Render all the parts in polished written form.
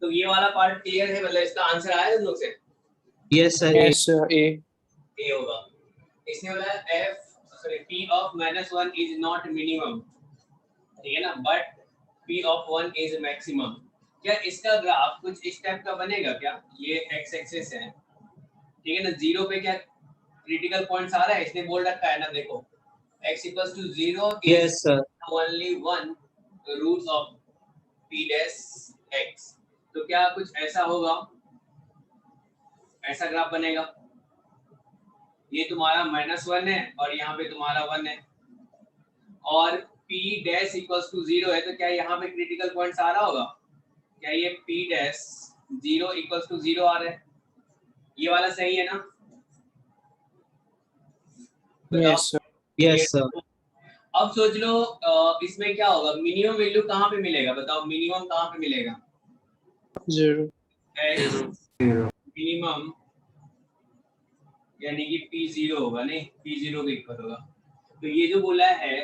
तो ये वाला पार्ट क्लियर है, मतलब इसका आंसर आया तुम लोग से? यस सर, ए होगा। इसने बोला p of -1 is not minimum, ठीक है ना, but p of 1 is maximum। क्या इसका ग्राफ कुछ इस टाइप का बनेगा क्या? ये x एक्सिस है, ठीक है ना, जीरो पे क्या क्रिटिकल पॉइंट्स आ रहा है, इसने बोल रखा है ना, देखो x equals to 0 yes is sir, only one roots of p dash x। तो क्या कुछ ऐसा होगा, ऐसा ग्राफ बनेगा, ये तुम्हारा -1 है और यहाँ पे तुम्हारा 1 है, और p डैश इक्वल्स टू 0 है, तो क्या यहाँ पे क्रिटिकल पॉइंट्स आ रहा होगा? क्या ये p डैश 0 इक्वल्स टू 0 आ रहा है? ये वाला सही है ना? Yes sir. अब सोच लो इसमें क्या होगा, मिनिमम वैल्यू कहाँ पे मिलेगा, बताओ मिनिमम कहाँ पे मिलेगा? 0 मिनिमम यानी कि p0 होगा, नहीं p0 के इक्वल होगा। तो ये जो बोला है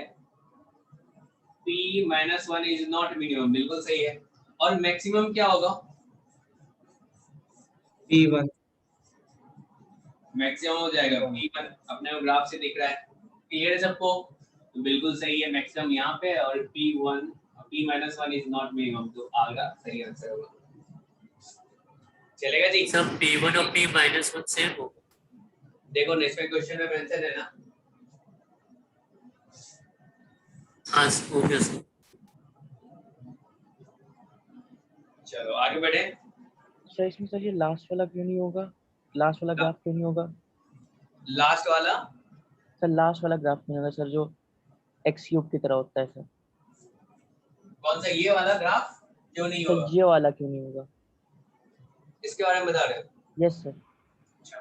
p-1 इज नॉट मिनिमम, बिल्कुल सही है। और मैक्सिमम क्या होगा? p1 मैक्सिमम हो जाएगा p1, अपने को ग्राफ से दिख रहा है, क्लियर है सबको? तो बिल्कुल सही है, मैक्सिमम यहाँ पे, और p-1 इज नॉट मिनिमम, तो आगे सही आंसर होगा। चलेगा जी? सब p1 और p-1 सेम हो। देखो नेक्स्ट क्वेश्चन में मेंशन है ना। हाँ हो गया सर। चलो आगे बढ़े। सर इसमें सर ये लास्ट वाला क्यों नहीं होगा? लास्ट वाला ग्राफ क्यों नहीं होगा? लास्ट वाला सर लास्ट वाला ग्राफ नहीं होगा सर, जो एक्स क्यूब की तरह होता है सर। कौन सा, ये वाला ग्राफ क्यों नहीं होगा? सर ये वाला क्यों नहीं होगा? इसके बारे में बता रहे हो? Yes sir. अच्छा,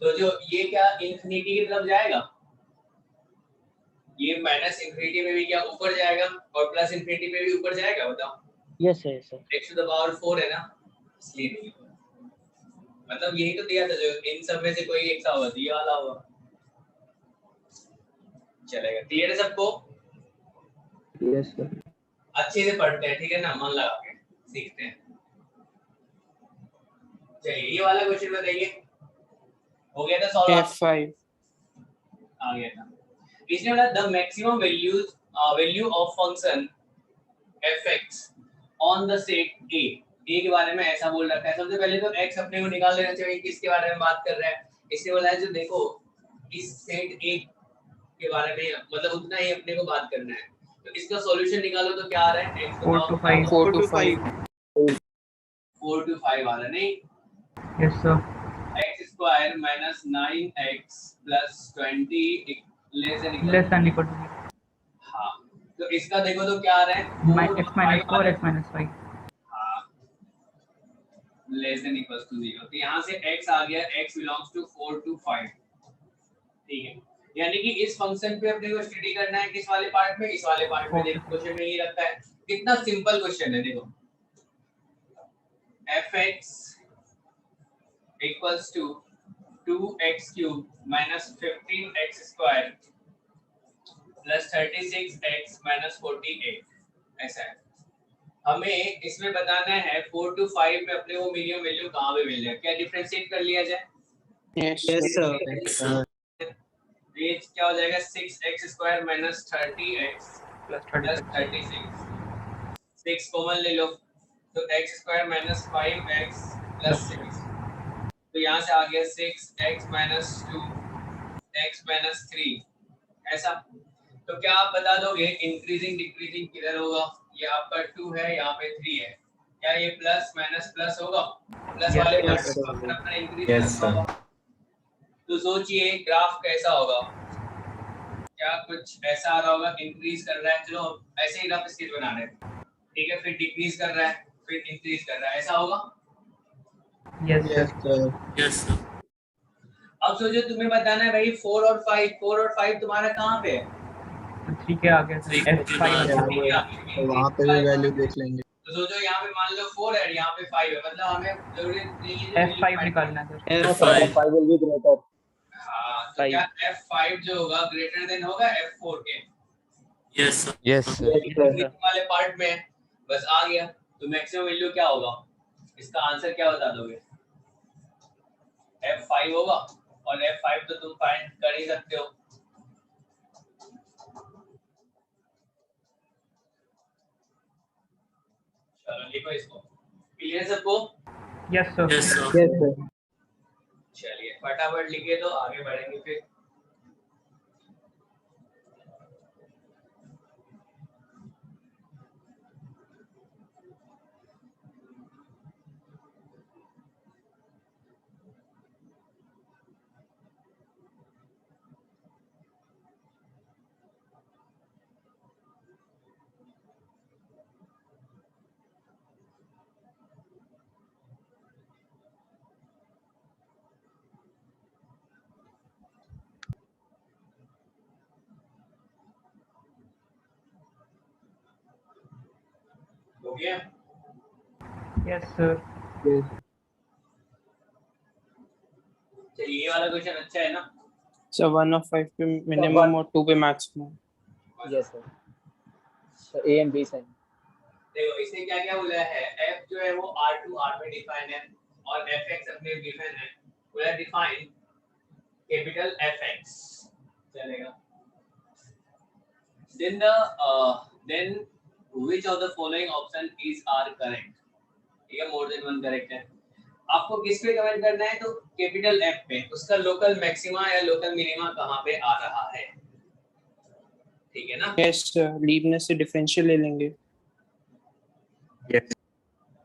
तो जो ये क्या इंफिनिटी की तरफ जाएगा, ये माइनस इंफिनिटी में भी क्या ऊपर जाएगा, और प्लस इंफिनिटी में भी ऊपर जाएगा, बताओ? Yes sir, yes sir. x to the power 4 है ना, इसलिए नहीं होगा। मतलब यही तो दिया था, जो इन सब में से कोई एक सा होगा, ये वाला होगा। चलेगा, क्लियर है सबको? Yes sir. अच्छे से पढ़ते हैं, ठीक है ना, मन लगा के सीखते हैं। चलिए ये वाला क्वेश्चन बताइए, हो गया था सॉल्व? F5 आ गया था। इसने बोला the maximum value of function fx on the set a। a के बारे में ऐसा बोल रखा है। सबसे पहले तो x अपने को निकाल लेना चाहिए, किसके बारे में बात कर रहा है। इसने बोला है जो देखो इस सेट a के बारे में, मतलब उतना ही अपने को बात करना है। तो इसका सॉल्यूशन निकालो तो क्या आ रहा है? x 4 to 5 4 to 5 आ रहा है, नहीं? Yes sir. x square minus 9x plus 20 less less than equal to हाँ, तो इसका देखो तो क्या आ रहा है? x minus 4 x minus 5। हाँ, लेस देन इक्वल्स टू 0। तो यहाँ से x आ गया, x बिलोंग्स टू 4 to 5, ठीक है। यानी कि इस फंक्शन पे अपने को स्टडी करना है, किस वाले पार्ट में? इस वाले पार्ट में। देखो क्वेश्चन में ये रखा है, कितना सिंपल क्वेश्चन है, देखो fx equals to 2x cube minus 15x square plus 36x minus 48, ऐसा है। हमें इसमें बताना है 4 to 5 में अपने को मिनिमम वैल्यू कहाँ पे मिल जाए। क्या डिफरेंशिएट कर लिया जाए? Yes sir. ये क्या हो जाएगा? 6x square minus 30x plus 36, 6 common ले लो, तो x square minus 5x plus 6, तो यहाँ से आ गया 6x माइनस 2 x माइनस 3, ऐसा। तो क्या आप बता दोगे इंक्रीजिंग डिक्रीजिंग किधर होगा? ये आपका 2 है, यहाँ पे 3 है, क्या ये प्लस माइनस प्लस होगा? प्लस वाले पार्ट इंक्रीज होगा। तो सोचिए ग्राफ कैसा होगा, क्या कुछ ऐसा आ रहा होगा, इंक्रीज कर रहा है, चलो ऐसे ही रफ स्केच बना रहे हैं, ठीक है, फिर डिक्रीज कर रहा है, फिर इंक्रीज कर रहा है, ऐसा होगा? Yes yes sir. अब सोचो तुम्हें बताना है भाई 4 और 5 तुम्हारा कहाँ पे है? 3 के आगे F5 वहाँ पे भी वैल्यू देख लेंगे। तो सोचो यहाँ पे मान लो 4 है, यहाँ पे 5 है, मतलब हमें जरूरी नहीं है F5 निकालना है sir. F5 will be greater। हाँ, तो क्या F5 जो होगा ग्रेटर देन होगा F4 के? Yes sir. यस वाले पार्ट में बस आ गया। तो मैक्सिमम वैल्यू क्या होगा? इसका आंसर क्या बता दोगे? F5 होगा, और F5 तो तुम फाइंड कर ही सकते हो। चलो लिखो इसको। क्लियर सबको? Yes sir. Yes, sir. Yes, sir. चलिए फटाफट लिखे तो आगे बढ़ेंगे फिर। हो गया? Yes sir. Yes. चलिए ये वाला क्वेश्चन अच्छा है ना? So 1 of 5 पे minimum और 2 पे maximum. Yes sir. तो ए एंड बी साइन। देखो इसने क्या क्या बोला है, f जो है वो R2 R में डिफाइन है, और fx अपने डिफाइन है। बोला डिफाइन कैपिटल fx, चलेगा। then which of the following option is are correct? ठीक है, मोर देन वन करेक्ट है। आपको किस पे कमेंट करना है? तो कैपिटल F पे, उसका लोकल मैक्सिमा या लोकल मिनिमा कहाँ पे आ रहा है, ठीक है ना? Yes, लीबनेस से डिफरेंशियल ले लेंगे.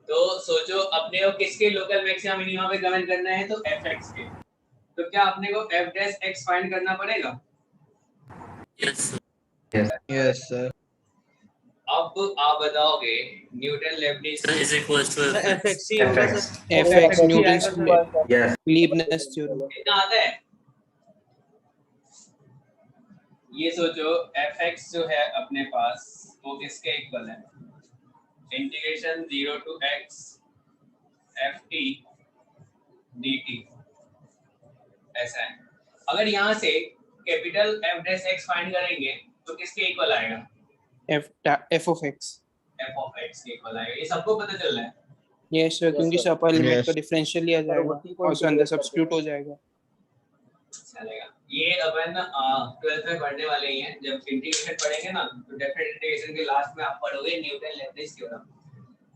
तो सोचो अपने को किसके लोकल मैक्सिमा मिनिमा पे कमेंट करना है? तो fx के। तो क्या अपने को f डैश x फाइंड करना पड़ेगा? Yes, sir. Yes, sir. अब आप बताओगे Newton Leibniz Sir is equals to Sir, fx. FX ही होगा sir. FX FX Newton's Yes. Leibniz theorem. कितना आता है? ये सोचो fx जो है अपने पास वो किसके इक्वल है? Integration 0 to x ft dt, ऐसा है। अगर यहाँ से capital f dash x find करेंगे तो किसके इक्वल आएगा? F of x. f of x के इक्वल आएगा। ये सबको पता चल रहा है? Yes, sir, क्योंकि sir. Upper limit Yes. का डिफरेंशियल लिया जाएगा और उसके अंदर सब्स्टिट्यूट हो जाएगा. चलेगा। ये अपन 12th में पढ़ने वाले ही हैं। जब इंटीग्रेशन पढ़ेंगे ना तो डेफिनेट इंटीग्रेशन के लास्ट में आप पढ़ोगे न्यूटन लेबनिज थ्योरम,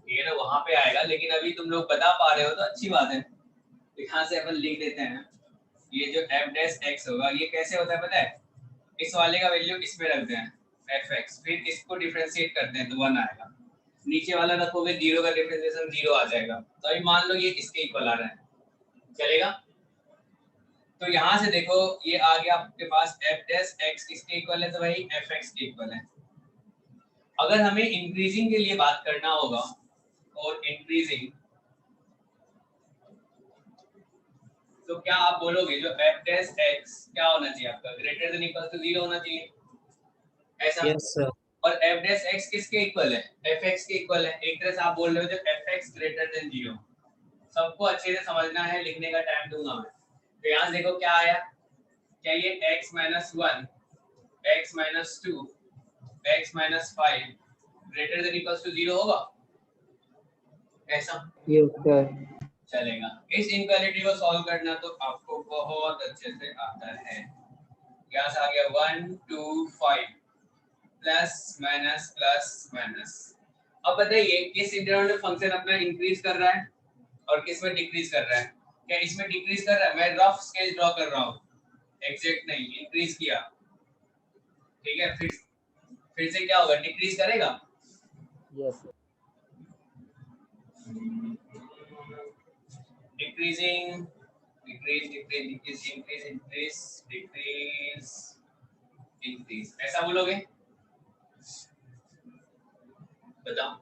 ठीक है ना? वहां पे आएगा। लेकिन अभी तुम लोग बता पा रहे हो तो अच्छी बात है। तो यहाँ से अपन लिख देते हैं, ये जो f डैश x होगा ये कैसे होता है पता है? इस वाले का वैल्यू इसमें रखते हैं fx, फिर इसको डिफरेंशिएट करते हैं तो 1 आएगा। नीचे वाला रखोगे 0 का डिफरेंशिएशन 0 आ जाएगा। तो अभी मान लो ये इसके इक्वल आ रहा है, चलेगा? तो यहाँ से देखो ये आ गया आपके पास f डैश x किसके इक्वल है? तो भाई fx के इक्वल है। अगर हमें इंक्रीजिंग के लिए बात करना होगा और इंक्रीजिंग, तो क्या आप बोलोगे जो f डैश x क्या होना चाहिए आपका? ग्रेटर देन इक्वल टू 0 होना चाहिए, ऐसा? Yes, sir. और f डैश x किसके इक्वल है? fx के इक्वल है। एक तरह से आप बोल रहे हो जब fx ग्रेटर देन 0। सबको अच्छे से समझना है, लिखने का टाइम दूंगा मैं। तो यहाँ देखो क्या आया, क्या ये x minus 1, x minus 2, x minus 5 greater than equal to 0 होगा, ऐसा? Yes, sir. चलेगा। इस इनक्वालिटी को सॉल्व करना तो आपको बहुत अच्छे से आता है। यहाँ से आ गया 1 2 5 प्लस माइनस। अब बताइए किस इंटरवल में फंक्शन अपना इंक्रीज कर रहा है और किस में डिक्रीज कर रहा है? क्या इसमें डिक्रीज कर रहा है? मैं रफ स्केल ड्रॉ कर रहा हूँ, एग्जैक्ट नहीं। इंक्रीज किया, ठीक है, फिर से क्या होगा? डिक्रीज करेगा। यस डिक्रीजिंग, इंक्रीज, ऐसा बोलोगे? बताओ।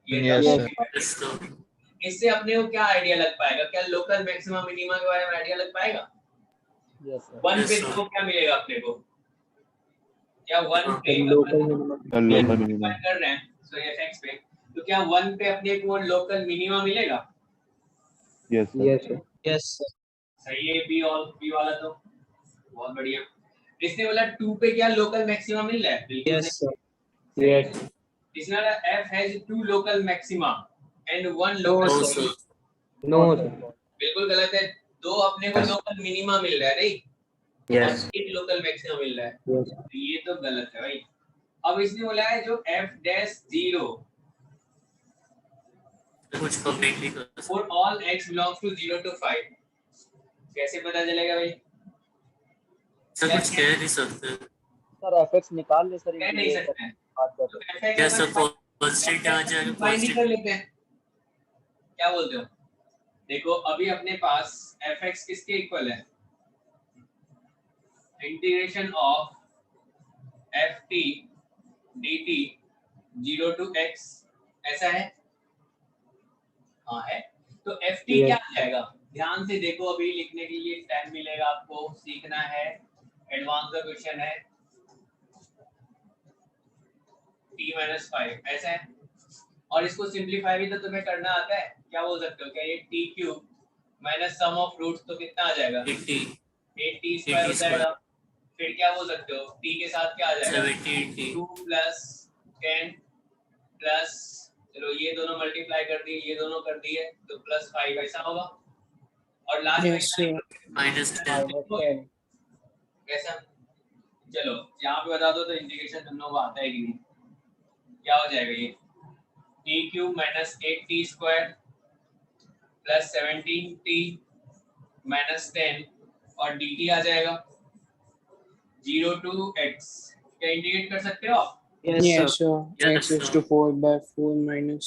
ये Yes, तो sir. Yes, sir. इससे अपने को क्या आइडिया लग पाएगा? क्या लोकल मैक्सिमा मिनिमा के बारे में आइडिया लग पाएगा? Yes sir. 1 पे Yes, sir. तो क्या मिलेगा अपने को? क्या 1 पे Local minimum. लोकल मिनिमम कर रहे हैं सो fx पे, तो क्या 1 पे अपने को लोकल मिनिमा मिलेगा? Yes Yes, sir. Yes, sir. सही है। बी वाला तो बहुत बढ़िया। इसने बोला 2 पे क्या लोकल मैक्सिमा मिल रहा है? बिल्कुल Yes, सही। sir. Yes. इसने बोला f has 2 local maxima and one No, local No, sir. sir. No, Not sir. sir. बिल्कुल गलत है। दो अपने को Yes. लोकल मिनिमा मिल रहा है नहीं, Yes. और एक लोकल मैक्सिमम मिल रहा है, Yes. तो ये तो गलत है भाई। अब इसने बोला है जो f डैश 0 कुछ कमेंट नहीं कर सकते। For all x belongs to 0 to 5, कैसे पता चलेगा भाई? सर कुछ कह नहीं सकते। सर fx निकाल ले सर, कह इनकी नहीं ये सकते हैं। बात कर तो रहे f क्या सर कांस्टेंट आ जाएगा? फाइंड कर कांस्टेंट लेते हैं, क्या बोलते हो? देखो अभी अपने पास fx किसके इक्वल है? Integration of ft dt 0 to x, ऐसा है? हाँ है। तो ft Yes. क्या आ जाएगा? ध्यान से देखो, अभी लिखने के लिए टाइम मिलेगा आपको, सीखना है, एडवांस का क्वेश्चन है। t-5 ऐसा है, और इसको सिंपलीफाई भी तो तुम्हें करना आता है। क्या बोल सकते हो? क्या ये t cube minus sum of roots तो कितना आ जाएगा? 80 8t स्क्वायर हो जाएगा। फिर क्या बोल सकते हो? t के साथ क्या आ जाएगा? 70 2 प्लस 10 प्लस, चलो ये दोनों मल्टीप्लाई कर दिए, ये दोनों कर दिए, तो प्लस 5 ऐसा होगा। और लास्ट में Yes, sir. -10 -10. कैसा? चलो यहाँ पे बता दो तो इंटीग्रेशन तुम लोगों को आता है कि नहीं? क्या हो जाएगा ये? t cube minus 8t square plus 17t minus 10 और dt आ जाएगा 0 to x। क्या इंटीग्रेट कर सकते हो आप? Yes, Yes, sir. sir. Yes, X is sir. to 4 by 4 minus.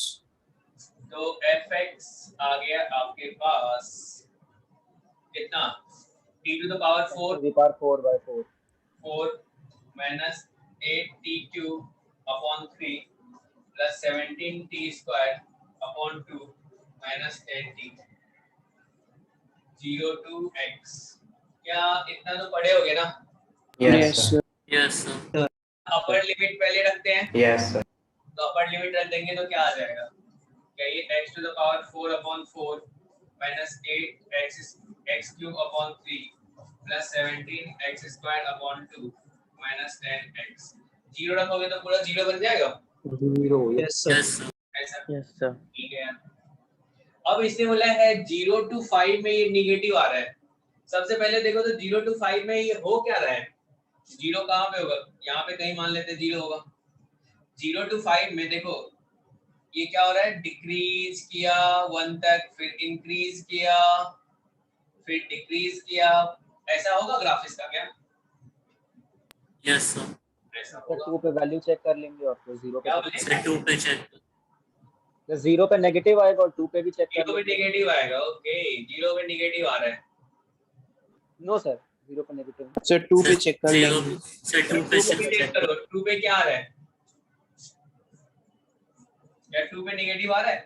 तो fx आ गया आपके पास कितना? t to the power 4 Repar 4/4. 4 minus 8t cube upon 3 plus 17t square upon 2 minus 10t 0 to x। क्या इतना तो पढ़े होगे ना? Yes, sir. Yes, sir. Upper limit पहले रखते हैं, Yes, sir. तो अपर लिमिट रख देंगे तो क्या आ जाएगा? क्या ये x to the power 4 upon 4 minus 8x cube upon 3 plus 17x square upon 2 minus 10x, zero रखोगे तो पूरा जीरो बन जाएगा 0. Yes, sir. Yes, sir. ऐसा? Yes sir. ठीक है। अब इसने बोला है 0 to 5 में ये निगेटिव आ रहा है। सबसे पहले देखो तो 0 to 5 में ये हो क्या रहा है? जीरो कहाँ पे होगा? यहाँ पे कहीं मान लेते जीरो होगा। 0 to 5 में देखो ये क्या हो रहा है? डिक्रीज किया 1 तक, फिर इंक्रीज किया, फिर डिक्रीज किया, ऐसा होगा ग्राफ इसका क्या? Yes, sir. ऐसा सर होगा। 2 पे वैल्यू चेक कर लेंगे और फिर 0 क्या पे बोले? Sir 2 पे check. तो 0 पे नेगेटिव आएगा और 2 पे भी चेक कर जीरो पे लेंगे। नेगेटिव आएगा। ओके, जीरो पे नेगेटिव आ रहा है। नो सर, 0 पे नेगेटिव। Sir 2 पे check कर Zero. लेंगे. Sir 2 पे 2 पे check. चेक करो, 2 पे क्या आ रहा है? क्या 2 पे नेगेटिव आ रहा है?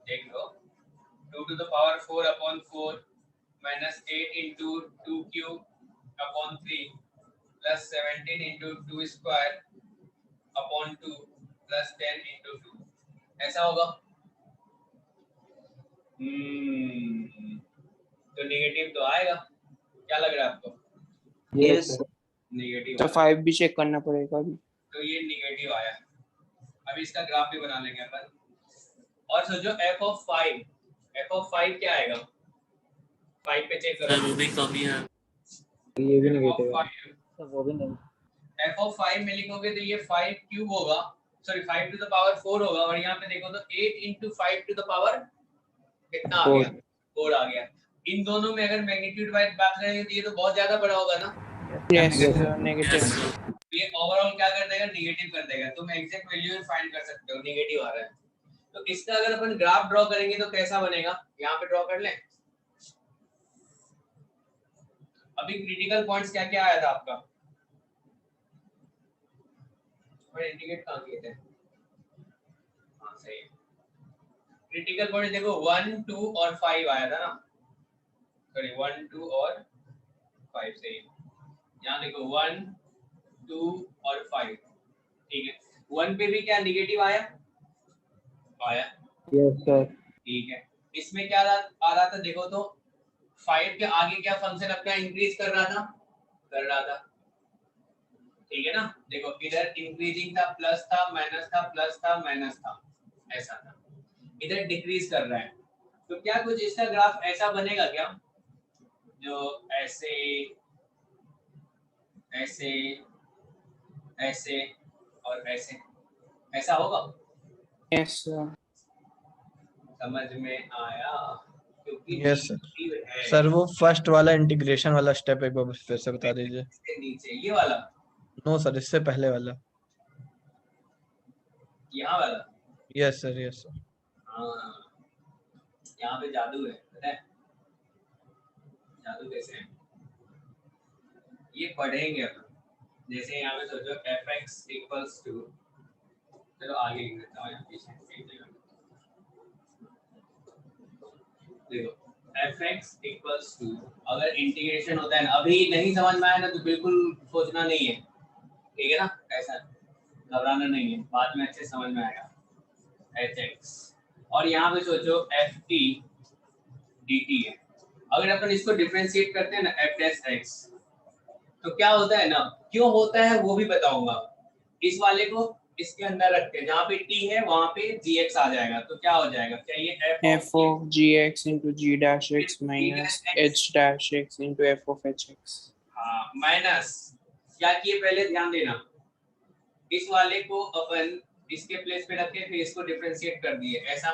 देख लो, 2 to the power 4 upon 4 minus 8 into 2 cube upon 3 plus 17 into 2 square upon 2 plus 10 into 2, ऐसा होगा? तो नेगेटिव तो आएगा। क्या लग रहा है आपको? Yes, sir. नेगेटिव तो 5 भी check करना पड़ेगा अभी. तो ये नेगेटिव आया। अभी इसका ग्राफ भी बना लेंगे अपन। और सोचो f of 5 क्या आएगा? 5 पे चेक Sir करो। वो भी कमी है. ये भी f of नेगेटिव है. 5 सर वो भी नहीं। f of 5 में लिखोगे तो ये 5 क्यूब होगा, सॉरी 5 to the power 4 होगा, और यहाँ पे देखो तो 8 into 5 to the power कितना आ गया? 4 आ गया। इन दोनों में अगर मैग्नीट्यूड वाइज बात करेंगे तो ये तो बहुत ज्यादा बड़ा होगा ना। Yes, sir. Yes, Negative. sir. ये ओवरऑल क्या कर देगा? नेगेटिव कर देगा। तुम एग्जैक्ट वैल्यू फाइंड कर सकते हो, नेगेटिव आ रहा है। तो इसका अगर अपन ग्राफ ड्रॉ करेंगे तो कैसा बनेगा? यहाँ पे ड्रॉ कर लें। अभी क्रिटिकल पॉइंट्स क्या क्या आया था आपका? और इंडिकेट कहाँ किए थे? हाँ सही। क्रिटिकल पॉइंट देखो 1, 2 और 5 आया था ना, सॉरी 1, 2 और 5 सही। यहाँ देखो 1, 2 और 5, ठीक है। 1 पे भी क्या नेगेटिव आया? Yes, sir. ठीक है। इसमें क्या आ रहा था देखो तो 5 के आगे क्या फंक्शन अपना इंक्रीज कर रहा था, ठीक है ना। देखो इधर इंक्रीजिंग था, प्लस था, माइनस था, प्लस था, माइनस था, ऐसा था, इधर डिक्रीज कर रहा है। तो क्या कुछ इसका ग्राफ ऐसा बनेगा क्या, जो ऐसे ऐसे ऐसे और ऐसे, ऐसा होगा? Yes, sir. समझ में आया? क्योंकि Yes, sir. negative है। सर वो फर्स्ट वाला इंटीग्रेशन वाला स्टेप एक बार फिर से बता दीजिए। इसके नीचे ये वाला, नो सर, इससे पहले वाला। यहाँ वाला। Yes sir, yes sir. हाँ, यहाँ पे जादू है, पता है? जादू कैसे है ये पढ़ेंगे अपन। जैसे यहाँ पे सोचो fx इक्वल्स टू, चलो आगे लिख देता हूँ यहाँ पीछे एक जगह। देखो fx इक्वल्स टू, अगर इंटीग्रेशन होता है ना, अभी नहीं समझ में आया ना तो बिल्कुल सोचना नहीं है, ठीक है ना? ऐसा घबराना नहीं है, बाद में अच्छे समझ में आएगा। hx और यहाँ पे सोचो ft dt है। अगर अपन इसको डिफरेंशिएट करते हैं ना f डैश x, तो क्या होता है ना, क्यों होता है वो भी बताऊंगा। इस वाले को इसके अंदर रखते हैं, जहाँ पे t है वहाँ पे gx आ जाएगा, तो क्या हो जाएगा? क्या ये F of gx into g dash x minus h dash x into f of hx. हाँ, माइनस क्या किए पहले ध्यान देना, इस वाले को अपन इसके प्लेस पे रखे, फिर इसको डिफरेंशिएट कर दिए ऐसा।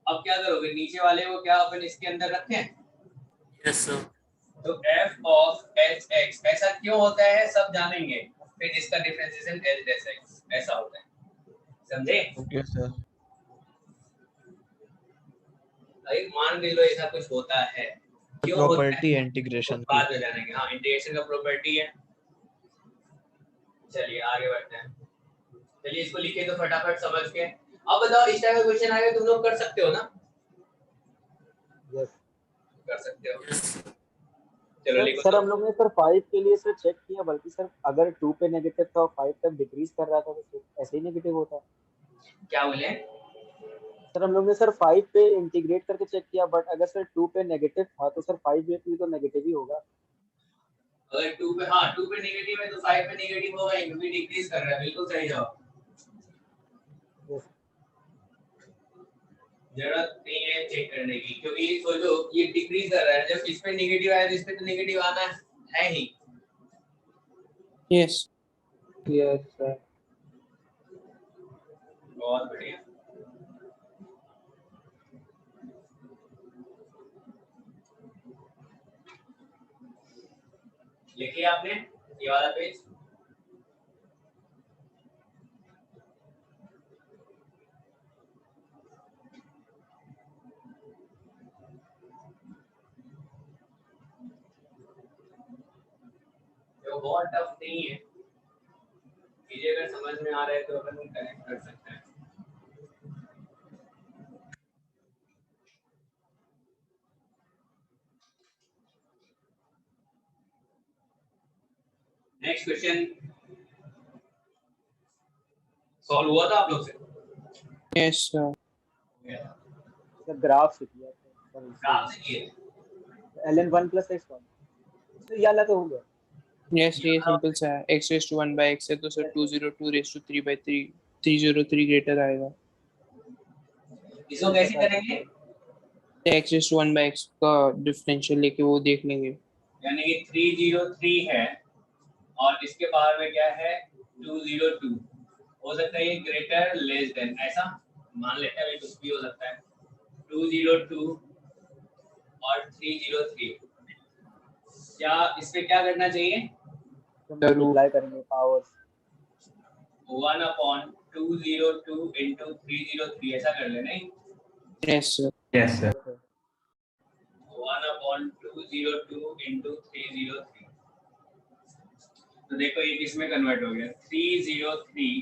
अब क्या करोगे, नीचे वाले को क्या अपन इसके अंदर रखें? Yes, sir. तो f of hx ऐसा क्यों होता है सब जानेंगे, फिर इसका डिफरेंशिएशन h dash x ऐसा होता है, समझे? Okay sir. भाई मान भी लो ऐसा कुछ होता है, क्यों होता है? प्रॉपर्टी इंटीग्रेशन बाद में जानेंगे। हाँ, इंटीग्रेशन का प्रॉपर्टी है। चलिए आगे बढ़ते हैं। चलिए इसको लिखे तो फटाफट समझ के। अब बताओ इस टाइप का क्वेश्चन आएगा तुम लोग कर सकते हो ना? यस कर सकते हो। Yes. चलो लिखो। सर हम लोग ने सर 5 के लिए सर चेक किया, बल्कि सर अगर 2 पे नेगेटिव था और 5 तक डिक्रीज कर रहा था तो ऐसे ही नेगेटिव होता। क्या बोले? सर हम लोग ने सर 5 पे इंटीग्रेट करके चेक किया, बट अगर सर 2 पे नेगेटिव था तो सर 5 पे भी तो नेगेटिव ही होगा। अगर 2 पे, हाँ 2 पे नेगेटिव है तो 5 पे नेगेटिव होगा, क्योंकि डिक्रीज कर रहा है। बिल्कुल सही जवाब। यस जरूरत नहीं है चेक करने की, क्योंकि सोचो ये डिक्रीज कर रहा है, जब इस पे नेगेटिव आया तो इस पे तो नेगेटिव आना है ही। Yes. Yes sir. बहुत बढ़िया। लिखिए आपने ये वाला पेज। जो बहुत टफ नहीं है, चीजें अगर समझ में आ रहा है तो अपन कनेक्ट कर सकते हैं। नेक्स्ट क्वेश्चन सॉल्व हुआ था आप लोग से? Yes, sir. सर ग्राफ से किया सर। ग्राफ से किए? ln1 + x1 तो ये वाला तो हो गया। Yes, ये सिंपल सा है। x raised to 1 by x है तो sir 202 raised to 3 by 3 303 greater आएगा। इसको कैसे करेंगे? x raised to 1 by x का डिफरेंशियल लेके वो देख लेंगे। यानी कि 303 है और इसके बाहर में क्या है 202, हो सकता है ये ग्रेटर लेस देन, ऐसा मान लेते हैं, कुछ भी हो सकता है। 202 और 303, क्या इस पे क्या करना चाहिए? मल्टीप्लाई करेंगे पावर्स 1/202 into 303 ऐसा कर लेना। Yes, sir. Yes, sir. 1/202 into 303, तो देखो ये किसमें कन्वर्ट हो गया, 303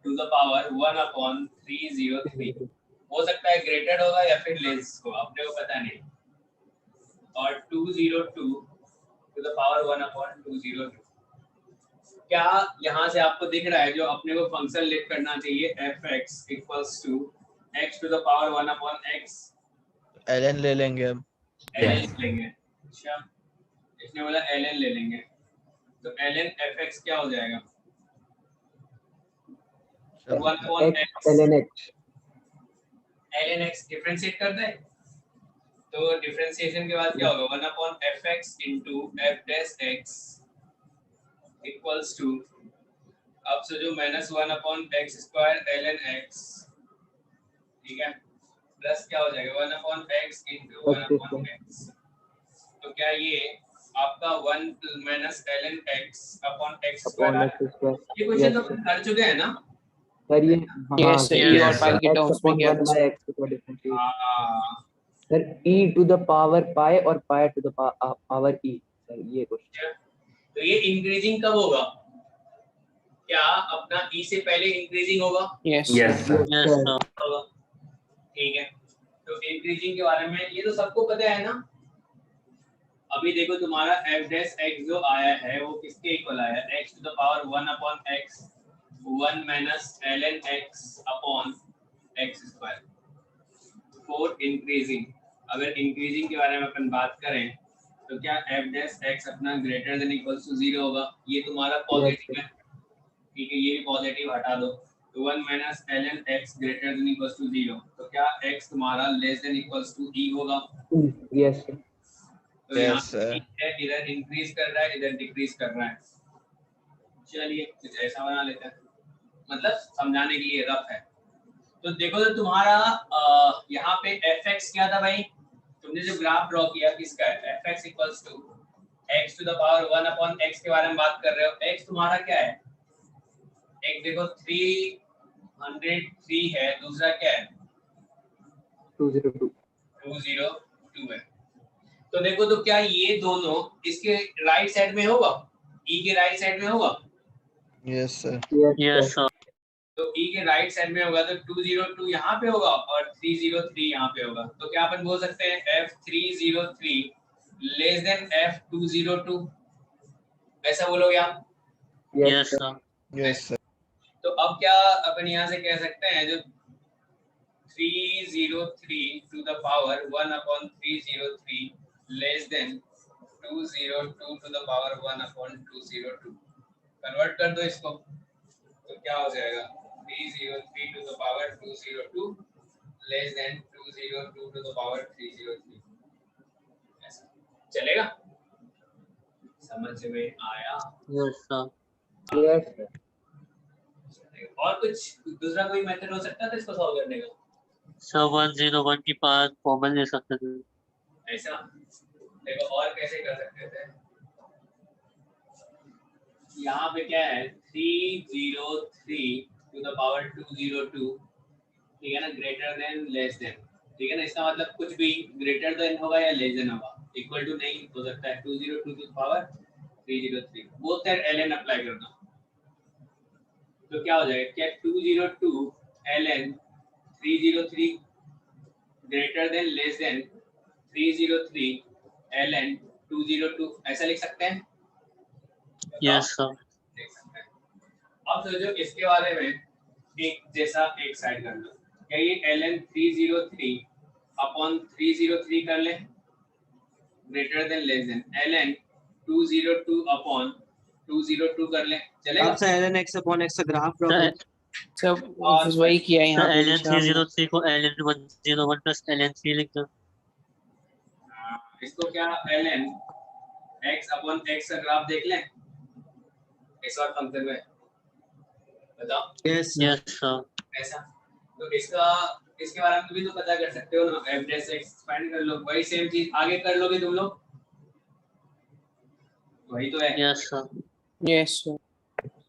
to the power 1/303। हो सकता है ग्रेटर होगा या फिर लेस हो, अपने को पता नहीं। और 202 to the power 1/202, क्या यहाँ से आपको दिख रहा है जो अपने को फंक्शन लिख करना चाहिए fx equals to x to the power 1/x। ln ले लेंगे अब। ln लेंगे। अच्छा, इसने बोला ln ले लेंगे, तो ln fx क्या हो जाएगा? 1/x ln x ln x differentiate कर दे, तो डिफरेंशिएशन के बाद क्या होगा 1 upon fx into f dash x equals to, अब से जो -1 upon x square ln x, ठीक है, प्लस क्या हो जाएगा 1 upon x into 1 upon x, तो क्या ये आपका 1 minus ln x upon x square, ये क्वेश्चन तो अपन कर चुके हैं ना सर ये यस सर, ई और yes, पाई के x टर्म्स में अपॉन किया 1 था बाय x को डिफरेंशिएट हाँ, sir e to the power pi और pi to the power e, sir ये क्वेश्चन। तो ये इंक्रीजिंग कब होगा, क्या अपना e से पहले इंक्रीजिंग होगा, yes Yes, sir. yes sir, होगा, ठीक है, तो इंक्रीजिंग के बारे में ये तो सबको पता है ना। अभी देखो तुम्हारा f डैश x जो आया है वो किसके इक्वल आया है, x to the power 1 upon x 1 minus ln x upon x square for increasing. अगर इंक्रीजिंग के बारे में अपन बात करें तो क्या f डैश x अपना ग्रेटर देन इक्वल्स टू 0 होगा, ये तुम्हारा पॉजिटिव है, ठीक है, ये भी पॉजिटिव हटा दो, तो 1 minus ln x greater than equals to 0, तो क्या x तुम्हारा less than equals to e होगा, यस सर। तो यहाँ Yes, sir. है, इधर इंक्रीज कर रहा है इधर डिक्रीज कर रहा है। चलिए कुछ ऐसा बना लेते हैं, मतलब समझाने के लिए रफ है। तो देखो तो तुम्हारा यहाँ पे fx क्या था भाई, तुमने जो ग्राफ ड्रॉ किया किसका है, fx equals to x to the power 1 upon x के बारे में बात कर रहे हो, x तुम्हारा क्या है, एक देखो 303 है, दूसरा क्या है 202 202 है। तो देखो तो क्या ये दोनों इसके राइट साइड में होगा, e के राइट साइड में होगा, Yes, sir. yes sir, तो e के राइट साइड में होगा तो 202 यहाँ पे होगा और 303 यहाँ पे होगा, तो क्या अपन बोल सकते हैं f303 लेस देन f202, ऐसा बोलोगे आप। yes sir, Yes, sir. तो अब क्या अपन यहाँ से कह सकते हैं, जो 303 to the power 1 upon 303 less than 202 to the power 1 upon 202, convert कर दो इसको, तो क्या हो जाएगा 303 to the power 202 less than 202 to the power 303, ऐसा चलेगा, समझ में आया। yes sir, yes sir. और कुछ दूसरा कोई मेथड हो सकता था इसको सॉल्व करने का, sir 101 की पावर कॉमन ले सकते थे, ऐसा देखो और कैसे कर सकते थे, यहाँ पे क्या है 303 टू द पावर 202, ठीक है ना, ग्रेटर देन लेस देन, ठीक है ना, इसका मतलब कुछ भी ग्रेटर देन होगा या लेस देन होगा, इक्वल टू नहीं हो सकता है, 202 to the power 303 both side ln apply करना, तो क्या हो जाएगा, क्या 202 ln 303 greater than less than 303 ln 202, ऐसा लिख सकते हैं, yes sir, देख सकते हैं। अब सोचो इसके बारे में एक जैसा एक साइड कर लो, क्या ये ln 303 अपॉन 303 कर ले greater than less then ln 202 upon 202 कर ले, चलेगा। आपसे ln x upon x का ग्राफ ड्रॉ sir, सब बस वही किया है यहाँ sir पे ln जैसे हमने। 303 को ln 101 plus ln 3 लिख दो, इसको क्या ln x अपॉन x का ग्राफ देख लें इस और फंक्शन में, बताओ yes yes sir, ऐसा, तो इसका इसके बारे में भी तो पता कर सकते हो ना, f डैश x फाइंड कर लो, वही सेम चीज आगे कर लोगे तुम लोग, वही तो है, yes sir, yes sir,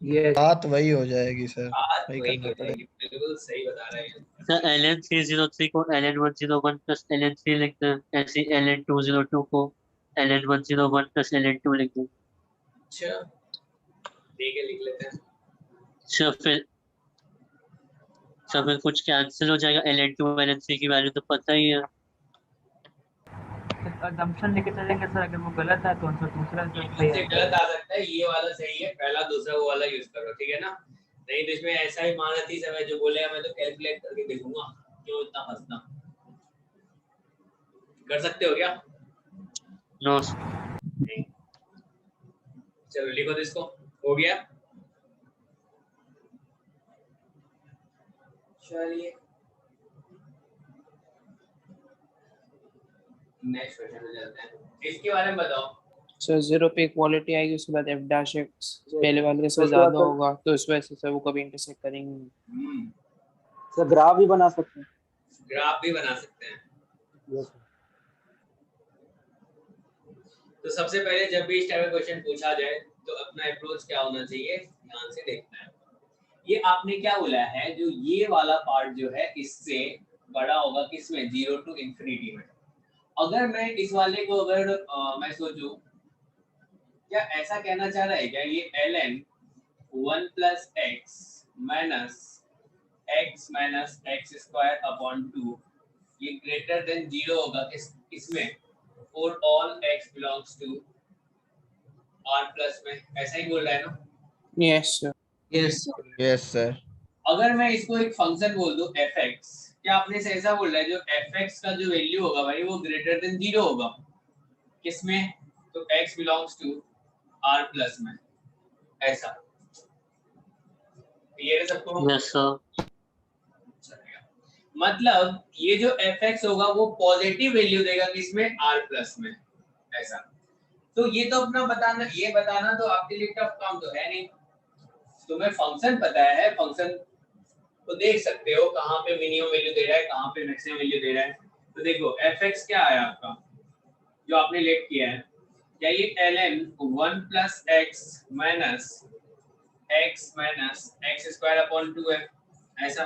yes बात वही हो जाएगी सर, बात वही वही करना हो पड़ेगा। जाएगी, बिल्कुल सही बता रहे हैं। sir ln 303 को ln 101 plus ln 3 लिख दो, ऐसे ln 202 को ln 101 plus ln 2 लिख दो, अच्छा ठीक है लिख लेते हैं, सर फिर कुछ कैंसिल हो जाएगा, ln 2 ln 3 की वैल्यू तो पता ही है, assumption लेके चलेंगे सर, अगर वो गलत है तो आंसर दूसरा सही इससे है। गलत आ सकता है, ये वाला सही है, पहला दूसरा वो वाला यूज करो, ठीक है ना, नहीं तो इसमें ऐसा ही माना थी समय जो बोलेगा मैं तो कैलकुलेट करके देखूंगा, क्यों इतना हंसना, कर सकते हो क्या, नो नहीं, चलो लिखो तो इसको, हो गया, चलिए नेक्स्ट क्वेश्चन में चलते हैं, इसके बारे में बताओ। सर जीरो पे इक्वालिटी आएगी, उसके बाद एफ डैश एक्स पहले वाले से उसके बाद ज्यादा होगा, तो इस वजह से सर वो कभी इंटरसेक्ट करेंगे। सर ग्राफ भी बना सकते हैं। ग्राफ भी बना सकते हैं। यस तो सबसे पहले जब भी इस टाइप का क्वेश्चन पूछा जाए तो अपना अप्रोच क्या होना चाहिए, ध्यान से देखना है। ये आपने क्या बोला है, जो ये वाला पार्ट जो है इससे बड़ा होगा किसमें, 0 टू इंफिनिटी में। अगर मैं इस वाले को अगर मैं सोचूं, क्या ऐसा कहना चाह रहा है क्या ये ln 1 plus x minus x square upon 2 ये ग्रेटर देन 0 होगा किसमें, for all x belongs to r plus में, ऐसा ही बोल रहा है ना। Yes sir. Yes. Yes sir. अगर मैं इसको एक फंक्शन बोल दूं fx, क्या आपने से ऐसा बोल रहा है जो fx का जो वैल्यू होगा भाई वो ग्रेटर देन 0 होगा किसमें, तो x belongs to r plus में, ऐसा क्लियर है सबको। Yes sir. मतलब ये जो fx होगा वो पॉजिटिव वैल्यू देगा किसमें, r प्लस में, ऐसा। तो ये तो अपना बताना, ये बताना तो आपके लिए टफ काम तो है नहीं। तुम्हें फंक्शन पता है, फंक्शन तो देख सकते हो कहाँ पे मिनिमम वैल्यू दे रहा है, कहाँ पे मैक्सिमम वैल्यू दे रहा है। तो देखो fx क्या है आपका जो आपने लेट किया है, क्या ये ln 1 plus x minus x square upon 2 है, ऐसा।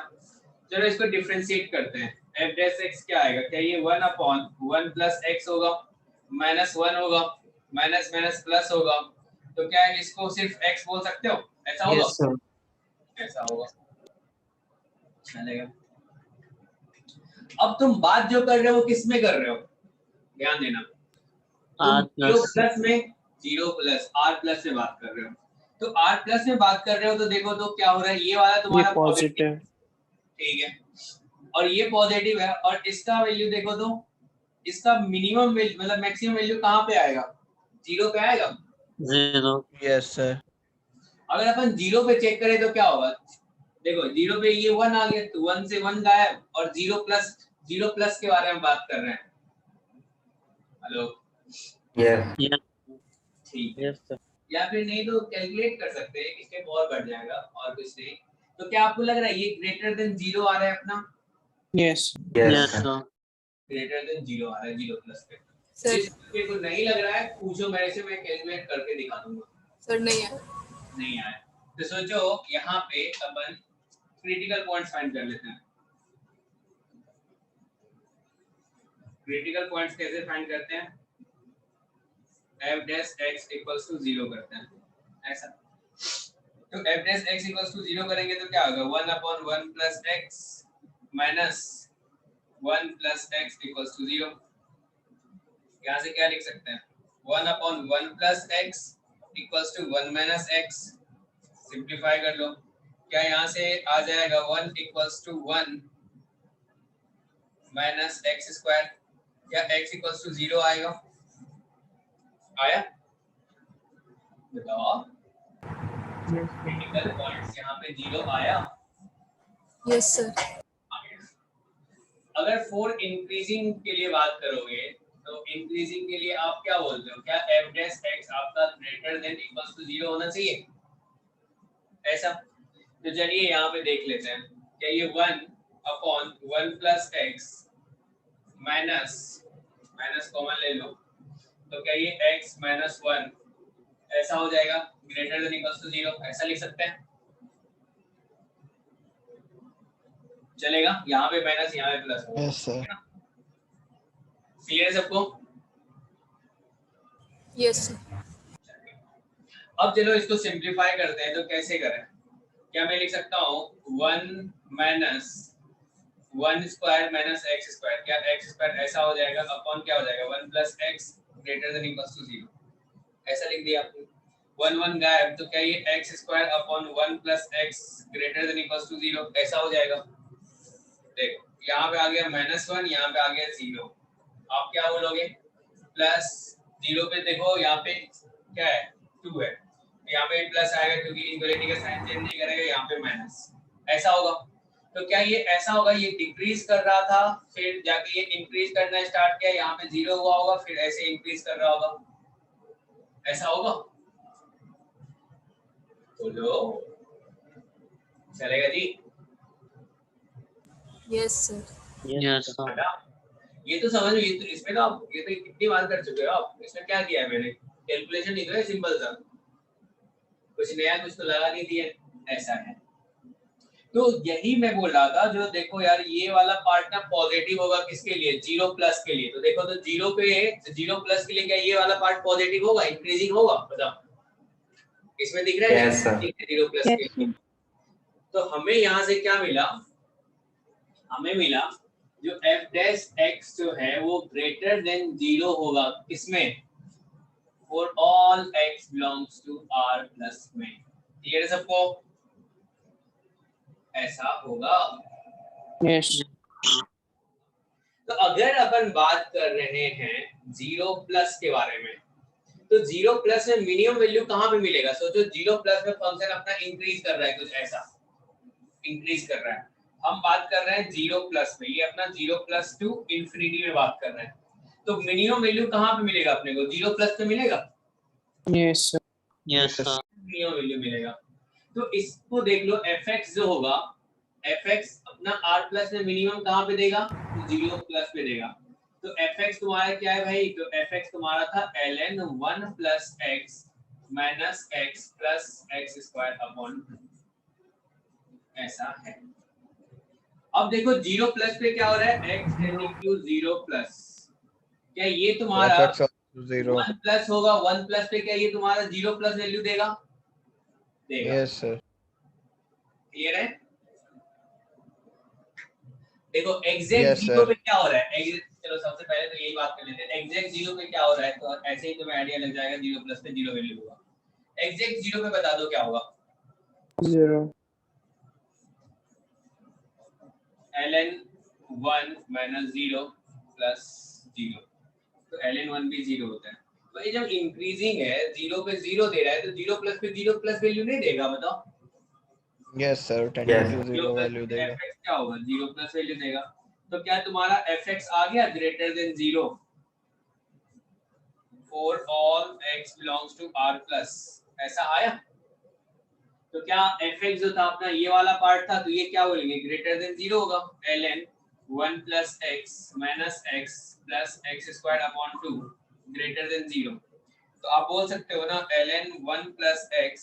चलो इसको डिफरेंशिएट करते हैं, f डैश x क्या आएगा, क्या ये 1 अपॉन 1 प्लस x होगा, माइनस 1 होगा, माइनस माइनस प्लस होगा, तो क्या है इसको सिर्फ x बोल सकते हो, ऐसा होगा। Yes, sir. ऐसा होगा, चलेगा। अब तुम बात जो कर रहे हो किस में कर रहे हो, ध्यान देना, आर तुम प्लस प्लस में 0 प्लस r प्लस में बात कर रहे हो। तो r प्लस में बात कर रहे हो तो देखो तो क्या हो रहा है, ये वाला ये तुम्हारा पॉजिटिव, ठीक है, और ये पॉजिटिव है, और इसका वैल्यू देखो तो इसका मिनिमम वैल्यू मतलब मैक्सिमम वैल्यू कहाँ पे आएगा, 0 पे आएगा। 0। Yes sir. अगर अपन 0 पे चेक करें तो क्या होगा, देखो 0 पे ये 1 आ गया, तो 1 से 1 गायब, और 0 प्लस के बारे में बात कर रहे हैं। हेलो, यस ठीक है, यस सर। या फिर नहीं तो कैलकुलेट कर सकते हैं, इसके और बढ़ जाएगा और कुछ नहीं। तो क्या आपको लग रहा है ये ग्रेटर देन 0 आ रहा है अपना, yes yes sir. Greater than 0 आ रहा है 0 प्लस पे। सर जिस बच्चे को नहीं लग रहा है पूछो मेरे से, मैं कैलकुलेट करके दिखा दूंगा। सर नहीं है। नहीं आया तो सोचो यहाँ पे अपन क्रिटिकल पॉइंट्स फाइंड कर लेते हैं। क्रिटिकल पॉइंट्स कैसे फाइंड करते हैं, f dash x equals to 0 करते हैं, ऐसा। तो f dash x equals to 0 करेंगे तो क्या होगा, 1 upon 1 plus x minus 1 plus x equals to 0। यहाँ से क्या लिख सकते हैं, 1 upon 1 plus x equals to 1 minus x, simplify कर लो, क्या यहाँ से आ जाएगा 1 equals to 1 minus x square, क्या x इक्वल्स टू 0 आएगा, आया बताओ। क्रिटिकल पॉइंट्स यहाँ पे 0 आया, यस सर। आ गया। अगर फॉर इंक्रीजिंग के लिए बात करोगे तो इंक्रीजिंग के लिए आप क्या बोलते हो, क्या f डैश x आपका ग्रेटर देन इक्वल्स टू 0 होना चाहिए, ऐसा। तो चलिए यहाँ पे देख लेते हैं, क्या ये 1 upon 1 plus x minus minus common ले लो, तो क्या ये x माइनस 1 ऐसा हो जाएगा ग्रेटर देन इक्वल्स टू 0, ऐसा लिख सकते हैं, चलेगा। यहाँ पे माइनस यहाँ पे प्लस, यस सर। क्लियर है सबको। Yes sir. अब चलो इसको सिंपलीफाई करते हैं, तो कैसे करें, क्या मैं लिख सकता हूँ 1 minus 1 square minus x square, क्या एक्स स्क्वायर ऐसा हो जाएगा अपॉन क्या हो जाएगा 1 plus x greater than equals to 0, ऐसा लिख दिया आपने। 1 1 गायब, तो क्या ये x square upon 1 plus x greater than equals to 0 ऐसा हो जाएगा। देखो यहाँ पे आ गया -1, यहाँ पे आ गया 0, आप क्या बोलोगे, प्लस 0 पे देखो यहाँ पे क्या है 2 है, यहाँ पे प्लस आएगा क्योंकि इक्वलिटी का साइन चेंज नहीं करेगा, यहाँ पे माइनस, ऐसा होगा। तो क्या ये ऐसा होगा, ये डिक्रीज कर रहा था फिर जाके ये इंक्रीज करना स्टार्ट किया, यहाँ पे 0 हुआ होगा फिर ऐसे इंक्रीज कर रहा होगा, ऐसा होगा? बोलो, चलेगा जी? Yes sir. Yes sir. बेटा, ये तो समझ लो, ये तो इसमें तो आप ये तो कितनी बार कर चुके हो आप, इसमें क्या किया है मैंने, कैलकुलेशन नहीं किया, सिंपल सा, कुछ नया कुछ तो लगा नहीं दिया, ऐसा है। तो यही मैं बोल रहा था, जो देखो यार ये वाला पार्ट ना पॉजिटिव होगा किसके लिए, 0 प्लस के लिए, तो देखो तो 0 पे 0 प्लस के लिए क्या ये वाला पार्ट पॉजिटिव होगा, इंक्रीजिंग होगा, बताओ इसमें दिख रहा है? Yes, sir. 0 प्लस के लिए। तो हमें यहाँ से क्या मिला, हमें मिला जो f डैश x जो है वो ग्रेटर देन 0 होगा किसमें, for all x belongs to r plus में, क्लियर है सबको? ऐसा होगा। यस तो अगर अपन बात कर रहे हैं 0 प्लस के बारे में, तो 0 प्लस में मिनिमम वैल्यू कहाँ पे मिलेगा? सोचो 0 प्लस में फंक्शन अपना इंक्रीज कर रहा है, कुछ ऐसा इंक्रीज कर रहा है, हम बात कर रहे हैं 0 प्लस में, ये अपना 0 प्लस टू इंफिनिटी में बात कर रहे हैं, तो मिनिमम वैल्यू कहाँ पे मिलेगा अपने को, 0 प्लस पे मिलेगा? Yes yes sir. Minimum value मिलेगा। तो इसको देख लो, fx जो होगा, fx अपना r प्लस में मिनिमम कहाँ पे देगा, तो 0 प्लस पे देगा। तो fx तुम्हारा क्या है भाई, तो fx तुम्हारा था ln 1 plus x minus x plus x square upon 2, ऐसा है। अब देखो 0 प्लस पे क्या हो रहा है, x इक्वल 0 प्लस, क्या ये तुम्हारा fx of 0 1 प्लस होगा, 1 प्लस पे क्या ये तुम्हारा 0 प्लस वैल्यू देगा, देगा। yes sir क्लियर है? देखो एग्जैक्ट Yes, 0 sir. पे क्या हो रहा है, चलो सबसे पहले तो यही बात कर लेते हैं, एग्जैक्ट 0 पे क्या हो रहा है, तो ऐसे ही तुम्हें आइडिया लग जाएगा 0 प्लस पे 0 वैल्यू होगा। एग्जैक्ट 0 पे बता दो क्या होगा, 0 ln 1 माइनस 0 प्लस 0, तो ln 1 भी 0 होता है। तो ये जब इंक्रीजिंग है 0 पे 0 दे रहा है, तो 0 प्लस पे 0 प्लस वैल्यू नहीं देगा, बताओ? yes sir tending Yes. to 0 value देगा fx क्या होगा, 0 प्लस वैल्यू देगा। तो क्या तुम्हारा fx आ गया greater than 0 for all x belongs to r plus, ऐसा आया? तो क्या fx जो था अपना ये वाला पार्ट था, तो ये क्या बोलेंगे, ग्रेटर देन 0 होगा, ln 1 plus x minus x plus x square upon 2 greater than 0। तो आप बोल सकते हो ना ln 1 plus x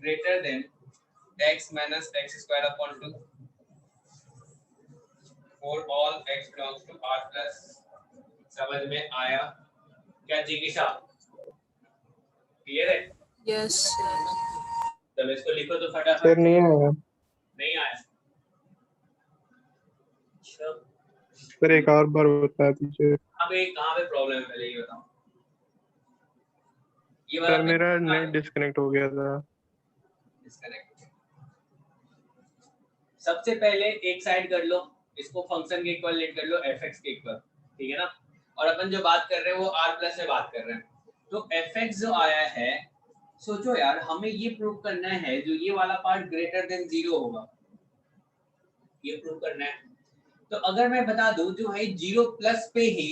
greater than x minus x square upon 2 for all x belongs to r plus. समझ में आया क्या जिज्ञासा? क्लियर है? Yes sir. चलो इसको लिखो तो फटाफट। सर नहीं आया नहीं आया? अच्छा, सर एक और बार बता दीजिए कहाँ पे प्रॉब्लम है पहले ये बताओ। ये सर मेरा नेट डिस्कनेक्ट हो गया था डिस्कनेक्ट। सबसे पहले एक साइड कर लो, इसको फंक्शन के इक्वल लेट कर लो, fx के इक्वल, ठीक है ना? और अपन जो बात कर रहे हैं वो r प्लस में बात कर रहे हैं। तो fx जो आया है, सोचो यार हमें ये प्रूव करना है जो ये वाला पार्ट ग्रेटर देन 0 होगा, ये प्रूव करना है। तो अगर मैं बता दूं जो भाई 0 प्लस पे ही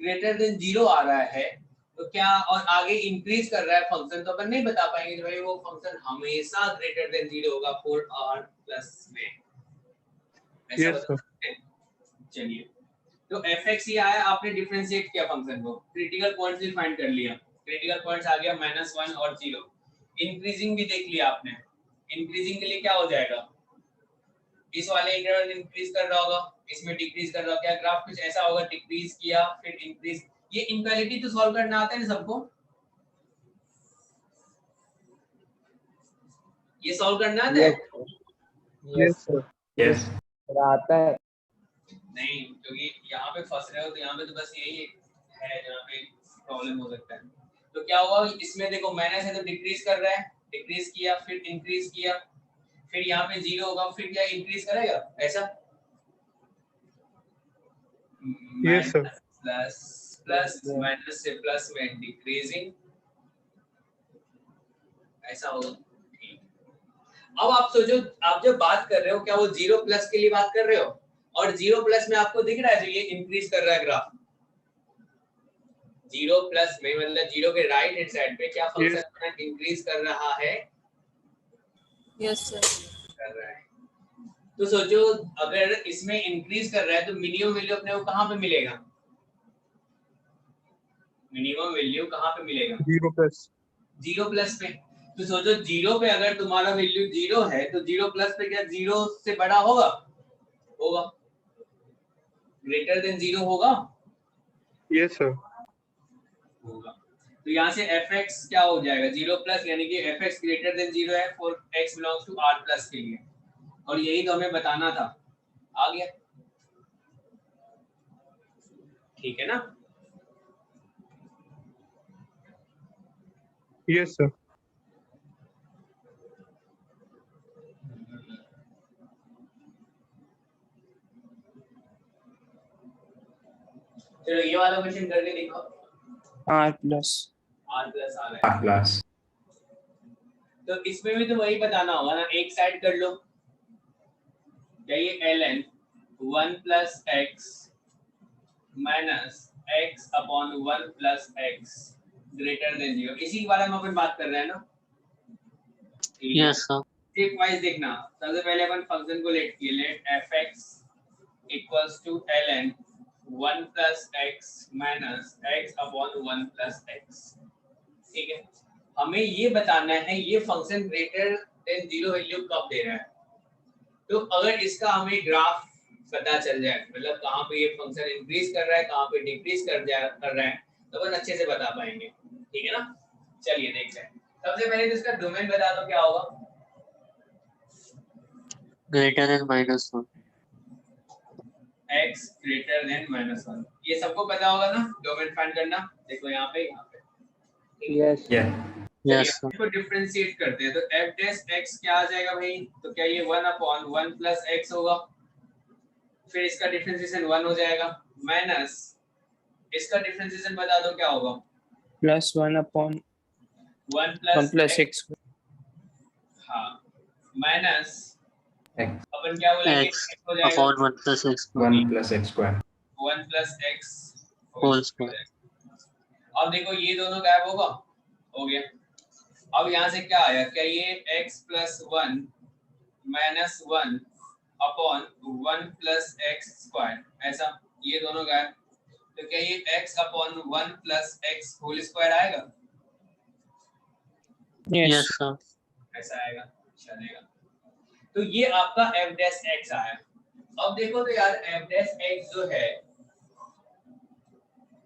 ग्रेटर देन 0 आ रहा है, तो क्या और आगे इंक्रीज कर रहा है फंक्शन, तो अपन नहीं बता पाएंगे कि भाई वो फंक्शन हमेशा ग्रेटर देन 0 होगा फॉर r प्लस में, ऐसा बता सकते हैं। चलिए, तो fx ही आया, आपने डिफरेंशिएट किया फंक्शन को, क्रिटिकल पॉइंट्स भी फाइंड कर लिया, क्रिटिकल पॉइंट्स आ गया -1 और 0। इंक्रीजिंग भी देख लिया आपने, इंक्रीजिंग के लिए क्या हो जाएगा, इस वाले इंटरवल इंक्रीज कर रहा होगा, इसमें डिक्रीज कर रहा होगा, क्या ग्राफ कुछ ऐसा होगा, डिक्रीज किया फिर इंक्रीज। ये इनक्वालिटी तो सॉल्व करना आता है ना सबको, ये सॉल्व करना आता है? Yes sir Yes. आता है। नहीं, क्योंकि यहाँ पे फंस रहे हो, तो यहाँ पे तो बस यही है जहाँ पे प्रॉब्लम हो सकता है। तो क्या हुआ इसमें, देखो माइनस है तो डिक्रीज कर रहा है, डिक्रीज किया फिर इंक्रीज किया, फिर यहाँ पे 0 होगा, फिर क्या इंक्रीज करेगा, ऐसा? Yes sir plus plus minus से प्लस में डिक्रीजिंग, ऐसा होगा। अब आप सोचो, आप जो बात कर रहे हो क्या वो 0 प्लस के लिए बात कर रहे हो? और 0 प्लस में आपको दिख रहा है जो ये इंक्रीज कर रहा है ग्राफ, 0 प्लस में मतलब 0 के राइट हैंड साइड पे क्या फंक्शन अपना इंक्रीज कर रहा है? Yes sir. कर रहा है। तो सोचो अगर इसमें इंक्रीज कर रहा है तो मिनिमम वैल्यू अपने को कहाँ पे मिलेगा? मिनिमम वैल्यू कहाँ पे मिलेगा? 0 प्लस 0 प्लस पे। तो सोचो 0 पे अगर तुम्हारा वैल्यू 0 है तो 0 प्लस पे क्या 0 से बड़ा होगा? होगा, ग्रेटर देन 0 होगा? Yes sir. होगा। तो यहाँ से fx क्या हो जाएगा? 0 प्लस, यानी कि fx ग्रेटर देन 0 है for x belongs to r plus के लिए, और यही तो हमें बताना था। आ गया? ठीक है ना? Yes sir. चलो ये वाला क्वेश्चन करके देखो। r प्लस r प्लस आ रहा है। प्लस तो इसमें भी तो वही बताना होगा ना, एक साइड कर लो, क्या ये ln 1 plus x minus x upon 1 plus x greater than 0, इसी के बारे में अपन बात कर रहे हैं ना? Yes sir. स्टेप वाइज देखना। सबसे पहले अपन फंक्शन को लेट किए, let fx equals to ln 1 plus x minus x upon 1 plus x। ठीक है, हमें ये बताना है ये फंक्शन ग्रेटर देन 0 वैल्यू कब दे रहा है। तो अगर इसका हमें ग्राफ पता चल जाए, मतलब कहाँ पे ये फंक्शन इंक्रीज कर रहा है, कहाँ पे डिक्रीज कर रहा है, तो अपन अच्छे से बता पाएंगे। ठीक है ना? चलिए देखते हैं। सबसे पहले तो इसका डोमेन बता दो क्या होगा? Greater than -1। x greater then -1, ये सबको पता होगा ना डोमेन फाइंड करना। देखो यहाँ पे यस यस सर। इसको डिफरेंशिएट करते हैं तो f डैश x क्या आ जाएगा भाई? तो क्या ये 1 अपॉन 1 प्लस x होगा, फिर इसका डिफरेंशिएशन 1 हो जाएगा, माइनस इसका डिफरेंशिएशन बता दो क्या होगा? Plus 1 upon 1 1 plus x। हाँ, माइनस अपन क्या बोलेंगे? x हो जाएगा upon 1 plus x 1 plus x square 1 plus x whole square. अब देखो ये दोनों गायब होगा, हो गया। अब यहाँ से क्या आया? क्या ये x plus 1 minus 1 upon 1 plus x square, ऐसा ये दोनों गायब। तो क्या ये x upon 1 plus x whole square आएगा? Yes sir. ऐसा आएगा, चलेगा। तो ये आपका f डैश x आया। अब देखो तो यार f डैश x जो है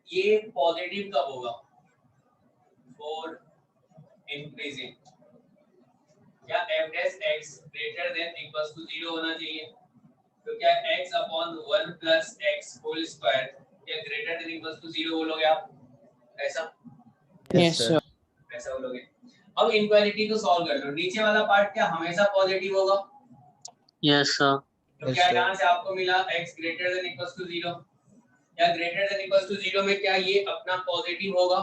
ये पॉजिटिव कब होगा? और इंक्रीजिंग। क्या f dash x greater than equals to 0 होना चाहिए? तो क्या x upon 1 plus x whole square क्या ग्रेटर देन इक्वल्स टू 0 बोलोगे आप? ऐसा यस सर। ऐसा बोलोगे। अब इनक्वालिटी को सॉल्व कर लो। नीचे वाला पार्ट क्या हमेशा पॉजिटिव होगा? Yes sir. तो क्या यहाँ से आपको मिला x greater than equals to 0, या ग्रेटर देन इक्वल्स टू 0 में क्या ये अपना पॉजिटिव होगा?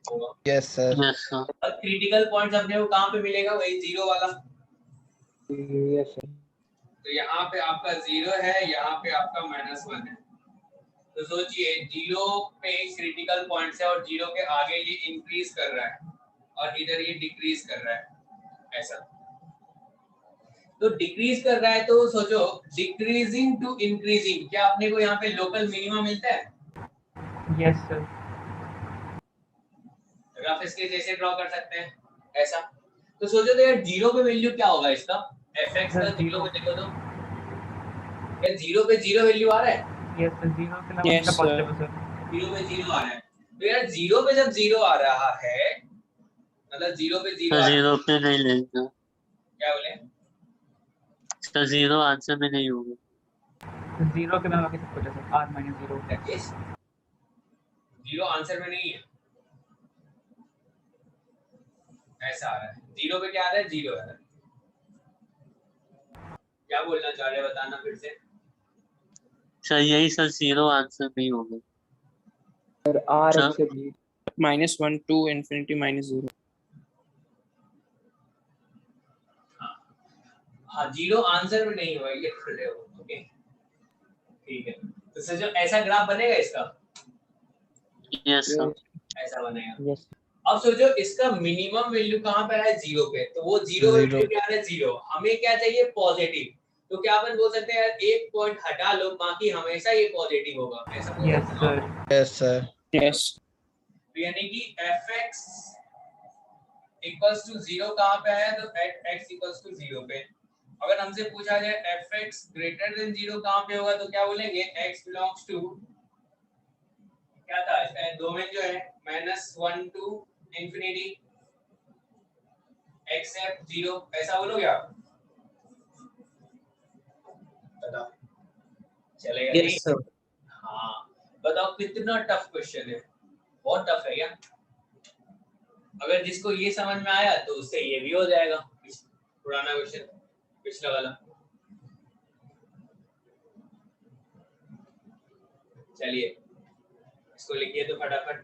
होगा। Yes sir. Yes sir. और क्रिटिकल पॉइंट्स अपने को कहाँ पे मिलेगा? वही 0 वाला। Yes sir. तो यहाँ पे आपका 0 है, यहाँ पे आपका -1 है। तो सोचिए 0 पे क्रिटिकल पॉइंट्स है और 0 के आगे ये इंक्रीज कर रहा है और इधर ये डिक्रीज कर रहा है, ऐसा। तो डिक्रीज कर रहा है तो सोचो डिक्रीजिंग टू इंक्रीजिंग, क्या अपने को यहाँ पे लोकल मिनिमा मिलता है? Yes sir. ग्राफ इसके जैसे ड्रॉ कर सकते हैं, ऐसा। तो सोचो तो यार 0 पे वैल्यू क्या होगा इसका? fx का 0 पे देखो तो क्या 0 पे 0 वैल्यू आ रहा है? Yes sir. 0 के अलावा Yes, इसका पॉजिटिव है सर। 0 पे 0 आ रहा है। तो यार 0 पे जब 0 आ रहा है मतलब 0 पे 0 तो आ रहा है, 0 पे नहीं लेंगे, क्या बोले? तो 0 आंसर में नहीं होगा। तो 0 के अलावा किसी कुछ है सर। r - 0 यस, 0 आंसर में नहीं है, ऐसा आ रहा है। 0 पे क्या आ रहा है? 0 आ रहा है। क्या बोलना चाह रहे हैं बताना फिर से। सर यही सर 0 आंसर नहीं होगा। सर r सर x से भी -1 to infinity -0। हाँ, जीरो आंसर में नहीं होगा, ये खड़े हो। ओके ठीक है, तो सर जो ऐसा ग्राफ बनेगा इसका, यस सर, ऐसा बनेगा। यस अब सोचो इसका मिनिमम वैल्यू कहाँ पे है, जीरो पे, तो वो जीरो Zero. वैल्यू क्या है, जीरो। हमें क्या चाहिए, पॉजिटिव। तो क्या अपन बोल सकते हैं यार, एक पॉइंट हटा लो, बाकी हमेशा ये पॉजिटिव होगा, ऐसा बोल यस सकते हैं। Sir, Yes, sir. यस तो यानी कि fx इक्वल्स टू जीरो कहाँ पे है, तो x इक्वल्स टू जीरो पे। अगर हमसे पूछा जाए fx ग्रेटर देन जीरो कहाँ पे होगा, तो क्या बोलेंगे, x बिलोंग्स टू, क्या था इसका डोमेन जो है, -1 टू इंफिनिटी, एक्सेप्ट जीरो, ऐसा बोलोगे आप? बताओ चलेगा? Yes, नहीं sir. हाँ, बताओ कितना टफ क्वेश्चन है, बहुत टफ है क्या? अगर जिसको ये समझ में आया तो उससे ये भी हो जाएगा, पुराना क्वेश्चन पिछला वाला। चलिए इसको लिखिए तो फटाफट।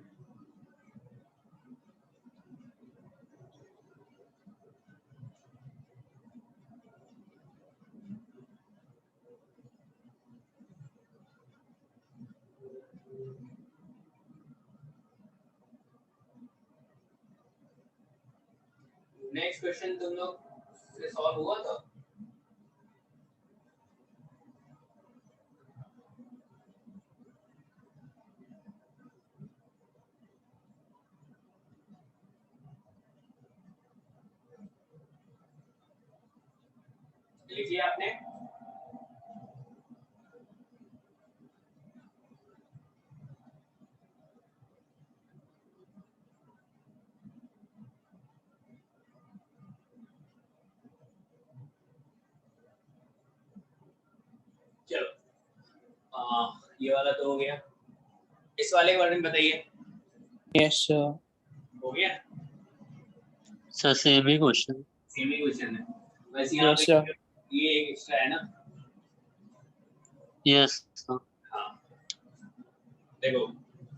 नेक्स्ट क्वेश्चन तुम लोग से सॉल्व हुआ था? लिखिए आपने? चलो ये वाला तो हो गया, इस वाले के बारे में बताइए। यस सर, हो गया, सर सेम ही क्वेश्चन। सेम ही क्वेश्चन है, वैसे यहाँ Yes, पे sir. ये एक एक्स्ट्रा है ना। यस सर, हाँ देखो,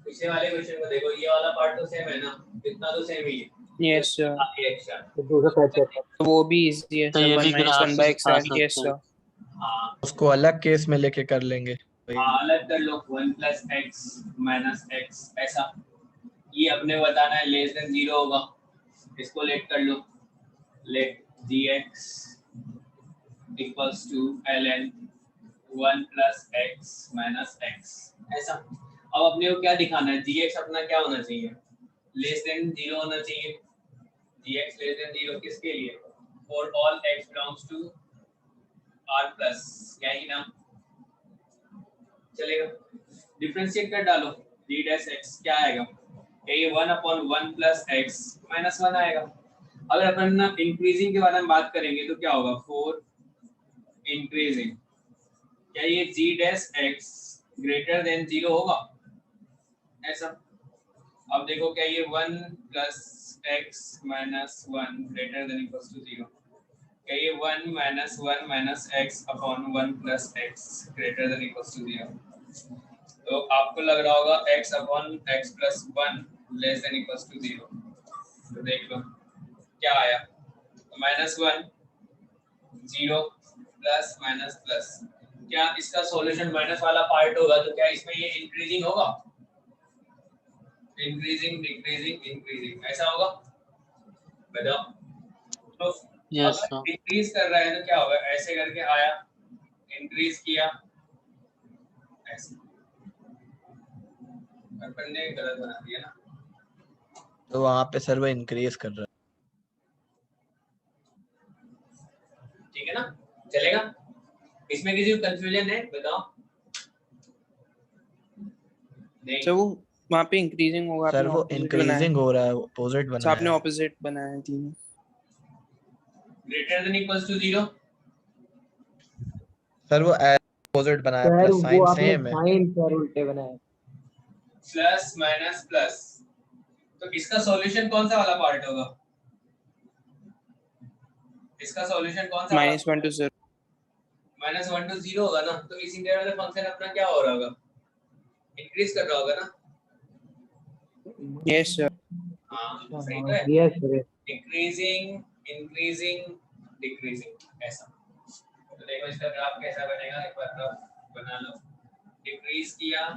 पिछले वाले क्वेश्चन को देखो, ये वाला पार्ट तो सेम है ना, इतना तो सेम ही है। यस सर, ये एक्स्ट्रा, तो दूसरा साइड चेक वो भी इजी है तो सर, ये 1 भी minus ग्राफ 1 से by x दिखा है। यस सकते हैं। सर, हाँ उसको अलग केस में लेके कर लेंगे। अलग कर लो, 1 + x - x, ऐसा। ये अपने बताना है लेस देन जीरो होगा, इसको लेट कर लो, let gx equals to ln 1 + x - x, ऐसा। अब अपने को क्या दिखाना है, gx अपना क्या होना चाहिए, लेस देन जीरो होना चाहिए। gx लेस देन जीरो किसके लिए, for all x belongs to r plus, क्या ही नाम चलेगा। डिफरेंशिएट कर डालो, d डैश x क्या आएगा, ये 1/1 + x - 1 आएगा। अगर अपन ना इंक्रीजिंग के बारे में बात करेंगे तो क्या होगा, 4 इंक्रीजिंग, क्या ये g dash x greater than 0 होगा, ऐसा। अब देखो क्या ये 1 + x - 1 greater than equals to 0, क्या ये 1 - 1 - x upon 1 + x greater than equals to 0। तो आपको लग रहा होगा x upon x + 1 less than equals to 0, तो देख लो क्या आया, -1 0 प्लस माइनस प्लस, क्या इसका सॉल्यूशन माइनस वाला पार्ट होगा, तो क्या इसमें ये इंक्रीजिंग होगा, इंक्रीजिंग डिक्रीजिंग इंक्रीजिंग, ऐसा होगा, बताओ। तो यस अगर सर, इंक्रीज कर रहा है तो क्या होगा, ऐसे करके आया, इंक्रीज किया, ऐसे अपन ने गलत बना दिया ना, तो वहां पे सर वो इंक्रीज कर रहा ठीक है ना, चलेगा। इसमें किसी को कंफ्यूजन है, बताओ। नहीं सर वो वहाँ पे इंक्रीजिंग होगा, है सर, आपने वो opposite बनाया इंक्रीजिंग हो रहा है, अपोजिट है। बना सर आपने है। ऑपोजिट बनाया है तीनों। Greater than equals to 0, sir वो अपोजिट बना है, सर प्लस वो साइन आपने सेम है। साइन सर उल्टे बनाए। प्लस माइनस प्लस, तो इसका सॉल्यूशन कौन सा वाला पार्ट होगा, इसका सॉल्यूशन कौन सा वाला, -1 to 0। -1 to 0 होगा ना, तो इस इंटीग्रल वाले फंक्शन अपना क्या हो रहा होगा, इंक्रीज कर रहा होगा ना। यस सर, हाँ सही तो है, yes sir, decreasing increasing decreasing, ऐसा। तो देखो इसका ग्राफ कैसा बनेगा, एक बार ग्राफ बना लो। डिक्रीज किया,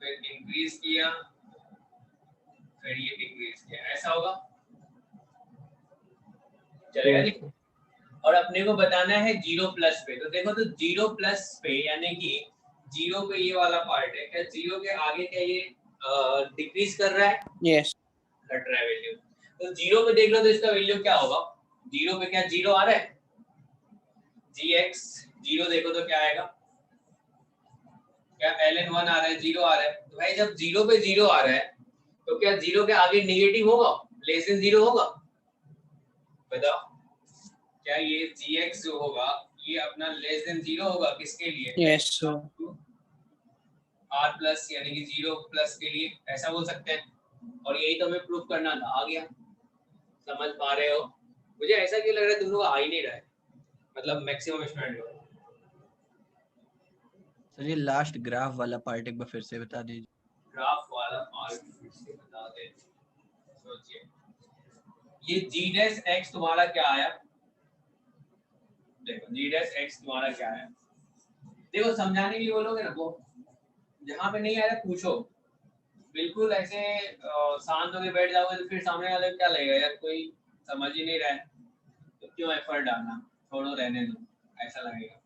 फिर इंक्रीज किया, फिर ये डिक्रीज किया, ऐसा होगा, चलेगा जी। और अपने को बताना है 0+ पे, तो देखो तो 0+ पे यानी कि 0 पे ये वाला पार्ट है, क्या 0 के आगे क्या ये डिक्रीज कर रहा है? यस। घट रहा है वैल्यू। तो 0 पे देख लो तो इसका वैल्यू क्या होगा? 0 पे क्या 0 आ रहा है? gx 0 देखो तो क्या आएगा? क्या ln 1 आ रहा है, 0 आ रहा है। तो भाई जब 0 पे 0 आ रहा है तो क्या 0 के आगे नेगेटिव होगा, लेस देन 0 होगा? बताओ, क्या ये gx जो होगा ये अपना लेस देन 0 होगा? किसके लिए? Yes sir. r प्लस यानी कि 0+ के लिए, ऐसा बोल सकते हैं। और यही तो हमें प्रूफ करना था, आ गया। समझ पा रहे हो? मुझे ऐसा क्यों लग रहा है तुम लोग आ ही नहीं रहा है, मतलब मैक्सिमम स्टूडेंट लोग। सर ये लास्ट ग्राफ वाला पार्ट एक बार फिर से बता दीजिए। ग्राफ वाला पार्ट फिर से बता दे। सोचिए, ये g' तुम्हारा क्या आया? देखो g' तुम्हारा क्या आया? देखो समझाने के लिए बोलोगे ना, वो जहाँ पे नहीं आ रहा पूछो, बिल्कुल ऐसे शांत होकर बैठ जाओगे तो फिर सामने वाले को क्या लगेगा, यार कोई समझ ही नहीं रहा है तो क्यों एफर्ट डालना, छोड़ो रहने दो, ऐसा लगेगा।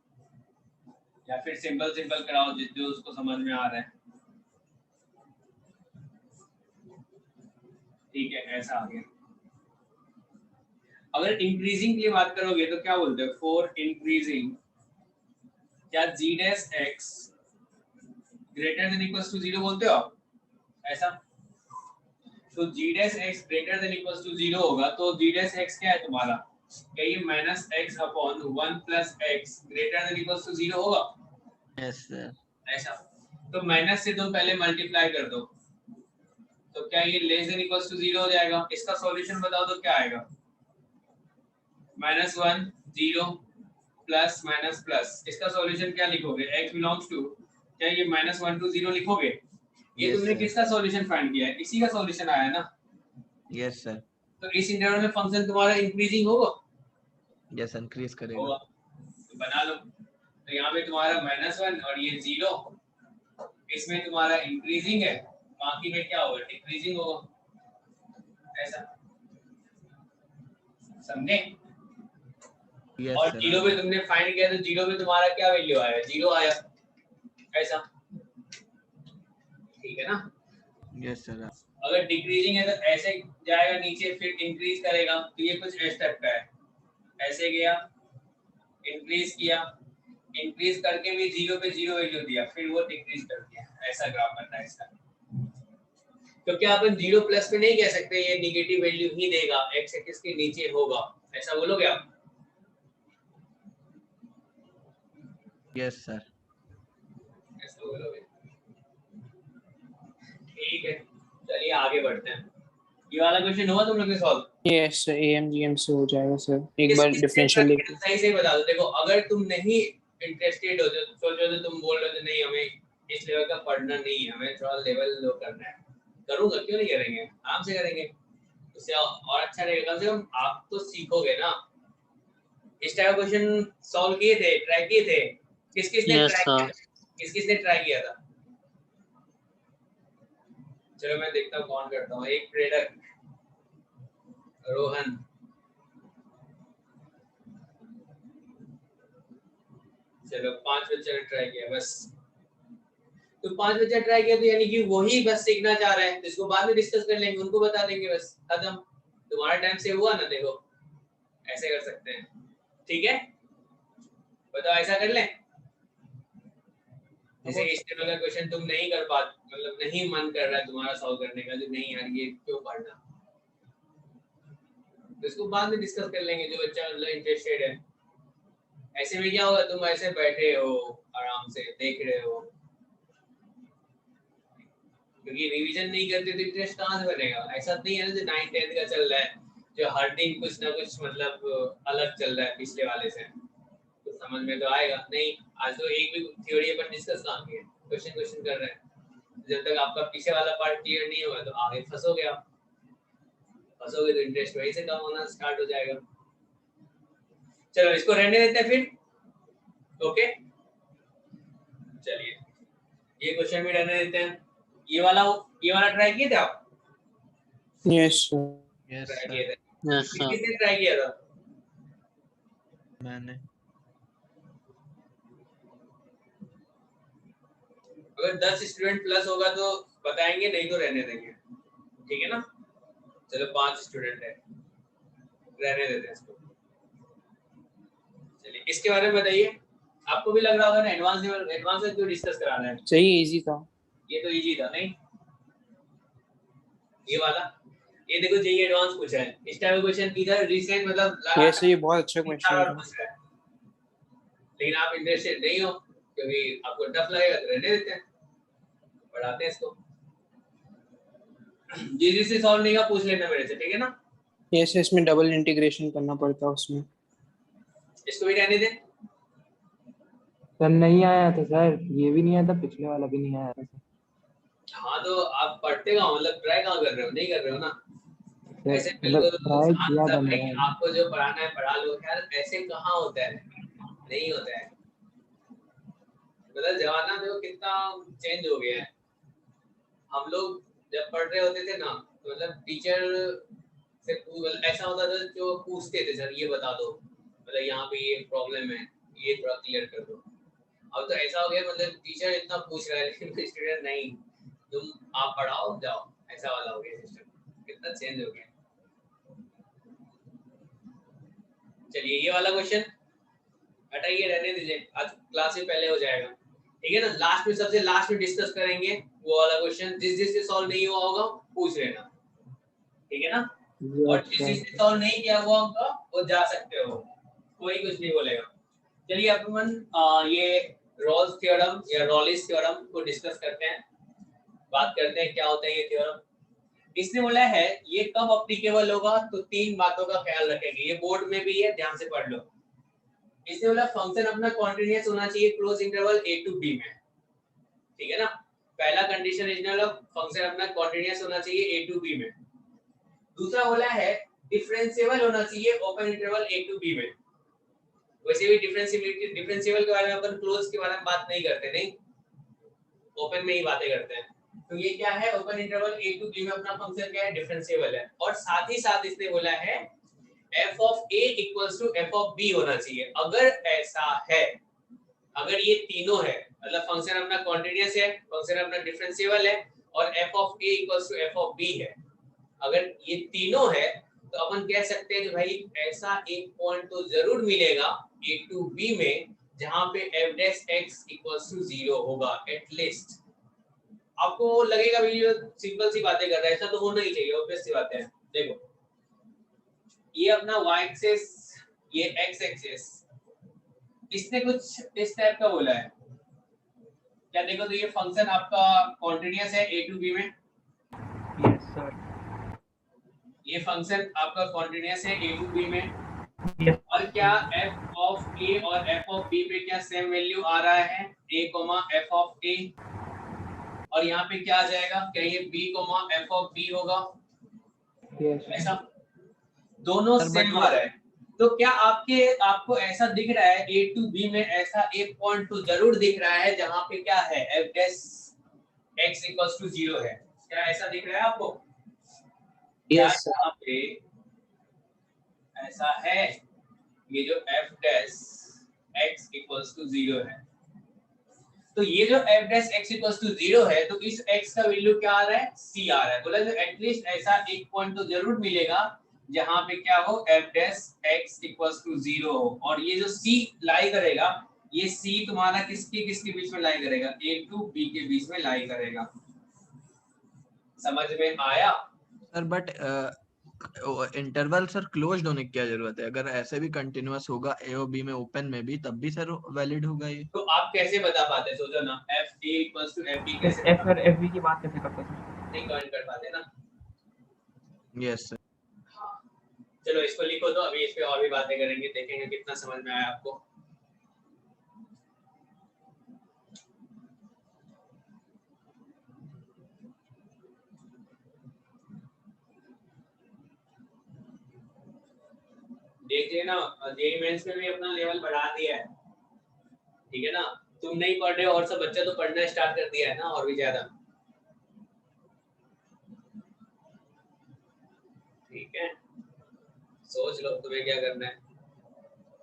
या फिर सिंपल सिंपल कराओ जो उसको समझ में आ रहा है। ठीक है, ऐसा आ गया। अगर इंक्रीजिंग के लिए बात करोगे तो क्या बोलते हो? फॉर इंक्रीजिंग क्या g' greater than equals to 0 बोलते हो आप? ऐसा तो g' greater than equals to 0 होगा तो g' क्या है तुम्हारा? क्या ये -x/1 + x greater than equals to 0 होगा? Yes sir. ऐसा तो माइनस से तुम पहले मल्टीप्लाई कर दो तो क्या ये लेस देन इक्वल्स टू 0 हो जाएगा? इसका सॉल्यूशन बताओ तो क्या आएगा? -1 0 प्लस माइनस प्लस, इसका सॉल्यूशन क्या लिखोगे? x बिलोंग्स टू, क्या ये -1 to 0 लिखोगे? ये तुमने किसका सॉल्यूशन फाइंड किया है? इसी का सॉल्यूशन आया ना? Yes sir. तो इस इंटरवल में फंक्शन तुम्हारा इंक्रीजिंग होगा? यस इंक्रीज करेगा। होगा, तो बना लो। तो यहाँ पे तुम्हारा -1 और ये 0, इसमें तुम्हारा इंक्रीजिंग है, बाकी में क्या होगा? डिक्रीजिंग होगा। ऐसा समझे? और 0 पे तुमने फाइंड किया तो 0 पे तुम्हारा क्या वैल्यू आया? 0 आया। ऐसा ठीक है ना? Yes sir. अगर डिक्रीजिंग है तो ऐसे जाएगा नीचे, फिर इंक्रीज करेगा, तो ये कुछ इस टाइप का है। ऐसे गया, इंक्रीज किया, इंक्रीज करके भी 0 पे 0 वैल्यू दिया, फिर वो डिक्रीज कर दिया। ऐसा ग्राफ बनता है इसका। क्योंकि अपन 0+ पे नहीं कह सकते ये नेगेटिव वैल्यू ही देगा, x एक्सिस के नीचे होगा, ऐसा बोलोगे आप? Yes sir. ऐसा बोलोगे? ठीक है, चलिए आगे बढ़ते हैं। ये वाला क्वेश्चन हुआ तुम लोग ने सॉल्व? यस सर, AMGM से हो जाएगा सर, एक बार डिफरेंशियल लेके। सही से बता दो। देखो अगर तुम नहीं इंटरेस्टेड हो, सोचो तो तुम बोल रहे हो नहीं हमें इस लेवल का पढ़ना नहीं है, हमें थोड़ा लेवल लो करना है, करूंगा, क्यों नहीं करेंगे, आराम से करेंगे, उससे और अच्छा रहेगा। कम से कम आप तो सीखोगे ना। इस टाइप का क्वेश्चन सॉल्व किए थे, ट्राई किए थे? किस किसने ट्राई किया? किस किसने ट्राई किया था? चलो मैं देखता हूँ कौन करता हूँ। एक प्रेरक, रोहन, चलो 5 बच्चे ने ट्राई किया बस। तो 5 बच्चे ट्राई किया तो यानी कि वही बस सीखना चाह रहे हैं, इसको बाद में डिस्कस कर लेंगे, उनको बता देंगे, बस खत्म। तुम्हारा टाइम से हुआ ना? देखो ऐसे कर सकते हैं, ठीक है? बताओ ऐसा कर लें? जैसे इस तरह का क्वेश्चन तुम नहीं कर पाते, मतलब नहीं मन कर रहा है तुम्हारा सॉल्व करने का, जो नहीं यार ये क्यों पढ़ना, तो इसको बाद में डिस्कस कर लेंगे, जो बच्चा मतलब इंटरेस्टेड है। ऐसे में क्या होगा, तुम ऐसे बैठे हो आराम से देख रहे हो, क्योंकि रिवीजन नहीं करते तो इंटरेस्ट कहाँ से बनेगा? ऐसा नहीं है ना जो 9th 10th का चल रहा है, जो हर दिन कुछ ना कुछ मतलब अलग चल रहा है पिछले वाले से, तो समझ में तो आएगा नहीं। आज तो एक भी थ्योरी पर डिस्कस काम किया, क्वेश्चन कर रहे हैं। जब तक आपका पीछे वाला पार्ट क्लियर नहीं होगा तो आगे फंसोगे आप, फंसोगे तो इंटरेस्ट वहीं से कम होना स्टार्ट हो जाएगा। चलो इसको रहने देते हैं फिर, ओके चलिए ये क्वेश्चन भी रहने देते हैं। ये वाला ट्राई किए थे आप? यस यस ट्राई सर किए थे? यस सर किसने ट्राई किया था? मैंने। अगर 10 स्टूडेंट प्लस होगा तो बताएंगे, नहीं तो रहने देंगे, ठीक है ना? चलो 5 स्टूडेंट है, रहने देते हैं इसको। चलिए इसके बारे में बताइए, आपको भी लग रहा होगा ना एडवांस में क्यों डिस्कस कराना है? सही इजी था। ये तो इजी था नहीं? ये वाला ये देखो जेईई एडवांस पूछा है, इस टाइप का क्वेश्चन इधर रिसेंट मतलब यस ये बहुत अच्छा क्वेश्चन था। पूछ रहा है, लेकिन आप इंटरेस्टेड नहीं हो क्योंकि आपको टफ लगेगा तो रहने देते हैं, पढ़ाते हैं इसको। जिससे सॉल्व नहीं होगा पूछ लेना मेरे से, ठीक है ना? यस इसमें डबल इंटीग्रेशन करना पड़ता है उसमें। इसको भी रहने दें। सर नहीं आया था सर, ये भी नहीं आया था, पिछले वाला भी नहीं आया था सर। हाँ तो आप पढ़ते कहाँ, मतलब ट्राई कहाँ कर रहे हो? नहीं कर रहे हो ना? ऐसे मतलब बिल्कुल ट्राई आसान किया सा था है कि मैंने। आपको जो पढ़ाना है पढ़ा लो, यार ऐसे कहाँ होता है? नहीं होता है। मतलब जमाना देखो कितना चेंज हो गया है। हम लोग जब पढ़ रहे होते थे ना तो मतलब टीचर से ऐसा होता था जो पूछते थे, सर ये बता दो, मतलब यहाँ पे ये प्रॉब्लम है, ये थोड़ा क्लियर कर दो। अब तो ऐसा हो गया मतलब टीचर इतना पूछ रहा है लेकिन स्टूडेंट नहीं, तुम आप पढ़ाओ जाओ, ऐसा वाला हो गया सिस्टम, कितना चेंज हो गया। चलिए ये वाला क्वेश्चन हटाइए, रहने दीजिए, आज क्लास से पहले हो जाएगा, ठीक है ना? लास्ट में सबसे लास्ट में डिस्कस करेंगे वो वाला क्वेश्चन, जिससे सॉल्व नहीं हुआ होगा पूछ लेना, ठीक है ना? और जिससे सॉल्व नहीं किया हुआ होगा वो जा सकते हो, कोई कुछ नहीं बोलेगा। चलिए अपन ये रॉल्स थ्योरम या रॉलिस थ्योरम को डिस्कस करते हैं, बात करते हैं क्या होता है ये थ्योरम। इसने बोला है ये कब एप्लीकेबल होगा, तो 3 बातों का ख्याल रखेंगे, ये बोर्ड में भी है, ध्यान से पढ़ लो। इसने बोला फंक्शन अपना कॉन्टिन्यूअस होना चाहिए close interval a to b में, ठीक है ना? पहला कंडीशन इसने बोला फंक्शन अपना कॉन्टिन्यूअस होना चाहिए a to b में। दूसरा बोला है डिफरेंशिएबल होना चाहिए open interval a to b में। वैसे भी डिफरेंशिएबल के बारे में अपन क्लोज के बारे में बात नहीं करते, नहीं, ओपन में ही बातें करते हैं। तो ये क्या है, open interval a to b में अपना फंक्शन क्या है, डिफरेंशिएबल है। और साथ ही साथ इसने बोला है f of a equals to f of b होना चाहिए। अगर ऐसा है, अगर ये तीनों है, मतलब फंक्शन अपना कॉन्टिन्यूअस है, फंक्शन अपना डिफरेंशिएबल है और f of a equals to f of b है, अगर ये तीनों है तो अपन कह सकते हैं कि भाई ऐसा एक पॉइंट तो जरूर मिलेगा a to b में जहां पे f dash x equals to 0 होगा एटलीस्ट। आपको लगेगा भाई ये सिंपल सी बातें कर रहा है, ऐसा तो होना ही चाहिए, ऑब्वियस सी बात है। देखो ये अपना y एक्सिस, ये x एक्सिस, इसने कुछ इस टाइप का बोला है क्या? देखो तो ये फंक्शन आपका कॉन्टिन्यूअस है a to b में, यस सर। ये फंक्शन आपका कॉन्टिन्यूअस है a to b में, यस और क्या f of a और f of b पे क्या सेम वैल्यू आ रहा है, a, f of a, और यहाँ पे क्या आ जाएगा, क्या ये b, f of b होगा? यस ऐसा दोनों सेम आ रहा है। तो क्या आपको ऐसा दिख रहा है a to b में ऐसा एक पॉइंट तो जरूर दिख रहा है जहां पे क्या है f dash x equals to 0 है? क्या ऐसा दिख रहा है आपको? यस यहाँ पे ऐसा है, ये जो f dash x equals to 0 है, तो ये जो f dash x equals to 0 है तो इस x का वैल्यू क्या आ रहा है, c आ रहा है। बोला जो एटलीस्ट ऐसा एक पॉइंट तो जरूर मिलेगा जहां पे क्या हो, f dash x equals to 0 हो। और ये जो c लाई करेगा, ये c तुम्हारा किसके बीच में लाई करेगा, a to b के बीच में लाई करेगा। समझ में आया? Sir but interval sir closed होने की क्या जरूरत है? अगर ऐसे भी कंटिन्यूअस होगा ए और बी में, ओपन में भी, तब भी सर वैलिड होगा ये। तो आप कैसे बता पाते, सोचो ना, f a equals to f b कैसे एफ और एफ बी की बात कैसे करते सर? नहीं कमेंट कर पाते ना? Yes sir. हाँ चलो इसको लिखो, तो अभी इस पे और भी बातें करेंगे, देखेंगे कितना समझ में आया आपको। देख लेना जेईई मेंस में भी अपना लेवल बढ़ा दिया है, ठीक है ना। तुम नहीं पढ़ रहे हो और सब बच्चा तो पढ़ना स्टार्ट कर दिया है ना, और भी ज्यादा। ठीक है, सोच लो तुम्हें क्या करना है,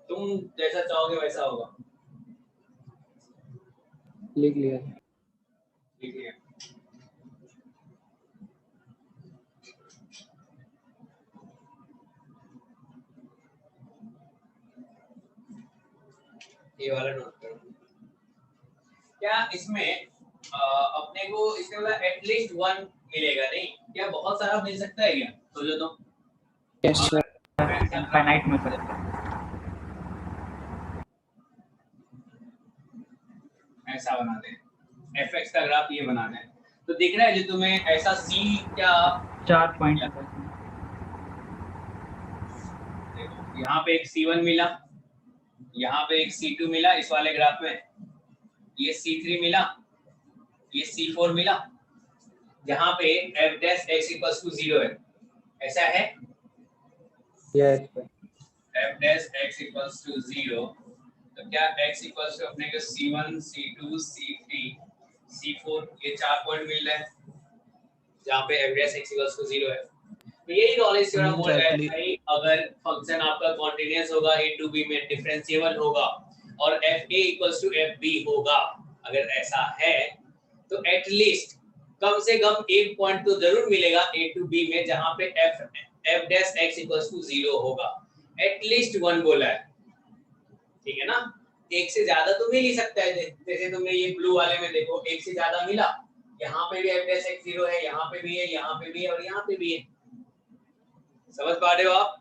तुम जैसा चाहोगे वैसा होगा। लिख लिया। ठीक है, ये वाला नोट करो। क्या इसमें अपने को इसमें मतलब एटलीस्ट 1 मिलेगा नहीं क्या? बहुत सारा मिल सकता है क्या? सोचो तो। Yes sir. इनफाइनाइट में सकता है। ऐसा बनाते हैं, fx का ग्राफ ये बनाना है। तो दिख रहा है जो तुम्हें ऐसा c क्या 4 पॉइंट है। देखो यहाँ पे एक c1 मिला, यहाँ पे एक c2 मिला इस वाले ग्राफ में, ये c3 मिला, ये c4 मिला, यहाँ पे f dash x equals to 0 है, ऐसा है। Yes f dash x equals to 0, तो क्या x इक्वल्स टू अपने को c1 c2 c3 c4 ये 4 पॉइंट मिल रहा है, जहाँ पे f dash x equals to 0 है। तो यही रॉलेस थ्योरम बोल रहा है भाई, अगर फंक्शन आपका कॉन्टिन्यूअस होगा a टू b में डिफरेंशिएबल होगा और fa इक्वल्स टू fb होगा, अगर ऐसा है तो एटलीस्ट कम से कम एक पॉइंट तो जरूर मिलेगा a टू b में जहां पे f dash x equals to 0 होगा, एटलीस्ट 1 बोला है। ठीक है ना, एक से ज्यादा तो मिल ही सकता है, जैसे तुमने ये ब्लू वाले में देखो एक से ज्यादा मिला, यहाँ पे भी f डैश x 0 है, यहाँ पे भी है, यहाँ पे भी है और यहाँ पे भी है। समझ पा रहे हो आप?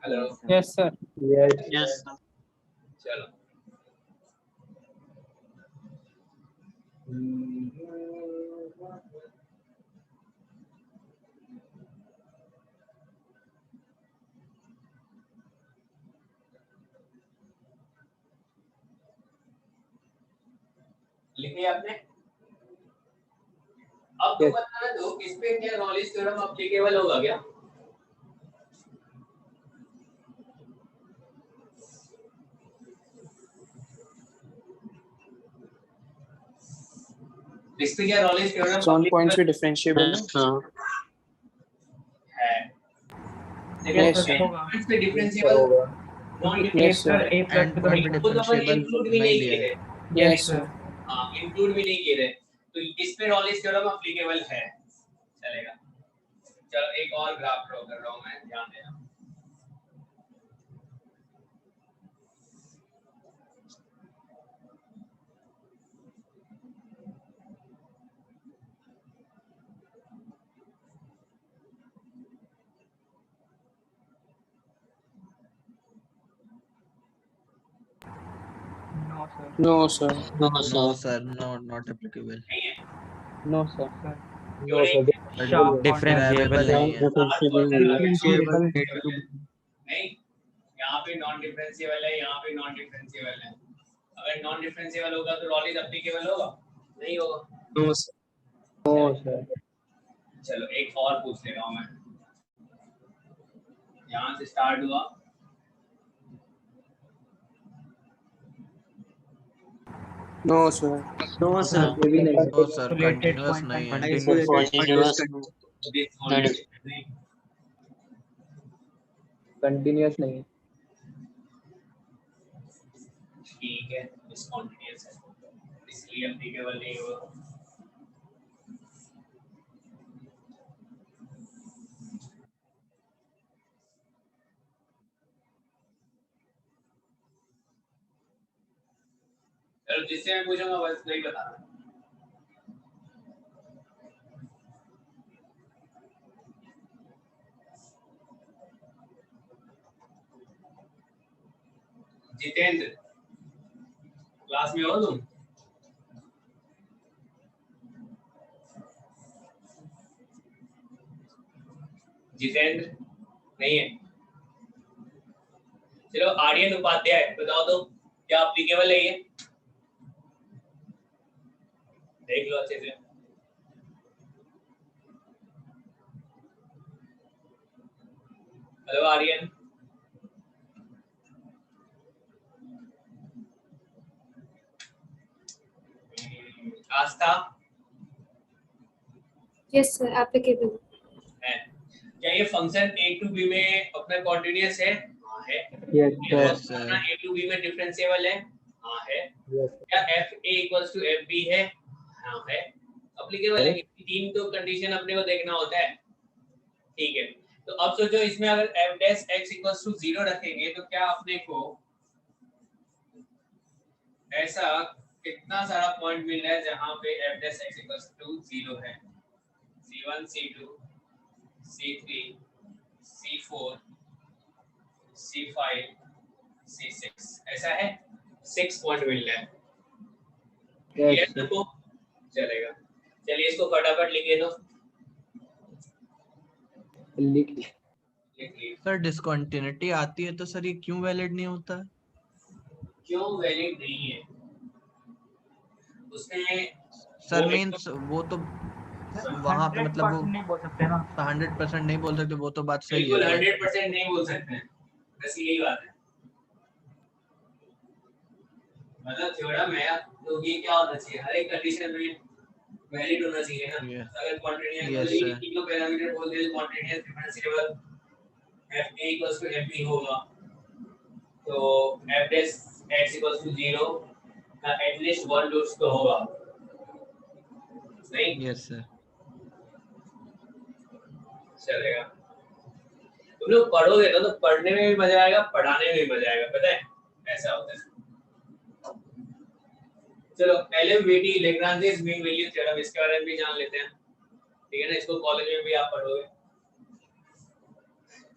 Hello, yes sir. यस चलो लिख लिया आपने? अब तो बताना दो इस पे क्या रॉलेस थ्योरम एप्लीकेबल होगा क्या? इस पे क्या रॉलेस थ्योरम ऑन पॉइंट्स पे डिफरेंशिएबल है? Yes sir. पॉइंट्स पे differentiable non yes sir. And point पे डिफरेंशिएबल इंक्लूड भी नहीं नहीं लिया किए है। थे। Yes sir. हां, इंक्लूड भी नहीं किए थे, तो इस पे रॉलेस थ्योरम एप्लीकेबल है, चलेगा। चलो एक और ग्राफ ड्रॉ कर रहा हूं मैं, ध्यान देना। No sir. No sir, not applicable. नहीं है? No sir. No sir differentiable नहीं है। नहीं, यहाँ पे नॉन डिफरेंशिएबल है, यहाँ पे नॉन डिफरेंशिएबल है। अगर नॉन डिफरेंशिएबल होगा तो रॉलेस एप्लीकेबल होगा? नहीं होगा। No sir. No sir. चलो एक और पूछ ले रहा हूँ मैं, यहाँ से स्टार्ट हुआ, no sir. No sir no sir, continuous नहीं है। कंटिन्यूअस नहीं है। ठीक है, डिसकंटीन्यूअस है इसलिए एप्लीकेबल नहीं होगा। चलो जिससे मैं पूछूंगा बस नहीं बताना। जितेंद्र, क्लास में हो तुम? जितेंद्र नहीं है? चलो आर्यन उपाध्याय बताओ तो क्या एप्लीकेबल है ये? देख लो अच्छे से। हेलो आर्यन, आस्था Yes, sir. Applicable. है। क्या ये फंक्शन a to b में अपना कॉन्टिन्यूअस है? हाँ है। यस ये सर, फंक्शन अपना a to b में डिफरेंशिएबल है? हाँ है। यस क्या fa इक्वल्स टू fb है? हाँ है। एप्लीकेबल है। तीन तो कंडीशन अपने को देखना होता है, ठीक है। तो अब सोचो इसमें अगर f dash x equals to 0 रखेंगे तो क्या अपने को ऐसा कितना सारा पॉइंट मिल रहा है जहां पे f dash x equals to 0 है? c1 c2 c3 c4 c5 c6 ऐसा है, 6 पॉइंट मिल रहा है। यस ये सर, तो चलेगा। चलिए इसको फटाफट लिखे दो। लिख लिखिए। सर डिसकंटिन्यूटी आती है तो सर ये क्यों वैलिड नहीं होता है? क्यों वैलिड नहीं है? उसमें सर वो मीन्स वो तो वहां पे मतलब 100% नहीं बोल सकते ना। 100% नहीं बोल सकते, वो तो बात सही बिल्कुल है। 100% नहीं बोल सकते हैं, बस यही बात है। मतलब थ्योरम है तो ये क्या होना चाहिए, हर एक कंडीशन में वैलिड होना चाहिए ना। Yes. अगर कॉन्टिन्यूअस Yes, तो ये sir. तीनों पैरामीटर बोल दे कॉन्टिन्यूअस डिफरेंशिएबल fa = fb होगा, तो f डैश x = 0 का एटलीस्ट वन रूट्स तो होगा नहीं? Yes sir. चलेगा। तुम लोग पढ़ोगे ना तो पढ़ने में भी मजा आएगा, पढ़ाने में भी मजा आएगा, पता है ऐसा होता है। चलो LMVT Lagrange's mean value theorem, इसके बारे में भी जान लेते हैं, ठीक है ना। इसको कॉलेज में भी आप पढ़ोगे।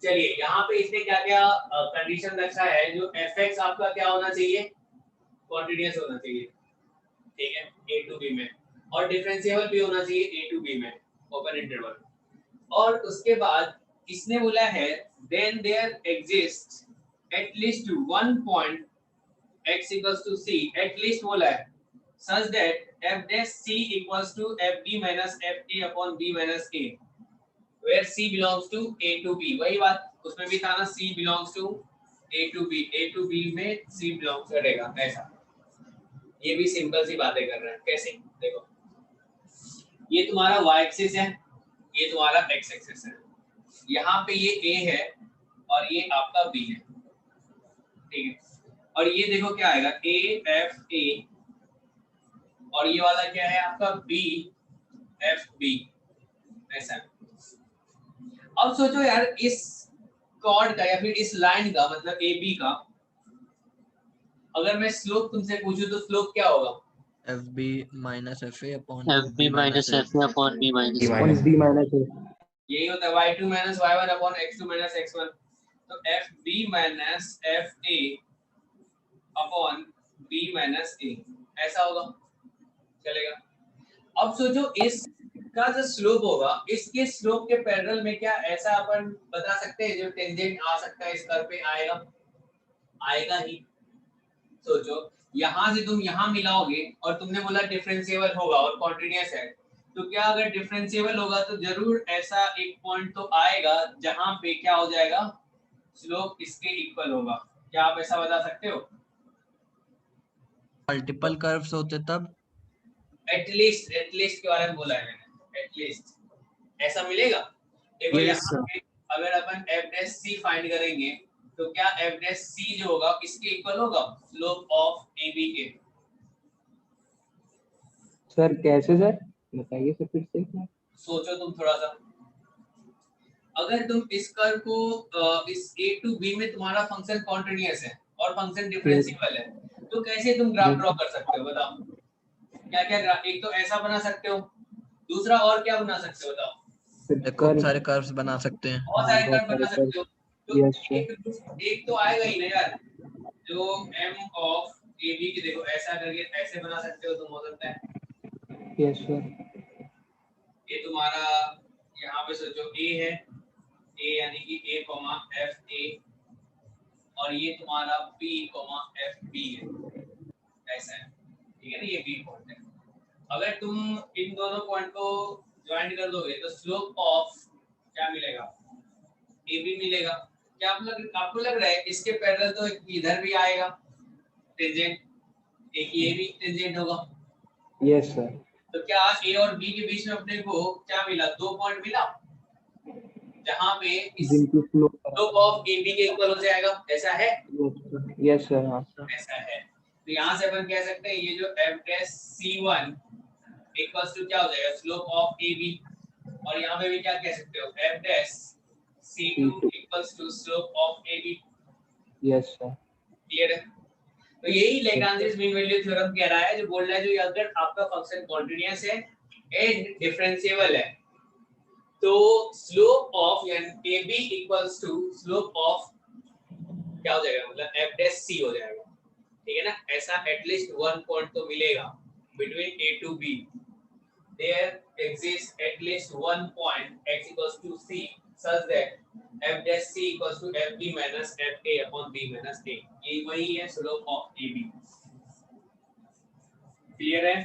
चलिए यहाँ पे इसने क्या क्या कंडीशन रखा है, जो fx आपका क्या होना चाहिए, कॉन्टिन्यूअस होना चाहिए, ठीक है, a to b में, और डिफरेंशिएबल भी होना चाहिए a to b में, ओपन इंटरवल। और उसके बाद इसने बोला है then there exists at least one point x equals to c, at least बोला है, such that f dash c equals to fb minus fa upon b minus a, where c belongs to a to b। वही बात उसमें भी था ना, c belongs to a to b में c belongs करेगा ऐसा। ये भी सिंपल सी बातें कर रहे हैं, कैसे देखो, ये तुम्हारा y एक्सिस है, ये तुम्हारा x एक्सिस है, यहाँ पे ये a है और ये आपका b है, ठीक है। और ये देखो क्या आएगा, a f a, और ये वाला क्या है आपका b f b, ऐसा। अब सोचो यार इस कॉर्ड का या फिर इस लाइन का मतलब ए बी का, अगर मैं स्लोप तुमसे पूछूं तो स्लोप क्या होगा? FB minus FA upon FB B minus minus A। FA upon B minus A। On B minus A. यही होता है y2 minus y1 upon x2 minus x1, तो fb minus fa upon b minus a ऐसा होगा, चलेगा। अब सोचो इसका जो स्लोप होगा, इसके स्लोप के पैरेलल में क्या ऐसा अपन बता सकते हैं जो टेंजेंट आ सकता है इस कर्व पे, आएगा? आएगा ही। सोचो यहाँ से तुम यहाँ मिलाओगे और तुमने बोला डिफरेंशिएबल होगा और कॉन्टिन्यूअस है, तो क्या अगर डिफरेंशिएबल होगा तो जरूर ऐसा एक पॉइंट तो आएगा जहां पे क्या हो जाएगा, स्लोप इसके इक्वल होगा। क्या आप ऐसा बता सकते हो? मल्टीपल कर्व्स होते तब एटलीस्ट के बारे में बोला है मैंने, एटलीस्ट ऐसा मिलेगा। देखो Yes, यहाँ पे अगर अपन f डैश c फाइंड करेंगे तो क्या f डैश c जो होगा इसके इक्वल होगा स्लोप ऑफ AB के? सर कैसे सर, बताइए सर फिर से। सोचो तुम थोड़ा सा, अगर तुम इस कर्व को इस a to b में तुम्हारा फंक्शन कॉन्टिन्यूअस है और फंक्शन डिफरेंशिएबल है, तो कैसे तुम ग्राफ ड्रॉ कर सकते हो बताओ? क्या क्या ग्राफ, एक तो ऐसा बना सकते हो, दूसरा और क्या बना सकते हो बताओ? खूब सारे कर्व्स बना सकते हैं। बहुत सारे कर्व बना सकते हो। तो Yes, sir. एक तो आएगा ही ना यार, जो m ऑफ AB की देखो ऐसा करके ऐसे बना सकते हो तुम, हो सकता है। Yes sir. ये तुम्हारा यहाँ पे सोचो a है, a यानी कि a f a, और ये तुम्हारा b f b है, ऐसा है, ठीक है ना, ये b पॉइंट है। अगर तुम इन दोनों पॉइंट को ज्वाइन कर दोगे तो स्लोप ऑफ क्या मिलेगा, AB मिलेगा। क्या आपको लग रहा है इसके पैरेलल तो इधर भी आएगा टेंजेंट, एक ये भी टेंजेंट होगा? Yes sir. तो क्या ए और बी के बीच में अपने को क्या मिला, 2 पॉइंट मिला जहां पे इस जिनकी slope slope of A B के इक्वल हो जाएगा, ऐसा है? यस सर, हाँ ऐसा है। तो यहाँ से अपन कह सकते हैं ये जो f dash c1 equals to क्या हो जाएगा, स्लोप ऑफ ए बी, और यहाँ पे भी क्या कह सकते हो, f dash c2 equals to slope of A B. Yes sir. Clear है? तो यही लैग्रांजेस मीन वैल्यू थ्योरम कह रहा है, जो बोल रहा है जो अगर आपका फंक्शन कॉन्टिन्यूअस है एंड डिफरेंशिएबल है तो स्लोप ऑफ यानी A B equals to slope of क्या हो जाएगा, मतलब f डैश c हो जाएगा। ठीक है ना? ऐसा एटलीस्ट 1 पॉइंट तो मिलेगा between a to b, there exists at least 1 point x equals to c such that f dash c equals to fb minus fa upon b minus a। ये वही है स्लोप ऑफ ab। क्लियर है?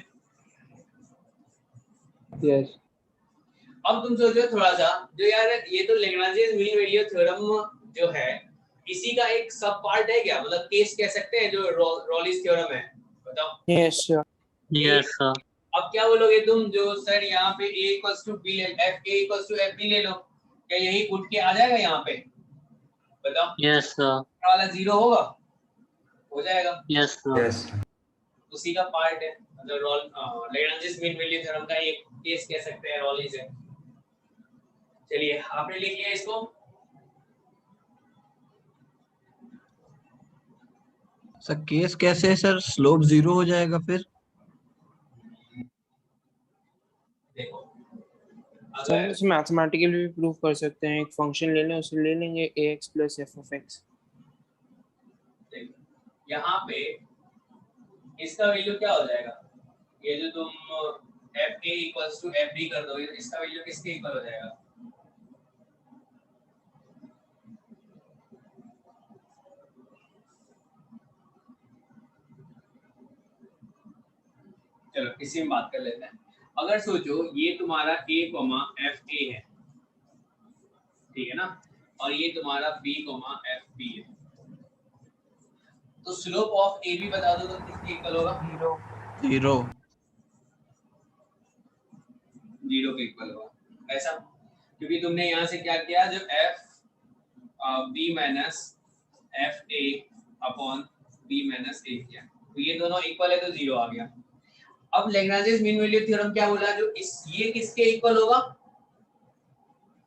Yes. अब तुम सोचो थोड़ा सा, जो यार ये तो लैग्रांजेस मीन वैल्यू थ्योरम जो है इसी का एक सब पार्ट है क्या, मतलब केस कह सकते हैं जो रॉलिस थ्योरम है, बताओ। Yes sir. Yes sir. अब क्या बोलोगे तुम, जो सर यहाँ पे a इक्वल्स टू b ले, f a equals to f b ले लो, क्या यही उठ के आ जाएगा यहाँ पे, बताओ। Yes sir. वाला 0 होगा, हो जाएगा। Yes sir. उसी का पार्ट है, मतलब लैग्रांजेस मीन वैल्यू थ्योरम का एक केस कह सकते हैं, रॉलिस है। चलिए आपने लिख लिया इसको। सर केस कैसे है सर, स्लोप 0 हो जाएगा फिर? देखो सर इसे मैथमेटिकली भी प्रूव कर सकते हैं, एक फंक्शन ले लें, उसे ले लेंगे ax plus f of x। यहाँ पे इसका वैल्यू क्या हो जाएगा, ये जो तुम f a equals to f b कर दोगे, इसका वैल्यू किसके इक्वल हो जाएगा, चलो किसी में बात कर लेते हैं। अगर सोचो ये तुम्हारा a, f a है, ठीक है ना, और ये तुम्हारा b, f b है, तो स्लोप ऑफ ए बी बता दो तो किसके इक्वल होगा, 0 0 के इक्वल होगा। ऐसा क्योंकि तुमने यहाँ से क्या किया, जो f b minus f a upon b minus a किया, तो ये दोनों इक्वल है तो 0 आ गया। अब लैग्रांजेस मीन वैल्यू थ्योरम क्या बोला, जो ये किसके इक्वल होगा,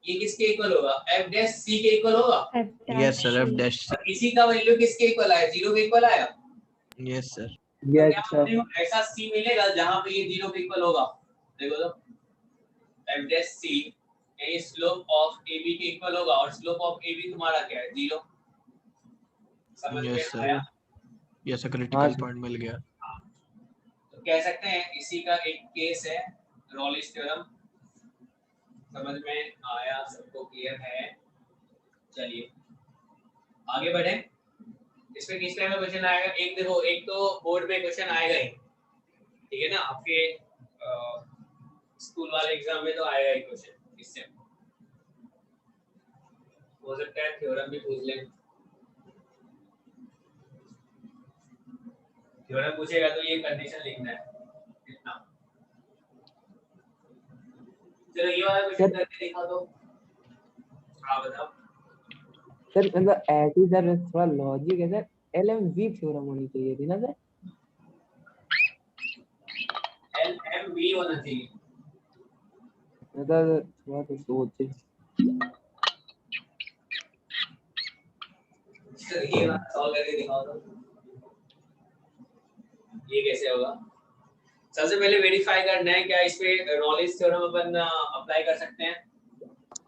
ये किसके इक्वल होगा, f डैश c के इक्वल होगा। Yes sir, f dash c। और इसी का वैल्यू किसके इक्वल आया, 0 के इक्वल आया। Yes sir. Yes sir. ऐसा c मिलेगा जहां पे ये 0 के इक्वल होगा। देखो तो f डैश c ये स्लोप ऑफ ab के इक्वल होगा, और स्लोप ऑफ ab तुम्हारा क्या है, 0। समझ में आया? ये सर क्रिटिकल पॉइंट मिल गया। तो कह सकते हैं इसी का एक केस है रॉलिस थ्योरम। समझ में आया, सबको क्लियर है? चलिए आगे बढ़े। इस पे किस टाइम में क्वेश्चन आएगा, एक देखो, एक तो बोर्ड में क्वेश्चन आएगा ही, ठीक है ना, आपके स्कूल वाले एग्जाम में तो आएगा ही क्वेश्चन। इससे हो सकता है थ्योरम भी पूछ लें, थ्योरम पूछेगा तो ये कंडीशन लिखना है इतना। चलो ये वाला क्वेश्चन करके दिखा दो। हाँ बताओ सर, मतलब ऐसी सर थोड़ा लॉजिक है सर, LMV थ्योरम होनी चाहिए थी ना सर, LMV होना चाहिए, मतलब थोड़ा तो सोचे। ये वाला सॉल्व करके दिखाओ तो ये कैसे होगा। सबसे पहले वेरीफाई करना है क्या इस पे रॉलिस थ्योरम अपन अप्लाई कर सकते हैं।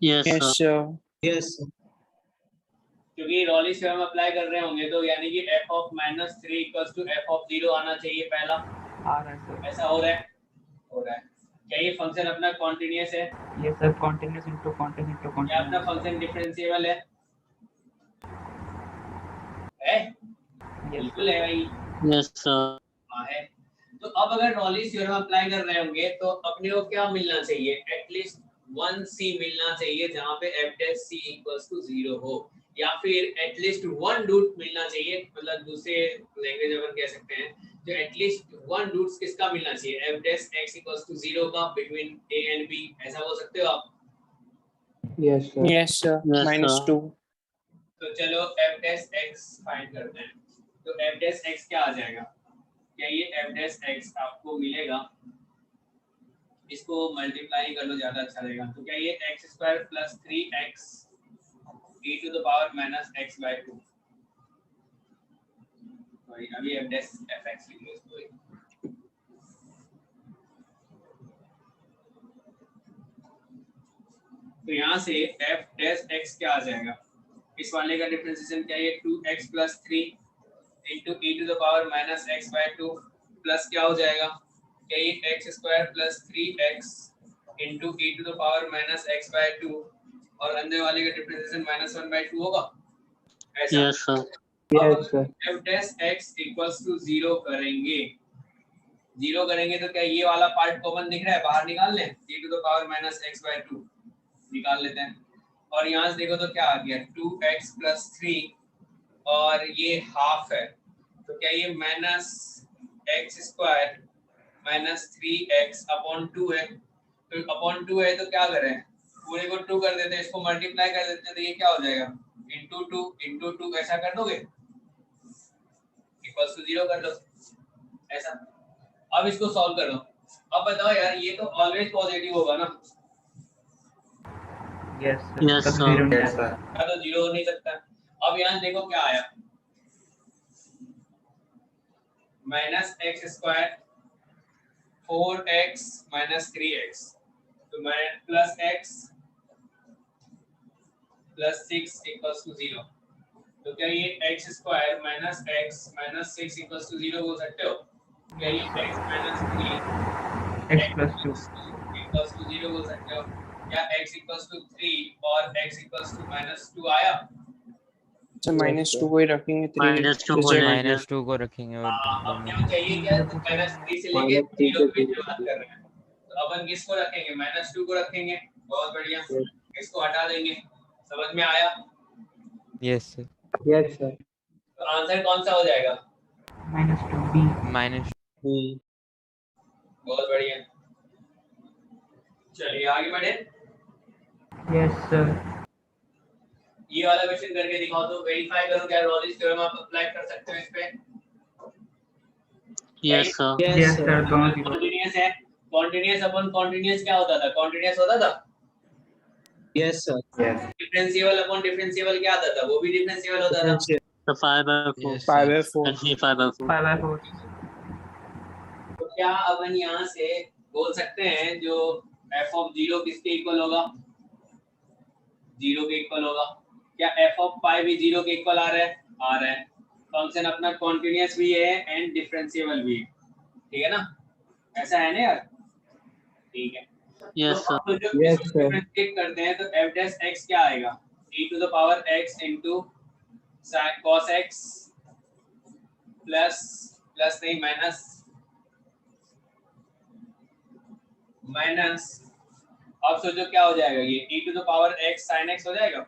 Yes sir. यस क्योंकि रॉलिस थ्योरम अप्लाई कर रहे होंगे तो यानी कि f of -3 equals to f of 0 आना चाहिए पहला। आ रहा है सर। ऐसा हो रहा है, हो रहा है। क्या ये फंक्शन अपना कॉन्टिन्यूअस है? ये sir continuous into continuous into क्या अपना कॉन्टिन्यूअस फंक्शन डिफरेंशिएबल है? बिल्कुल है भाई। Yes sir. हाँ है। तो अब अगर रॉलिस थ्योरम अप्लाई कर रहे होंगे तो अपने को क्या मिलना चाहिए, एटलीस्ट 1c मिलना चाहिए जहां पे f dash c equals to 0 हो, या फिर एटलीस्ट 1 रूट मिलना चाहिए, मतलब दूसरे लैंग्वेज अपन कह सकते हैं तो एटलीस्ट वन रूट्स किसका मिलना चाहिए, f dash x equals to 0 का बिटवीन a एंड b, ऐसा बोल सकते हो आप? Yes sir. Yes sir, Yes, -2। तो चलो f डैश x फाइंड करते हैं। तो f डैश x क्या आ जाएगा? क्या ये f डैश x आपको मिलेगा, इसको मल्टीप्लाई कर लो ज्यादा अच्छा रहेगा। तो क्या ये x square plus 3x e to the power minus x by 2, sorry अभी f डैश fx लिख लो इसको। तो यहाँ से f डैश x क्या आ जाएगा, इस वाले का डिफरेंशिएशन क्या है, ये 2x plus 3 into e to the power minus x by 2 plus क्या हो जाएगा, क्या ये x square plus 3x into e to the power minus x by 2 और अंदर वाले का डिफरेंशिएशन -1 बाय 2 होगा ऐसा। yes, sir. Yes sir. f dash x equals to 0 करेंगे, 0 करेंगे तो क्या ये वाला पार्ट कॉमन दिख रहा है, बाहर निकाल लें, e to the power minus x by 2 निकाल लेते हैं। और यहाँ से देखो तो क्या आ गया, 2x प्लस 3 और ये हाफ है, तो क्या ये minus x square minus 3x upon 2 है। तो अपॉन 2 है तो क्या करें, पूरे को 2 कर देते हैं, इसको मल्टीप्लाई कर देते हैं, तो ये क्या हो जाएगा, इंटू 2 ऐसा कर दोगे, इक्वल्स टू 0 कर दो ऐसा। अब इसको सॉल्व करो। अब बताओ यार, ये तो ऑलवेज पॉजिटिव होगा ना, यस Yes, सर, sir. 0 नहीं है सर। या तो 0 हो नहीं सकता। अब यहाँ देखो क्या आया, minus x square 4x minus 3x, तो plus x plus 6 equals to 0। तो क्या ये x square minus x minus 6 equals to 0 बोल सकते हो? क्या ये x minus 3 x plus 2 equals to 0 बोल सकते हो? क्या x इक्वल्स टू 3 और x इक्वल्स टू -2 आया? तो -2 को ही रखेंगे, 3 -2 को ले लिया। -2 को रखेंगे और अब क्या चाहिए, क्या -3 से लेके 0 पे जो बात कर रहे हैं, तो अपन किसको रखेंगे, -2 को रखेंगे। बहुत बढ़िया, इसको हटा देंगे। समझ में आया? Yes sir. Yes sir. तो आंसर कौन सा हो जाएगा? -2b। बहुत बढ़िया, चलिए आगे बढ़े। Yes sir. ये वाला क्वेश्चन करके दिखाओ तो वेरीफाई करो क्या रॉलिन्स थ्योरम आप अप्लाई कर सकते हो इस पे। Yes, sir. यस सर, दोनों 0। कॉन्टिन्यूअस है, कॉन्टिन्यूअस अपन कॉन्टिन्यूअस क्या होता था, कॉन्टिन्यूअस होता था। Yes sir. यस डिफरेंशिएबल अपन डिफरेंशिएबल क्या आता था, वो भी डिफरेंशिएबल होता था। So 5/4. 5/4। And 5/4. 5/4। तो क्या अपन यहाँ से बोल सकते हैं जो f ऑफ 0 किसके इक्वल होगा, 0 के इक्वल होगा। क्या f ऑफ पाई भी 0 के इक्वल आ रहा है? आ रहा है। फंक्शन अपना कॉन्टिन्यूअस भी है एंड डिफरेंशिएबल भी है, ठीक है ना, ऐसा है ना यार? ठीक है। Yes, sir. तो जब इसको डिफरेंशिएट करते हैं तो f डैश x क्या आएगा, e to the power x into cos x plus नहीं माइनस अब सोचो क्या हो जाएगा, ये e to the power x sin x हो जाएगा,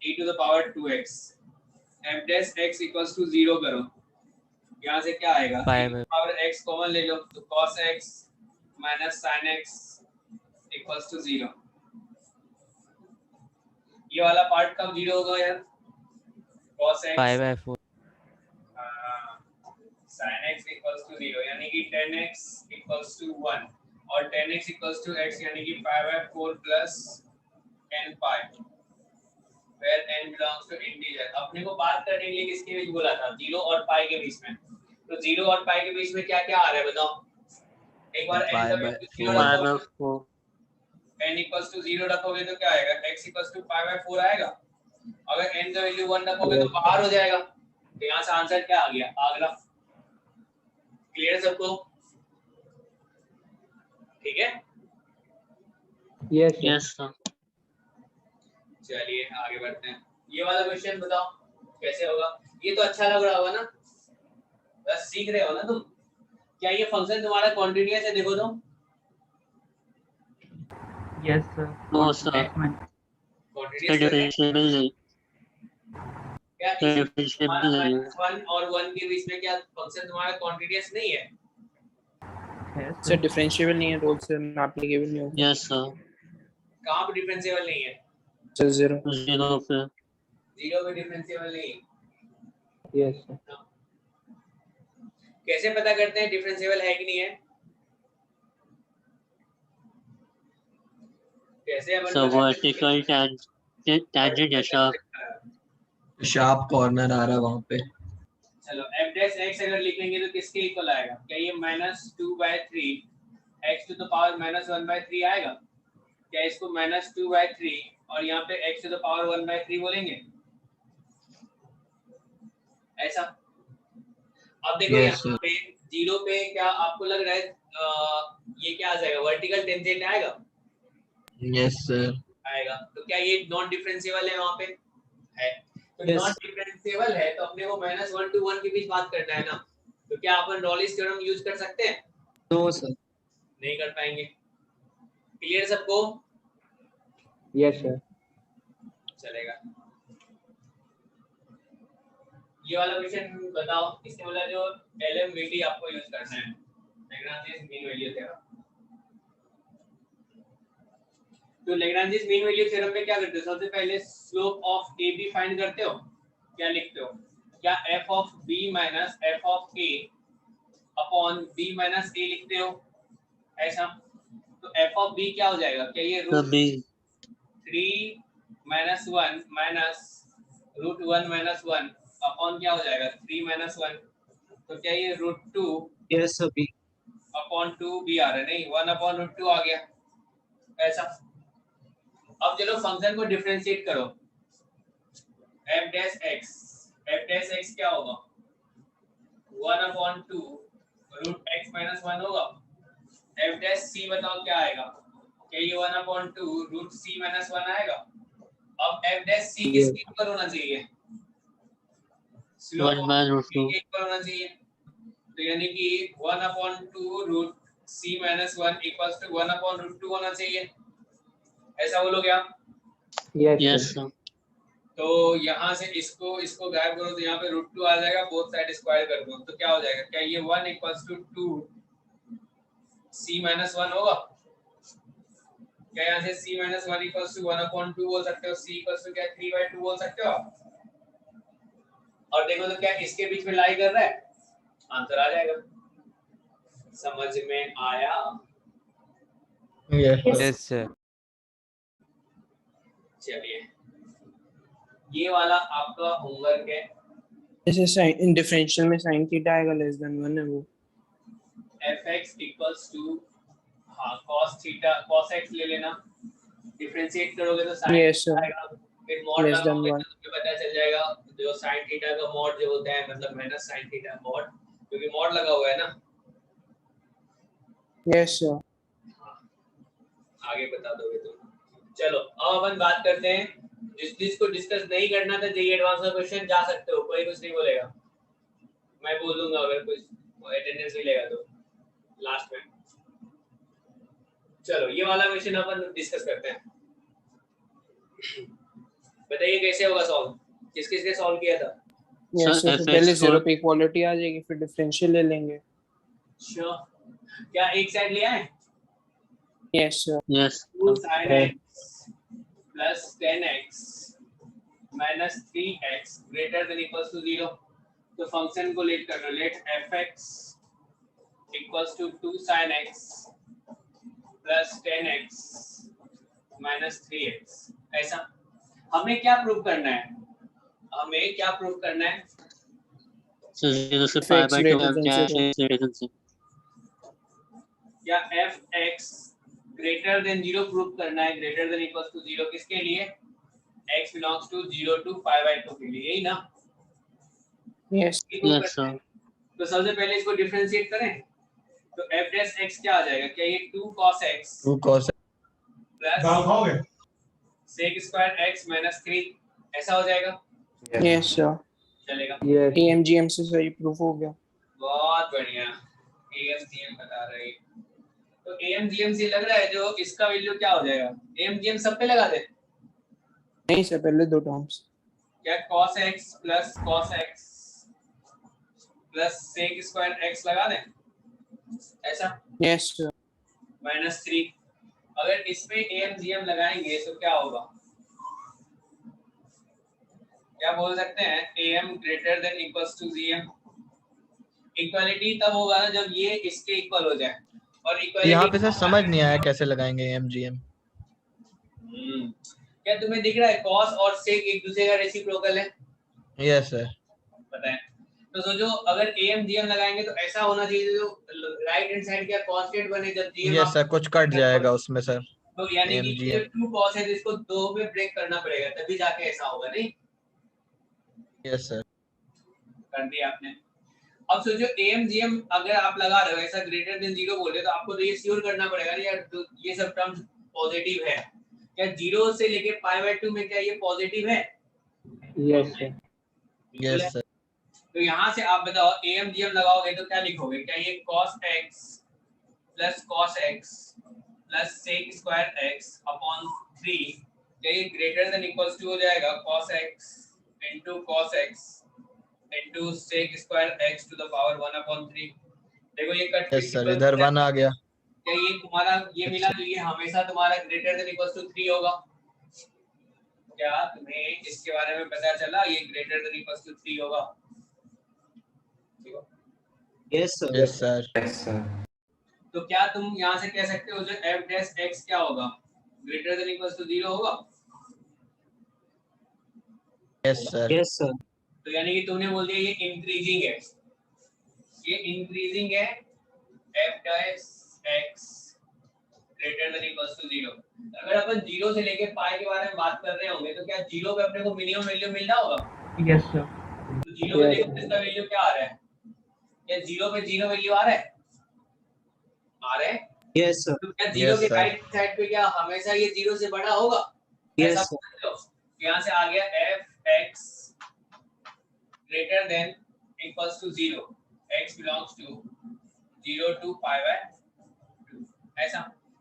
e to the power 2x। f dash x equals to 0 करो, यहाँ से क्या आएगा, e to the power x common ले लो तो cos x minus sin x equals to 0। ये वाला पार्ट कब 0 होगा यार, cos x 5/4 sin x equals to 0, यानी कि 10x इक्वल्स टू 1 और 10x इक्वल्स टू x यानी कि 5/4 plus n pi where n belongs to integer। अपने को बात करने के लिए किसके बीच बोला था, 0 और pi के बीच में। तो 0 और pi के बीच में क्या क्या आ रहा है बताओ एक बार। n का वैल्यू 0 रखोगे, n इक्वल्स टू 0 रखोगे तो क्या आएगा, x इक्वल्स टू 5/4 आएगा। अगर n का वैल्यू 1 रखोगे तो बाहर हो जाएगा, तो यहाँ से आंसर क्या आ गया, अगला। क्लियर सबको? ठीक है, Yes, sir. चलिए आगे बढ़ते हैं। ये वाला क्वेश्चन बताओ कैसे होगा। ये तो अच्छा लग रहा होगा ना, बस सीख रहे हो ना तुम। क्या ये फंक्शन तुम्हारा कॉन्टिन्यूअस है, देखो तो। Yes sir. No, sir. Continuous है, Differentiable नहीं. क्या तो इस डिफरेंशिएबल है ये। -1 और 1 के बीच में क्या फंक्शन तुम्हारा कॉन्टिन्यूअस नहीं है? सर डिफरेंशिएबल नहीं है, रोल से एप्लीकेबल नहीं होगा। Yes sir. कहाँ पे डिफरेंशिएबल नहीं है? सर 0 0 पे। 0 पे डिफरेंशिएबल नहीं है। Yes sir. कैसे पता करते हैं डिफरेंशिएबल है कि नहीं है? कैसे अपन सो पता वर्टिकल टैंजेंट या शार्प। शार्प कॉर्नर आ रहा है वहां पे। चलो f डैश x अगर लिखेंगे तो किसके इक्वल आएगा? क्या ये -2/3 x टू द पावर -1/3 आएगा? क्या इसको -2/3 और यहाँ पे x टू द पावर 1/3 बोलेंगे? ऐसा। अब देखो Yes, यहाँ पे 0 पे क्या आपको लग रहा है ये क्या आ जाएगा? वर्टिकल टेंजेंट आएगा? Yes sir. आएगा। तो क्या ये नॉन डिफरेंशिएबल है? वहां पे है। तो Yes. नॉन डिफरेंशिएबल है तो अपने को -1 to 1 के बीच बात करना है ना। तो क्या अपन रॉलिस थ्योरम यूज कर सकते हैं? No, sir. नहीं कर पाएंगे। क्लियर सबको? Yes sir. चलेगा। ये वाला क्वेश्चन बताओ। इसने बोला जो LMVT आपको यूज करना है, लैग्रांजियस मीन वैल्यू थ्योरम। तो लैग्रांजियस मीन वैल्यू थ्योरम में क्या करते हो? सबसे पहले स्लोप ऑफ AB फाइंड करते हो। क्या लिखते हो? क्या f of b minus f of a upon b minus a लिखते हो? ऐसा। तो f ऑफ b क्या हो जाएगा? क्या ये √3 माइनस 1 माइनस √1 माइनस 1 अपॉन क्या हो जाएगा? 3 माइनस 1। तो क्या ये √2 Yes, sir. B. अपॉन 2 भी आ रहा है? नहीं, 1 अपॉन √2 आ गया। ऐसा। अब चलो फंक्शन को डिफरेंशिएट करो। f डैश x क्या होगा? 1 अपॉन 2 √x माइनस 1 होगा। f डैश c बताओ क्या आएगा? क्या ये 1 अपॉन 2 √c माइनस 1 आएगा? अब f डैश c किसके इक्वल होना चाहिए? स्लोप 1/√2 के इक्वल होना चाहिए। तो यानी कि 1 upon 2 √c minus 1 equals to 1 upon √2 होना चाहिए। ऐसा बोलोगे आप? Yes sir. तो यहाँ से इसको गायब करो तो यहाँ पे √2 आ जाएगा। बोथ साइड स्क्वायर कर दो तो क्या हो जाएगा? क्या ये 1 इक्वल्स टू 2 c माइनस 1 होगा? क्या यहाँ से c minus 1 equals to 1 upon 2 बोल सकते हो? c इक्वल्स टू क्या 3/2 बोल सकते हो आप? और देखो तो क्या इसके बीच में लाई कर रहा है? आंसर आ जाएगा। समझ में आया? Yes, sir. चलिए, ये वाला आपका होमवर्क है। जैसे साइन डिफरेंशियल में sin थीटा आएगा <1 है वो। fx equals to cos theta cos x ले लेना। डिफरेंशिएट करोगे तो sin Yes, sir. आएगा। फिर मॉड Less than लगाओगे 1. तो तुम्हें पता चल जाएगा जो sin थीटा का मॉड जो होता है मतलब माइनस sin थीटा मॉड, क्योंकि मॉड लगा हुआ है ना। Yes, sir. आगे बता दोगे तुम। चलो अब अपन बात करते हैं जिसको डिस्कस नहीं करना था जेईई एडवांस का क्वेश्चन जा सकते हो, कोई कुछ नहीं बोलेगा। मैं बोल दूंगा अगर कुछ अटेंडेंस मिलेगा तो लास्ट में। चलो ये वाला क्वेश्चन अपन डिस्कस करते हैं। बताइए कैसे होगा सॉल्व? किस किस ने सॉल्व किया था? Yes, sir. तो पहले 0 पे इक्वालिटी आ जाएगी, फिर डिफरेंशियल ले लेंगे। श्योर। क्या एक साइड लिया है? Yes, sir. Yes 2 sin x plus 10x minus 3x greater than equals to 0। तो फंक्शन को लेट कर लो। Let fx equals to 2 sin x plus 10x minus 3x। ऐसा। हमें क्या प्रूव करना है? हमें क्या प्रूव करना है? सो 0 से Fx π/2 greater than क्या 0. है? क्या fx ग्रेटर देन 0 प्रूव करना है? ग्रेटर देन इक्वल्स टू 0 किसके लिए? x बिलोंग्स टू 0 to π/2 के लिए, यही ना? Yes. Yes sir. तो सबसे पहले इसको डिफरेंशिएट करें तो f डैश x क्या आ जाएगा? क्या ये 2 cos x 2 cos plus sec square x minus 3 ऐसा हो जाएगा? Yes, sir. चलेगा। यस AMGM से सही प्रूफ हो गया। बहुत बढ़िया। AMGM बता रहे हैं। तो AMGM से लग रहा है जो इसका वैल्यू क्या हो जाएगा? AMGM सब पे लगा दे। नहीं सर, पहले दो टर्म्स। क्या cos x plus cos x plus sec square x लगा दें ऐसा Yes, sir. -3। अगर इसमें AMGM लगाएंगे तो क्या होगा? क्या बोल सकते हैं? AM greater than equals to GM। Equality तब होगा ना जब ये इसके इक्वल हो जाए, और इक्वालिटी यहाँ पे सर समझ नहीं आया कैसे लगाएंगे MGM। क्या तुम्हें दिख रहा है cos और sec एक दूसरे का रेसिप्रोकल है? Yes sir. पता है। तो सोचो अगर AMGM लगाएंगे तो ऐसा होना चाहिए जो राइट हैंड साइड का कांस्टेंट बने जब GM यस सर, कुछ कट जाएगा उसमें सर। तो यानी कि ये MGM 2 cos है जिसको 2 में ब्रेक करना पड़ेगा तभी जाके ऐसा होगा, नहीं? Yes sir. कर दिया आपने। अब सोचो AMGM अगर आप लगा रहे हो ऐसा ग्रेटर देन 0 बोले तो आपको तो ये श्योर करना पड़ेगा ना यार, तो ये सब टर्म्स पॉजिटिव है। क्या 0 से लेके π/2 में क्या ये पॉजिटिव है? Yes sir. Yes sir. तो यहाँ से आप बताओ AMGM लगाओगे तो क्या लिखोगे? क्या ये cos x plus cos x plus sec square x upon 3 क्या ये ग्रेटर देन इक्वल्स टू हो जाएगा cos x into cos x into sec square x to the power 1/3। देखो ये कट यस सर, इधर 1 आ गया। क्या ये तुम्हारा ये मिला तो ये हमेशा तुम्हारा ग्रेटर देन इक्वल्स टू 3 होगा। क्या तुम्हें इसके बारे में पता चला? ये ग्रेटर देन इक्वल्स टू 3 होगा। Yes sir. Yes sir. Yes, sir. तो क्या तुम यहाँ से कह सकते हो जो f डैश x क्या होगा? ग्रेटर देन इक्वल्स टू 0 होगा। Yes sir. Yes sir. तो यानी कि तुमने बोल दिया ये इंक्रीजिंग है, ये इंक्रीजिंग है f dash x greater than equals to 0। अगर अपन 0 से लेके पाई के बारे में बात कर रहे होंगे तो क्या 0 पे अपने को मिनिमम वैल्यू मिल रहा होगा? Yes sir. तो 0 पे देखो इसका वैल्यू क्या आ रहा है? क्या 0 पे 0 वैल्यू आ रहा है? आ रहा है? Yes sir. तो क्या 0 के राइट साइड पे क्या हमेशा ये 0 से बड़ा होगा? यस ऐसा समझ लो। यहाँ से आ गया f(x) greater than equals to 0, x belongs to 0 to π/2 ऐसा।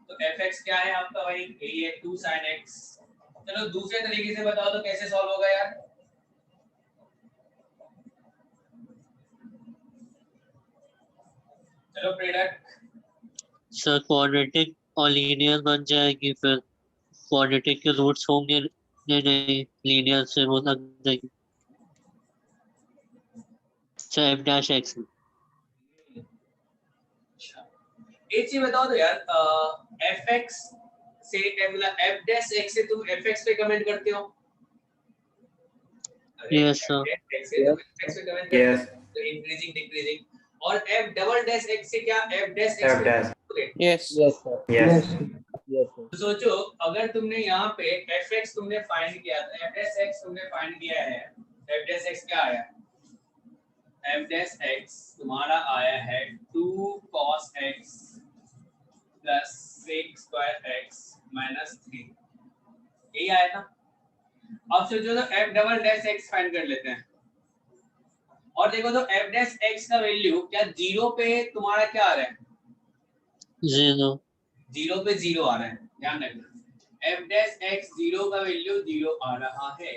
तो f(x) क्या है आपका भाई? यही है 2 sin x। चलो दूसरे तरीके से बताओ तो कैसे सॉल्व होगा यार? चलो प्रेरक सर क्वाड्रेटिक और लीनियर बन जाएगी, फिर क्वाड्रेटिक के रूट्स होंगे नहीं लीनियर से वो लग जाएगी। अच्छा f डैश x। एक चीज बताओ तो यार fx से f डैश x से तुम fx पे कमेंट करते हो? Yes sir. Yes. तो इंक्रीजिंग डिक्रीजिंग। और f डबल डैश x से क्या f dash F dash. Yes. Yes sir. Yes. Yes sir. तो सोचो अगर तुमने यहाँ पे fx तुमने फाइंड किया था, f डैश x तुमने फाइंड किया है, f डैश x क्या आया? f डैश x तुम्हारा आया है 2 cos x plus sec square x minus 3, यही आया था। अब सोचो तो f double dash x find कर लेते हैं और देखो तो f डैश x का वैल्यू क्या 0 पे तुम्हारा क्या आ रहा है? 0 पे 0 आ रहा है, ध्यान रखना। f डैश x 0 का वैल्यू 0 आ रहा है।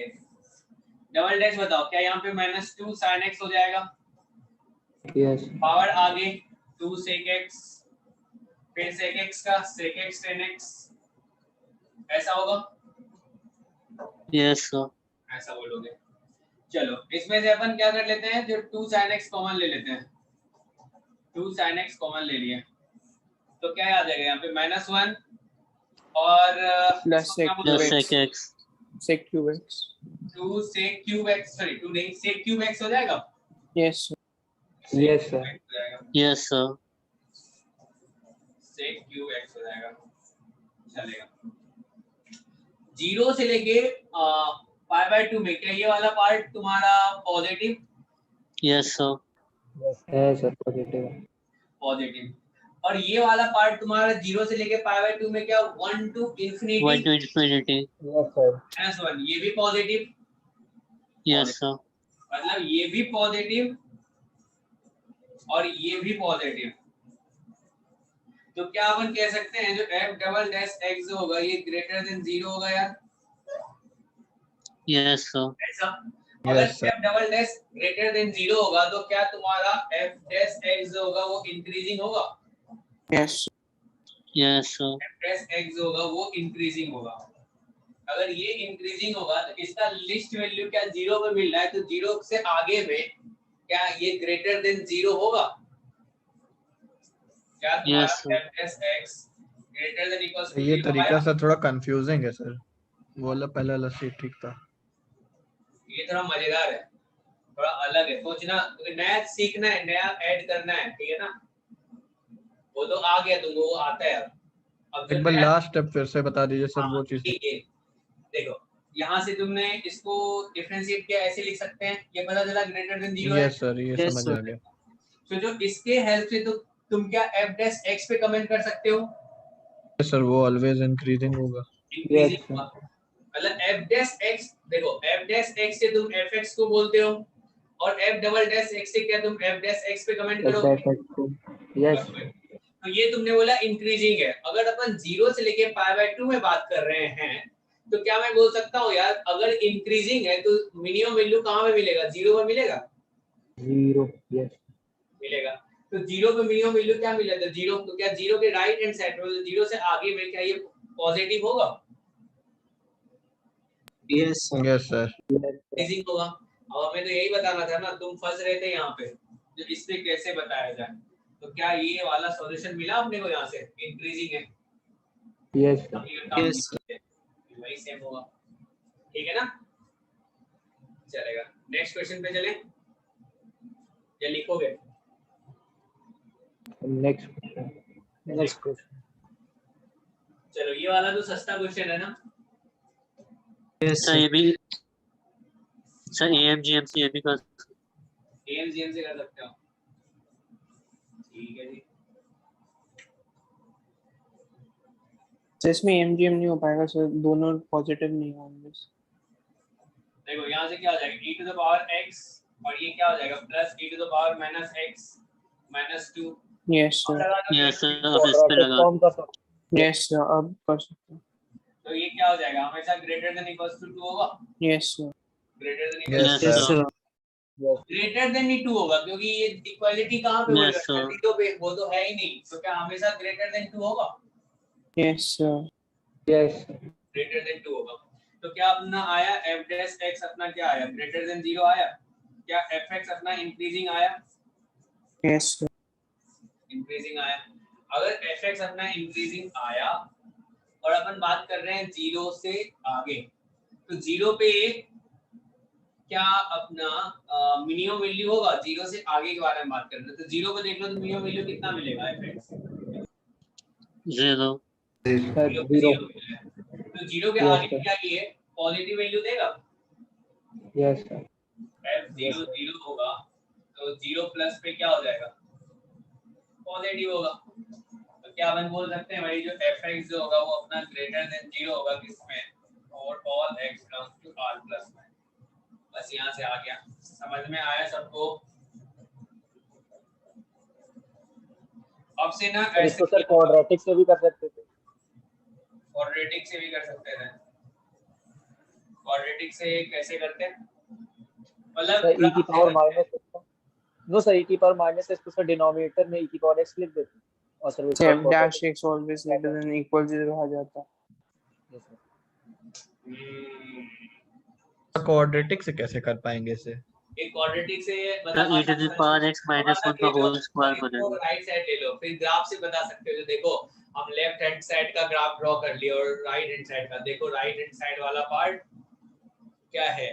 डबल डैश बताओ क्या यहाँ पे -2 sin x हो जाएगा? यस। पावर आगे 2 sec x फिर sec x का sec x tan x ऐसा होगा? Yes sir. ऐसा बोलोगे। चलो इसमें से अपन क्या कर लेते हैं, जो 2 sin x कॉमन ले लेते हैं। 2 sin x कॉमन ले लिए तो क्या आ जाएगा यहाँ पे? -1 और Plus sec plus cube sec x. x। Sec cube x. 2 sec cube x sorry 2 नहीं sec cube x हो जाएगा। Yes. sir. Yes, sir. Yes sir. sec cube x हो जाएगा, चलेगा। 0 से लेके π/2 में क्या ये वाला पार्ट तुम्हारा पॉजिटिव? Yes sir. है सर पॉजिटिव। पॉजिटिव। और ये वाला पार्ट तुम्हारा 0 से लेके π/2 में क्या 1 to 1 infinity to infinity। Yes sir. -1, ये भी पॉजिटिव। Yes sir. मतलब ये भी पॉजिटिव और ये भी पॉजिटिव। तो क्या अपन कह सकते हैं जो f डबल डैश x जो होगा ये ग्रेटर देन 0 होगा यार? Yes sir. ऐसा अगर Yes, sir. f double dash greater than 0 होगा तो क्या तुम्हारा f डैश x जो होगा वो इंक्रीजिंग होगा? Yes. Yes, sir. f dash x जो होगा वो इंक्रीजिंग होगा। अगर ये इंक्रीजिंग होगा तो इसका लिस्ट वैल्यू क्या 0 पे मिल रहा है, तो 0 से आगे में क्या ये ग्रेटर देन 0 होगा? क्या तुम्हारा Yes, sir. f dash x greater than equals to ये 0 तरीका आया? सर थोड़ा कंफ्यूजिंग है सर। वो वाला पहला वाला सीट ठीक था। ये थोड़ा मजेदार है, थोड़ा अलग है। सोचना, नया सीखना है, नया ऐड करना है, ठीक है ना? वो तो आ गया तुमको, वो आता है। अब एक बार लास्ट स्टेप फिर से बता दीजिए सर वो चीज। ठीक है, देखो यहाँ से तुमने इसको डिफरेंशिएट किया, ऐसे लिख सकते हैं, ये पता चला ग्रेटर देन 0 है। यस सर, ये समझ आ गया। तो जो इसके हेल्प से तो तुम क्या f डैश x पे कमेंट कर सकते हो? यस सर, वो ऑलवेज इंक्रीजिंग होगा। इंक्रीजिंग होगा, मतलब f डैश x, देखो f डैश x से तुम fx को बोलते हो, और f डबल डैश x से क्या तुम f डैश x पे कमेंट करोगे? यस तो ये तुमने बोला इंक्रीजिंग है। अगर अपन 0 से लेके π/2 में बात कर रहे हैं तो क्या मैं बोल सकता हूँ यार, अगर इंक्रीजिंग है तो मिनिमम वैल्यू कहाँ पे मिलेगा? 0 पे मिलेगा? 0 यस मिलेगा। तो 0 पे मिनिमम वैल्यू क्या मिलेगा? 0। तो क्या 0 के राइट हैंड साइड में, 0 से आगे में क्या ये पॉजिटिव होगा? Yes yes sir. इंक्रीजिंग होगा। अब हमें तो यही बताना था ना, तुम फंस रहे थे यहाँ पे, जो इससे कैसे बताया जाए। तो क्या ये वाला सॉल्यूशन मिला अपने को यहाँ से? इंक्रीजिंग है। यस यस वही सेम होगा, ठीक है ना? चलेगा। नेक्स्ट क्वेश्चन पे चलें या लिखोगे? Next question. चलो, ये वाला तो सस्ता क्वेश्चन है ना? सर ये भी सर AMGM से ये भी कर AMGM से कर सकते हो, ठीक है जी। तो इसमें MGM नहीं हो पाएगा सर, दोनों पॉजिटिव नहीं होंगे। देखो यहाँ से क्या हो जाएगा, e to the power x, और ये क्या हो जाएगा plus e to the power minus x minus 2। Yes sir. Yes sir, अब इस पे लगा। यस सर, अब कर सकते हैं। तो ये क्या हो जाएगा, हमेशा ग्रेटर देन इक्वल्स टू 2 होगा? Yes sir. Greater than yes equals sir. Greater than ही 2 होगा, क्योंकि ये इक्वालिटी कहाँ पे Yes, बोलेगा? sir. 0 पे, वो तो है ही नहीं। तो क्या हमेशा ग्रेटर देन 2 होगा? Yes sir. Yes greater than 2 होगा। तो क्या अपना आया f डैश x, अपना क्या आया? ग्रेटर देन 0 आया। क्या fx अपना इंक्रीजिंग आया? Yes sir. इंक्रीजिंग आया। अगर fx अपना इंक्रीजिंग आया और अपन बात कर रहे हैं 0 से आगे, तो 0 पे क्या अपना मिनिमम वैल्यू होगा? 0 से आगे के बारे में बात कर रहे हैं, तो 0 पे देख लो तो मिनिमम वैल्यू कितना मिलेगा fx? 0। तो 0 के आगे क्या ये पॉजिटिव वैल्यू देगा? यस f 0 0 होगा, तो 0 प्लस पे क्या हो जाएगा? पॉजिटिव होगा। तो क्या अपन बोल सकते हैं भाई, जो fx जो होगा वो अपना ग्रेटर देन 0 होगा किसमें? और all x belongs to r plus में। बस यहाँ से आ गया, समझ में आया सबको? अब से ना इसको सर क्वाड्रेटिक से भी कर सकते थे। क्वाड्रेटिक से भी कर सकते थे। क्वाड्रेटिक से कैसे करते हैं? मतलब e की power minus no sir, e की पावर माइनस x को सर डिनोमिनेटर में e की पावर x लिख देते हैं और sir f dash x always greater than equal 0 आ जाता है। क्वाड्रेटिक से कैसे कर पाएंगे इसे? एक क्वाड्रेटिक से sir e to the power x minus 1 का होल स्क्वायर बनेगा। राइट साइड ले लो, फिर ग्राफ से बता सकते हो। देखो हम लेफ्ट हैंड साइड का ग्राफ ड्रॉ कर लिया और राइट हैंड साइड का, देखो राइट हैंड साइड वाला पार्ट क्या है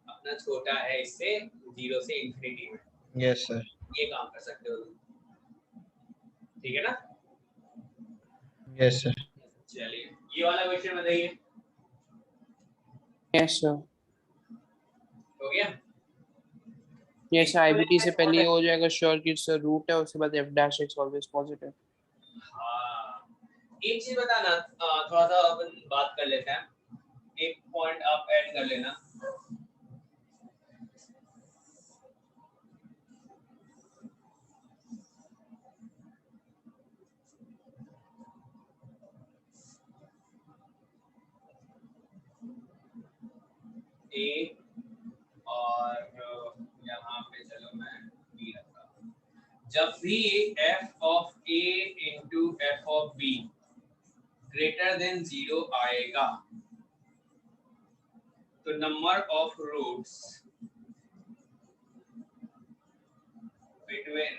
अपना, छोटा है इससे 0 से इंफिनिटी में। Yes sir. ये काम कर सकते हो, ठीक है ना? Yes sir. चलिए ये वाला क्वेश्चन बताइए। Yes sir. हो गया? यस IBT से पहले ये हो जाएगा श्योर कि सर रूट है, उसके बाद f dash x always positive। हाँ, एक चीज बताना, थोड़ा सा अपन बात कर लेते हैं, एक पॉइंट आप ऐड कर लेना। A और जब भी f of a into f of b greater than 0 आएगा तो number of roots between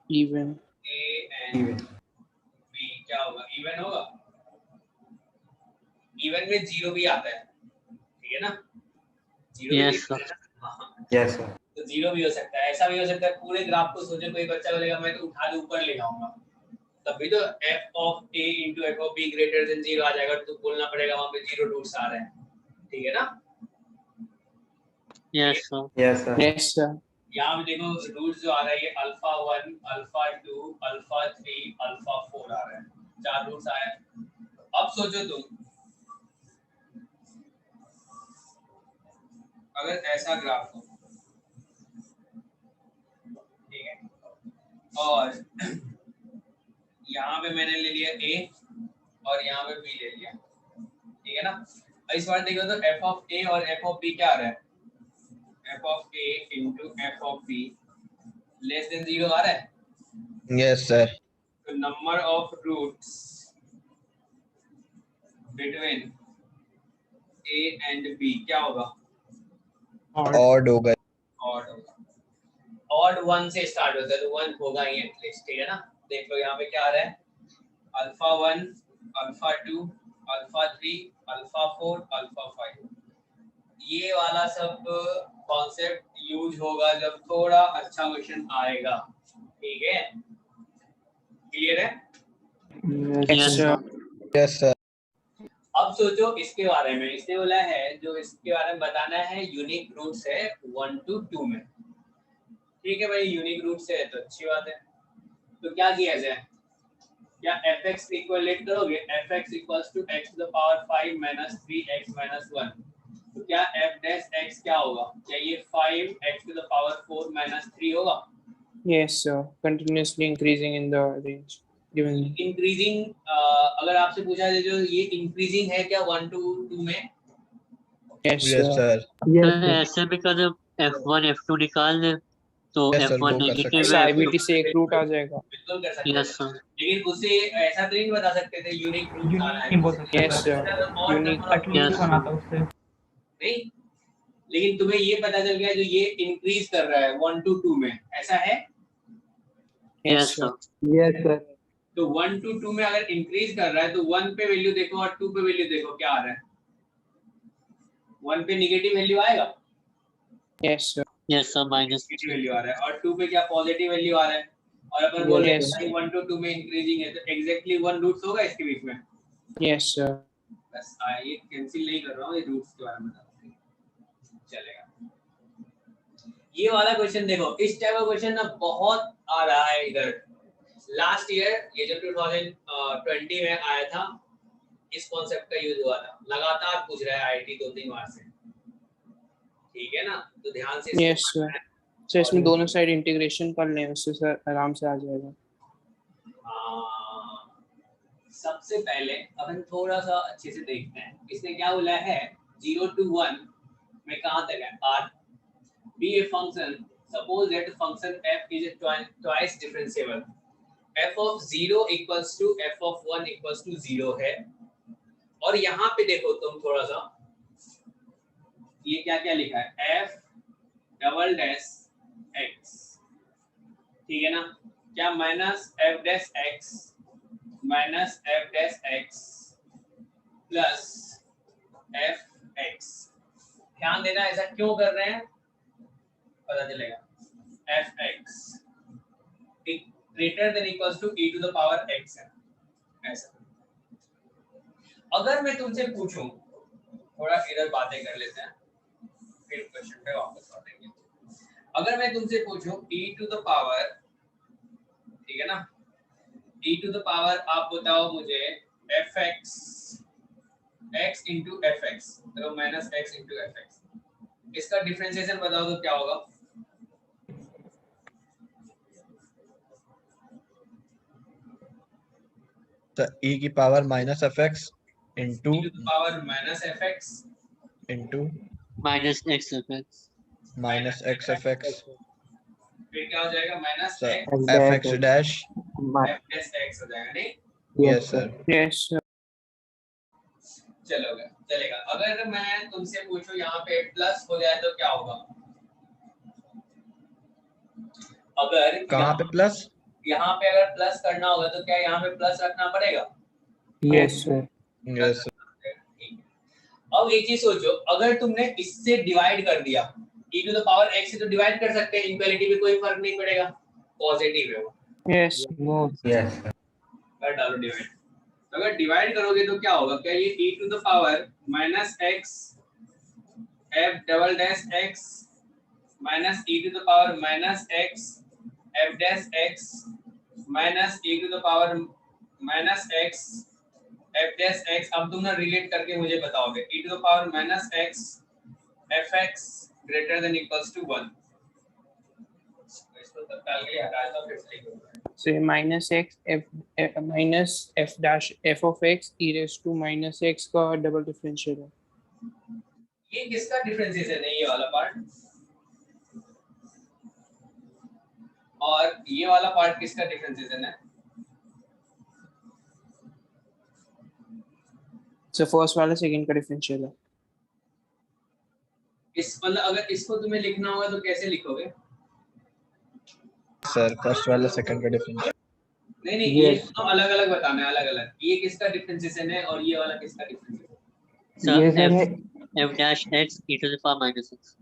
even a and b क्या होगा? इवन होगा। इवन में 0 भी आता है, ठीक है ना? 0 Yes, भी sir. Yes, sir. तो 0 भी हो सकता है, ऐसा भी हो सकता है। पूरे ग्राफ को सोचे, कोई बच्चा बोलेगा मैं तो उठा के ऊपर ले जाऊंगा, तब भी तो f of a into f of b greater than 0 आ जाएगा, तो बोलना पड़ेगा वहां पे 0 रूट्स आ रहे हैं, ठीक है ना? Yes, sir. Yes, sir. yes sir यहाँ पे देखो रूट्स जो आ रहा है ये अल्फा 1, अल्फा 2, अल्फा 3, अल्फा 4 आ रहा है, 4 रूट्स आए हैं। अब सोचो तुम, अगर ऐसा ग्राफ हो, ठीक है, और यहाँ पे मैंने ले लिया a और यहाँ पे b ले लिया, ठीक है ना? इस बार देखो तो f of a और f of b क्या आ रहा है? f of a into f of b less than 0 आ रहा है। Yes sir. तो number of roots between a and b क्या होगा? ऑड होगा। ऑड होगा। ऑड 1 से स्टार्ट होता है तो 1 होगा ही एटलीस्ट, ठीक है ना? देख लो यहाँ पे क्या आ रहा है, alpha 1, alpha 2, alpha 3, alpha 4, alpha 5। ये वाला सब कॉन्सेप्ट यूज होगा जब थोड़ा अच्छा क्वेश्चन आएगा, ठीक है? क्लियर है? yes sir yes sir. अब सोचो इसके बारे में, इसने बोला है जो इसके बारे में बताना है यूनिक रूट्स है 1 to 2 में, ठीक है भाई? यूनिक रूट्स है तो अच्छी बात है। तो क्या किया जाए, क्या fx इक्वलेट करोगे? fx equals to x to the power 5 minus 3x minus 1, तो क्या f डैश x क्या होगा? क्या ये 5x to the power 4 minus 3 होगा? yes sir continuously increasing in the range given increasing, अगर आपसे पूछा जाए जो ये इंक्रीजिंग है क्या 1 to 2 में? yes yes sir sir. तो ऐसे भी कर F1 F2 निकाल ले तो Yes, sir, F1 वो कर सकते नेगेटिव ऐसा है IBT से एक रूट आ जाएगा। बिल्कुल कर सकते यस हैं, सर लेकिन उससे ऐसा तो नहीं बता सकते थे यूनिक रूट आ रहा है। नहीं बोल सकते yes sir unique एटलीस्ट बनाता उससे। नहीं, लेकिन तुम्हें ये पता चल गया जो ये इंक्रीज कर रहा है 1 to 2 में, ऐसा है? Yes sir yes sir. तो 1 to 2 में अगर इंक्रीज कर रहा है तो 1 पे वैल्यू देखो और 2 पे वैल्यू देखो क्या आ रहा है। 1 पे नेगेटिव वैल्यू आएगा, yes sir yes sir minus negative value आ रहा है, और 2 पे क्या पॉजिटिव वैल्यू आ रहा है। और अपन बोल रहे Yes. हैं 1 to 2 में इंक्रीजिंग है तो एग्जैक्टली 1 रूट्स होगा इसके बीच में। yes sir बस ये कैंसिल नहीं कर रहा हूँ, ये रूट्स के बारे में बता रहा हूँ, चलेगा। ये वाला क्वेश्चन देखो, इस टाइप का क्वेश्चन ना बहुत आ रहा है इधर। लास्ट ईयर ये जो 2020 में आया था, इस कॉन्सेप्ट का यूज हुआ था, लगातार पूछ रहा है आईआईटी 2-3 बार से, ठीक है ना? तो ध्यान से yes sir सर इसमें दोनों साइड इंटीग्रेशन कर लें, उससे सर आराम से आ जाएगा। सबसे पहले अपन थोड़ा सा अच्छे से देखते हैं इसने क्या बोला है। 0 to 1 में कहां तक है? r be a function, suppose that the function f is a twice differentiable, f of 0 equals to f of 1 equals to 0 है। और यहाँ पे देखो तुम थोड़ा सा, ये क्या क्या लिखा है, f डबल डैश x, ठीक है ना? क्या minus f dash x minus f dash x plus f x। ध्यान देना ऐसा क्यों कर रहे हैं पता चलेगा। f x greater than equals to e to the power x है, ऐसा। अगर मैं तुमसे पूछूं, थोड़ा इधर बातें कर लेते हैं फिर क्वेश्चन पे वापस आएंगे। अगर मैं तुमसे पूछूं e टू द पावर, ठीक है ना, e टू द पावर आप बताओ मुझे fx x into fx, तो माइनस x into fx, इसका डिफरेंशिएशन बताओ तो क्या होगा? तो e की power minus fx into e to the power minus fx into minus x fx minus x fx फिर क्या हो जाएगा minus sir x f x dash f plus x हो जाएगा नहीं? यस सर यस सर चलेगा। अगर मैं तुमसे पूछूं यहाँ पे प्लस हो जाए तो क्या होगा? अगर कहाँ पे प्लस? यहाँ पे अगर प्लस करना होगा तो क्या यहाँ पे प्लस रखना पड़ेगा? Yes sir. यस अब एक चीज सोचो, अगर तुमने इससे डिवाइड कर दिया e to the power x से तो डिवाइड कर सकते हैं, इक्वालिटी में कोई फर्क नहीं पड़ेगा, पॉजिटिव है वो। Yes no Yes. कर डालो डिवाइड। अगर डिवाइड करोगे तो क्या होगा? क्या ये e to the power minus x f double dash x minus e to the power minus x f dash x minus e to the power minus x f dash x। अब तुम ना relate करके मुझे बताओगे e to the power minus x fx greater than equals to 1। इसको तब डाल के हटा दो, फिर से लिखो। so minus x f minus f dash f of x e raised to minus x का डबल डिफरेंशियल है। ये किसका डिफरेंशिएशन है? ये वाला पार्ट, और ये वाला पार्ट किसका डिफरेंशिएशन है? so फर्स्ट वाला सेकंड का डिफरेंशियल है। इस मतलब अगर इसको तुम्हें लिखना होगा तो कैसे लिखोगे? सर फर्स्ट वाला सेकंड का डिफरेंस। नहीं ये तो अलग अलग बताना है, अलग अलग। ये किसका डिफरेंशिएशन है और ये वाला किसका डिफरेंशिएशन? ये सर है f dash x e to the power minus x।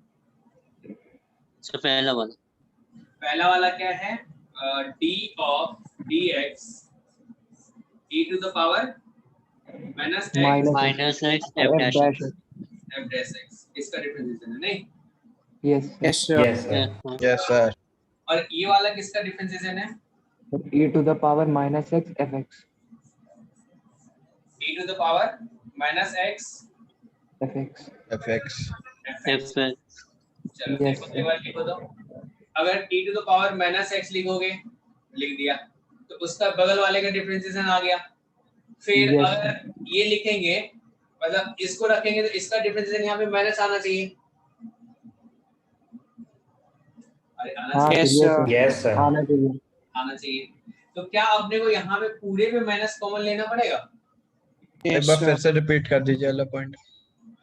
so पहला वाला क्या है? d of dx e to the power minus x minus x f dash x। f dash x इसका डिफरेंशिएशन है नहीं? Yes yes sir Yes, sir. Yes sir और ये वाला किसका डिफरेंशिएशन है? e to the power minus x fx e to the power minus x fx fx fx। चलो Yes, देखो एक बार लिखो तो। अगर e to the power minus x लिखोगे, लिख दिया, तो उसका बगल वाले का डिफरेंशिएशन आ गया। फिर Yes. अगर ये लिखेंगे, मतलब इसको रखेंगे तो इसका डिफरेंशिएशन यहाँ पे माइनस आना चाहिए। अरे आना हाँ चाहिए, Yes, sir sir. Yes, sir. आना चाहिए। आना चाहिए। तो क्या अपने को यहाँ पे पूरे पे माइनस कॉमन लेना पड़ेगा? एक यस बार सर फिर से रिपीट कर दीजिए वाला पॉइंट।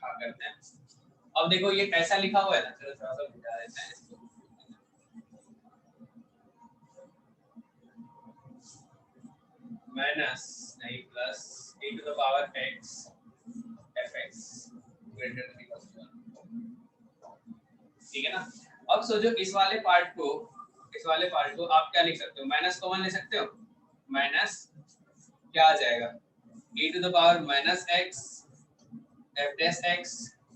हाँ करते हैं। अब देखो ये ऐसा लिखा हुआ है ना, चलो थोड़ा सा मिटा देते हैं इसको। माइनस नहीं plus e to the power x fx greater than equals to 1। ठीक है ना? अब सोचो इस वाले पार्ट को आप क्या लिख सकते हो? माइनस कॉमन ले सकते हो। माइनस क्या आ जाएगा? e to the power minus x f dash x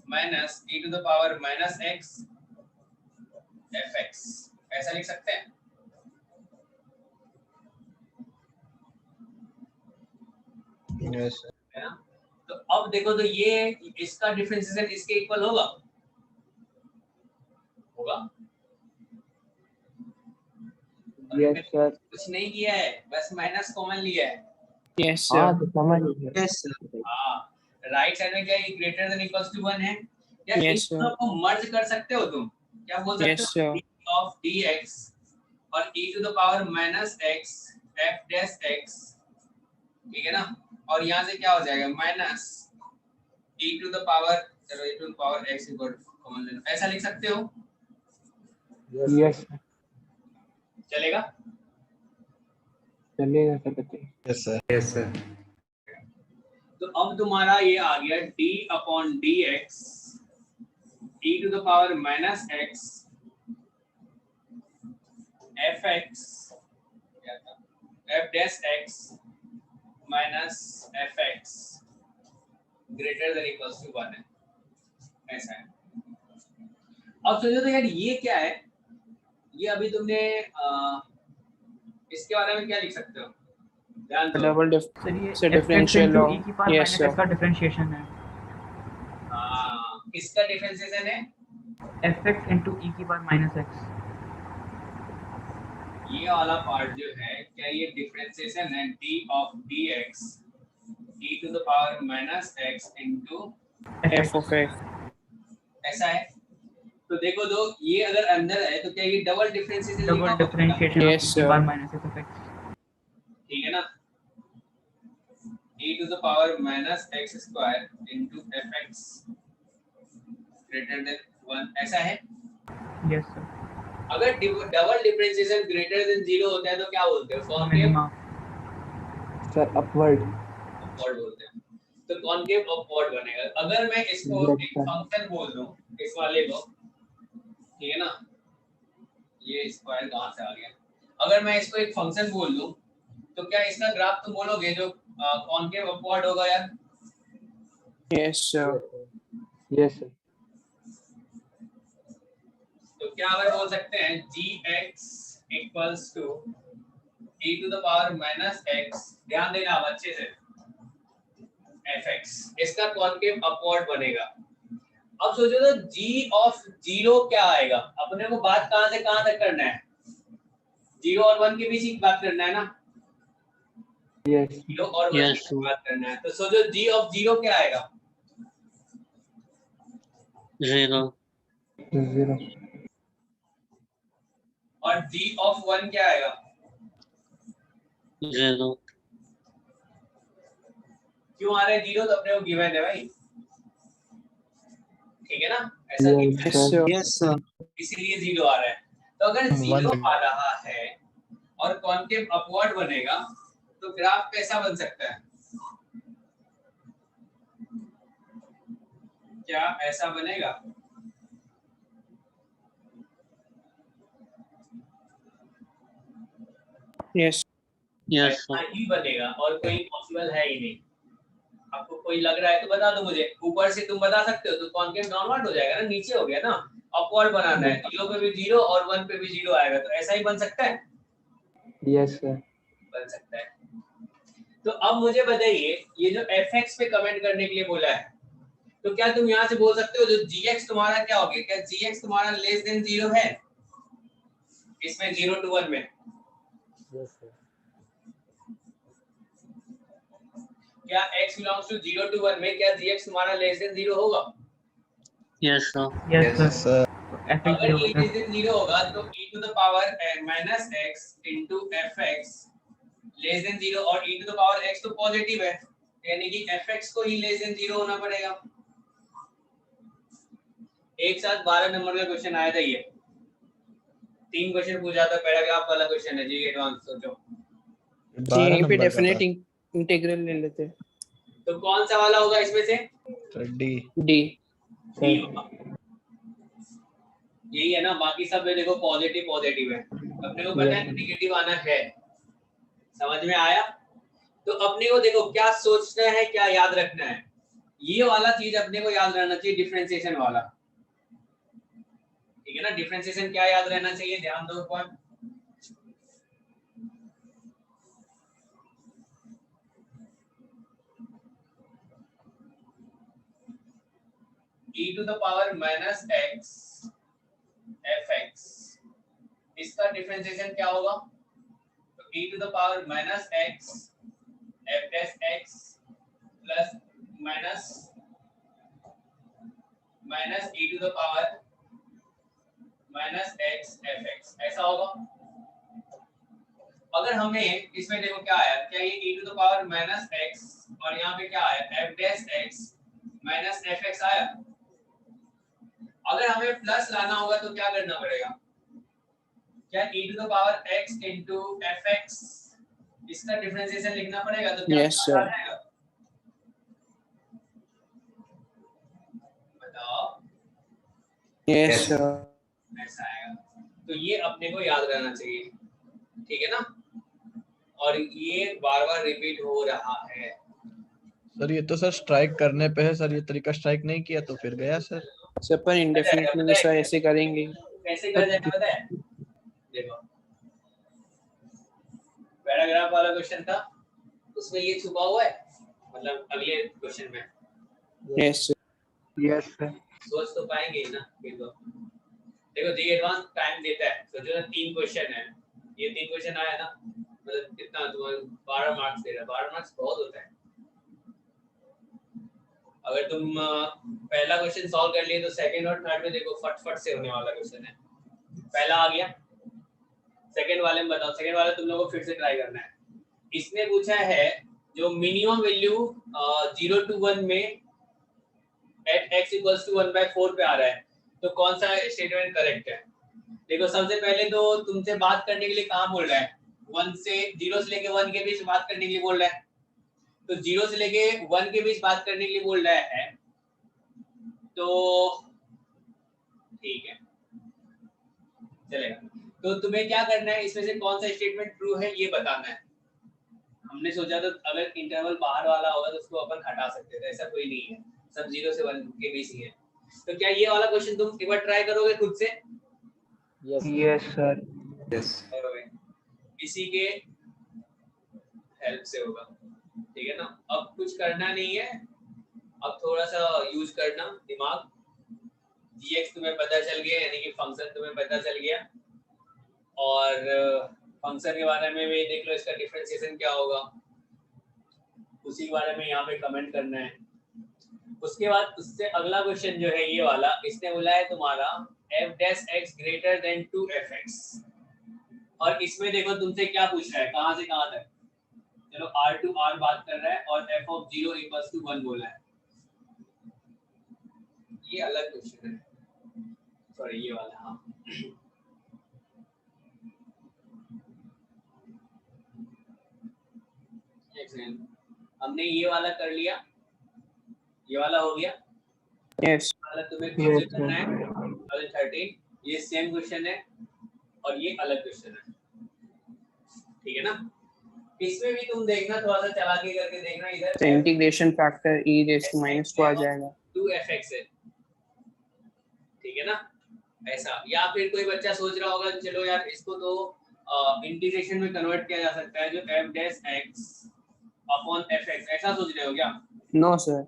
minus e to the power minus x fx। ऐसा लिख सकते हैं? यस है ना? तो अब देखो तो ये इसका डिफरेंशिएशन इसके इक्वल होगा? Yes sir. कुछ नहीं किया है, बस माइनस कॉमन लिया है। यस हाँ सर तो समझ गए। यस सर हाँ, राइट साइड में क्या ये ग्रेटर देन इक्वल्स टू 1 है? या Yes, इन दोनों को मर्ज कर सकते हो तुम? क्या बोल सकते Yes, हो? sir. d of dx और e to the power minus x f dash x, ठीक है ना? और यहाँ से क्या हो जाएगा? Minus e to the power, चलो e to the power x equal common लेना, ऐसा लिख सकते हो? यस चलेगा? चलेगा सर बताइए। Yes sir Yes, sir. तो अब तुम्हारा ये आ गया d upon dx e to the power minus x fx f dash x minus fx greater than equals to 1 है, ऐसा है। अब सोचो तो यार ये क्या है? ये अभी तुमने इसके बारे में क्या लिख सकते हो? ध्यान दो। डबल सर ये So differential into of- e की power yes, minus sir. x का डिफरेंशिएशन है। किसका डिफरेंशिएशन है? fx into e की पावर माइनस x। ये वाला पार्ट जो है, क्या ये डिफरेंशिएशन है? d of dx e to the power minus x into f of x ऐसा है? तो देखो दो, ये अगर अंदर है तो क्या ये double differentiation double differentiation Yes, of sir. Bar minus F of x. ठीक है ना, e to the power minus x square into fx greater than 1, ऐसा है। Yes sir. अगर डबल डिफरेंशिएशन ग्रेटर देन 0 होता है तो क्या बोलते हो? Concave minima. Sir upward. Upward बोलते हैं। तो कॉनकेव अपवर्ड बनेगा। अगर मैं इसको Yes, एक sir. फंक्शन बोल दूं इस वाले को, ठीक है ना, ये स्क्वायर कहां से आ गया? अगर मैं इसको एक फंक्शन बोल दूं तो क्या इसका ग्राफ तुम बोलोगे जो कॉनकेव अपवर्ड होगा यार? Yes, sir. Yes sir. तो क्या हम बोल सकते हैं gx equals to e to the power minus x, ध्यान देना आप अच्छे से, fx, इसका कॉनकेव अपवर्ड बनेगा। अब सोचो तो g ऑफ 0 क्या आएगा? अपने को बात कहां से कहां तक करना है? 0 और 1 के बीच ही बात करना है ना? यस 0 और 1 Yes, की sir. बात करना है। तो सोचो g ऑफ 0 क्या आएगा? 0. 0 और g ऑफ 1 क्या आएगा? 0. क्यों आ रहा है 0? तो अपने को गिवन है भाई, ठीक है ना, ऐसा Yes, given है। Yes, sir. Yes, sir. इसीलिए 0 आ रहा है। तो अगर 0 आ रहा है और कॉनकेव अपवर्ड बनेगा तो ग्राफ कैसा बन सकता है? क्या ऐसा बनेगा? Yes. Yes, ऐसा sir. ही बनेगा और कोई पॉसिबल है ही नहीं। आपको कोई लग रहा है तो बता दो मुझे, ऊपर से तुम बता सकते हो तो कॉनकेव डाउनवर्ड हो जाएगा ना, नीचे हो गया ना, अपवर्ड बनाना है, 0 पे भी 0 और 1 पे भी 0 आएगा, तो ऐसा ही बन सकता है। Yes sir. बन सकता है। तो अब मुझे बताइए, ये जो fx पे कमेंट करने के लिए बोला है, तो क्या तुम यहाँ से बोल सकते हो जो gx तुम्हारा क्या हो गया? क्या gx तुम्हारा लेस देन 0 है इसमें 0 to 1 में? Yes sir. क्या x belongs to 0 to 1 में क्या gx तुम्हारा लेस देन 0 होगा? Yes, sir. Yes sir. F x अगर e होगा लेस देन 0 होगा तो e to the power minus x into fx less than 0, और e to the power x तो पॉजिटिव है, यानी कि fx को ही लेस देन 0 होना पड़ेगा। एक साथ 12 नंबर का क्वेश्चन आया था, ये 3 क्वेश्चन पूछा था, पैराग्राफ वाला क्वेश्चन है जी, एडवांस सोचो। जी, यहीं पे डेफिनेट इंटीग्रल ले लेते हैं। तो कौन सा वाला होगा इसमें से? डी। डी। डी होगा। यही है ना, बाकी सब में देखो पॉजिटिव पॉजिटिव है, अपने को पता है नेगेटिव आना है। समझ में आया? तो अपने को देखो क्या सोचना है, क्या याद रखना है, ये वाला चीज अपने को याद रहना चाहिए, डिफरेंशिएशन वाला, ठीक है ना। डिफरेंशिएशन क्या याद रहना चाहिए, ध्यान दो point. e to the power minus x fx, इसका डिफरेंशिएशन क्या होगा? तो e to the power minus x f dash x plus minus e to the power minus x fx, ऐसा होगा। अगर हमें इसमें देखो क्या आया, क्या ये e to the power minus x और यहाँ पे क्या आया f dash x minus fx आया। अगर हमें प्लस लाना होगा तो क्या करना पड़ेगा? क्या e to the power x into fx, इसका डिफरेंशिएशन लिखना पड़ेगा, तो क्या Yes, sir. आ जाएगा? बताओ। Yes, sir. ऐसा आएगा। तो ये अपने को याद रहना चाहिए, ठीक है ना, और ये बार बार रिपीट हो रहा है। सर ये तो सर स्ट्राइक करने पे है सर, ये तरीका स्ट्राइक नहीं किया तो फिर गया सर। सर पर इंडेफिनिट में सर ऐसे करेंगे। कैसे कर जाएगा पता है? देखो पैराग्राफ वाला क्वेश्चन था, उसमें ये छुपा हुआ है, मतलब अगले क्वेश्चन में। Yes yes sir. सोच तो पाएंगे ही ना फिर तो। देखो जी एडवांस टाइम देता है, सोचो ना 3 क्वेश्चन है, ये 3 क्वेश्चन आया ना, मतलब कितना तुम्हारा 12 मार्क्स दे रहा है, 12 मार्क्स बहुत होता है। अगर तुम पहला क्वेश्चन सॉल्व कर लिए तो सेकंड और थर्ड में देखो फट से होने वाला क्वेश्चन है। पहला आ गया, सेकंड वाले में बताओ, सेकंड वाला तुम लोगों को फिर से ट्राई करना है। इसने पूछा है जो मिनिमम वैल्यू 0 to 1 में at x equals to 1/4 पे आ रहा है, तो कौन सा स्टेटमेंट करेक्ट है? देखो सबसे पहले तो तुमसे बात करने के लिए कहाँ बोल रहा है, 0 से लेके 1 के बीच बात करने के लिए बोल रहा है, तो 0 से लेके 1 के बीच बात करने के लिए बोल रहा है, तो ठीक है चलेगा। तो तुम्हें क्या करना है, इसमें से कौन सा स्टेटमेंट ट्रू है ये बताना है। हमने सोचा तो अगर इंटरवल बाहर वाला होगा तो उसको अपन हटा सकते थे, ऐसा कोई नहीं है, सब 0 से 1 के बीच ही है। तो क्या ये वाला क्वेश्चन तुम एक बार ट्राई करोगे खुद से? Yes sir. यस इसी के हेल्प से होगा, ठीक है ना। अब कुछ करना नहीं है, अब थोड़ा सा यूज करना दिमाग। dx तुम्हें पता चल गया, यानी कि फंक्शन तुम्हें पता चल गया, और फंक्शन के बारे में भी देख लो, इसका डिफरेंशिएशन क्या होगा, उसी के बारे में यहाँ पे कमेंट करना है। उसके बाद उससे अगला क्वेश्चन जो है ये वाला, इसने बोला है तुम्हारा f dash x greater than 2fx, और इसमें देखो तुमसे क्या पूछ रहा है, कहाँ से कहाँ तक। चलो r to r बात कर रहा है और f of 0 equals to 1 बोला है। ये अलग क्वेश्चन है, सॉरी ये वाला, हाँ हमने ये वाला कर लिया, ये वाला हो गया। यस वाला तुम्हें खुद से करना है। 13 ये सेम क्वेश्चन है और ये अलग क्वेश्चन है, ठीक है ना। इसमें भी तुम देखना, थोड़ा सा चला के करके देखना, इधर तो integration factor e raised to -2 आ जाएगा 2fx है, ठीक है ना ऐसा। या फिर कोई बच्चा सोच रहा होगा चलो यार इसको तो इंटीग्रेशन में कन्वर्ट किया जा सकता है, जो f dash x upon fx, ऐसा सोच रहे हो क्या? नो सर,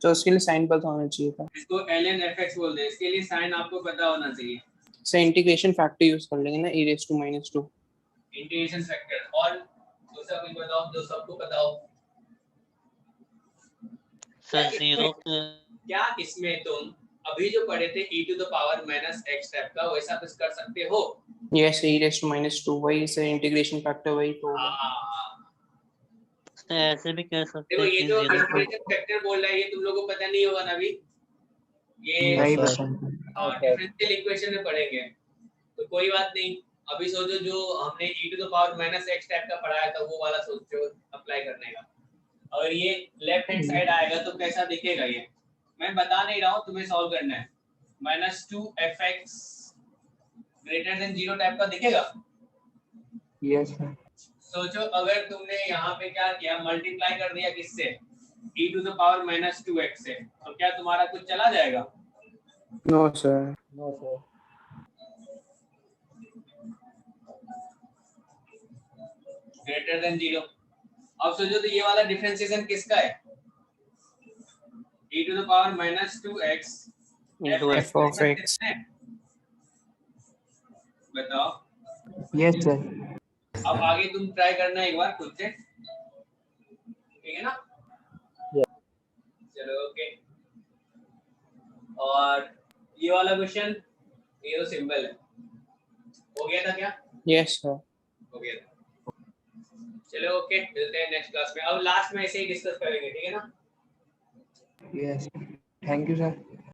तो उसके लिए साइन पता होना चाहिए था। इसको ln fx बोल दे, इसके लिए साइन आपको पता होना चाहिए। सर इंटीग्रेशन फैक्टर यूज कर लेंगे ना, e raised to -2 integration factor. और दूसरा कोई बताओ जो सबको पता हो। सर 0 क्या इसमें तुम अभी जो पढ़े थे e to the power minus x type का, वैसा कुछ कर सकते हो? यस, e raised to -2 वही से इंटीग्रेशन फैक्टर वही तो होगा। ऐसे भी कह सकते देखो हैं ये कि जो 0 इंटीग्रेशन फैक्टर बोल रहा है, ये तुम लोगों को पता नहीं होगा ना अभी, ये नहीं पता। डिफरेंशियल इक्वेशन में पढ़ेंगे, तो कोई बात नहीं। अभी सोचो जो हमने e to the power minus x type का पढ़ाया था वो वाला सोचो अप्लाई करने का। अगर ये लेफ्ट हैंड साइड आएगा तो कैसा दिखेगा, ये मैं बता नहीं रहा हूँ, तुम्हें सॉल्व करना है। -2fx ग्रेटर देन 0 टाइप का दिखेगा। Yes sir. सोचो अगर तुमने यहाँ पे क्या किया, मल्टीप्लाई कर दिया किससे, e to the power -2x से, तो क्या तुम्हारा कुछ चला जाएगा? No sir. No sir. Greater than 0। अब सोचो तो ये वाला डिफरेंशिएशन किसका है, e to the power -2x into f of x। बताओ। Yes sir. अब आगे तुम ट्राई करना एक बार खुद से, ठीक है ना। चलो ओके। और ये वाला क्वेश्चन, ये तो सिंपल है, हो गया था क्या? Yes sir. हो गया था। चलो ओके, मिलते हैं नेक्स्ट क्लास में। अब लास्ट में ऐसे ही डिस्कस करेंगे, ठीक है ना। Yes, thank you sir.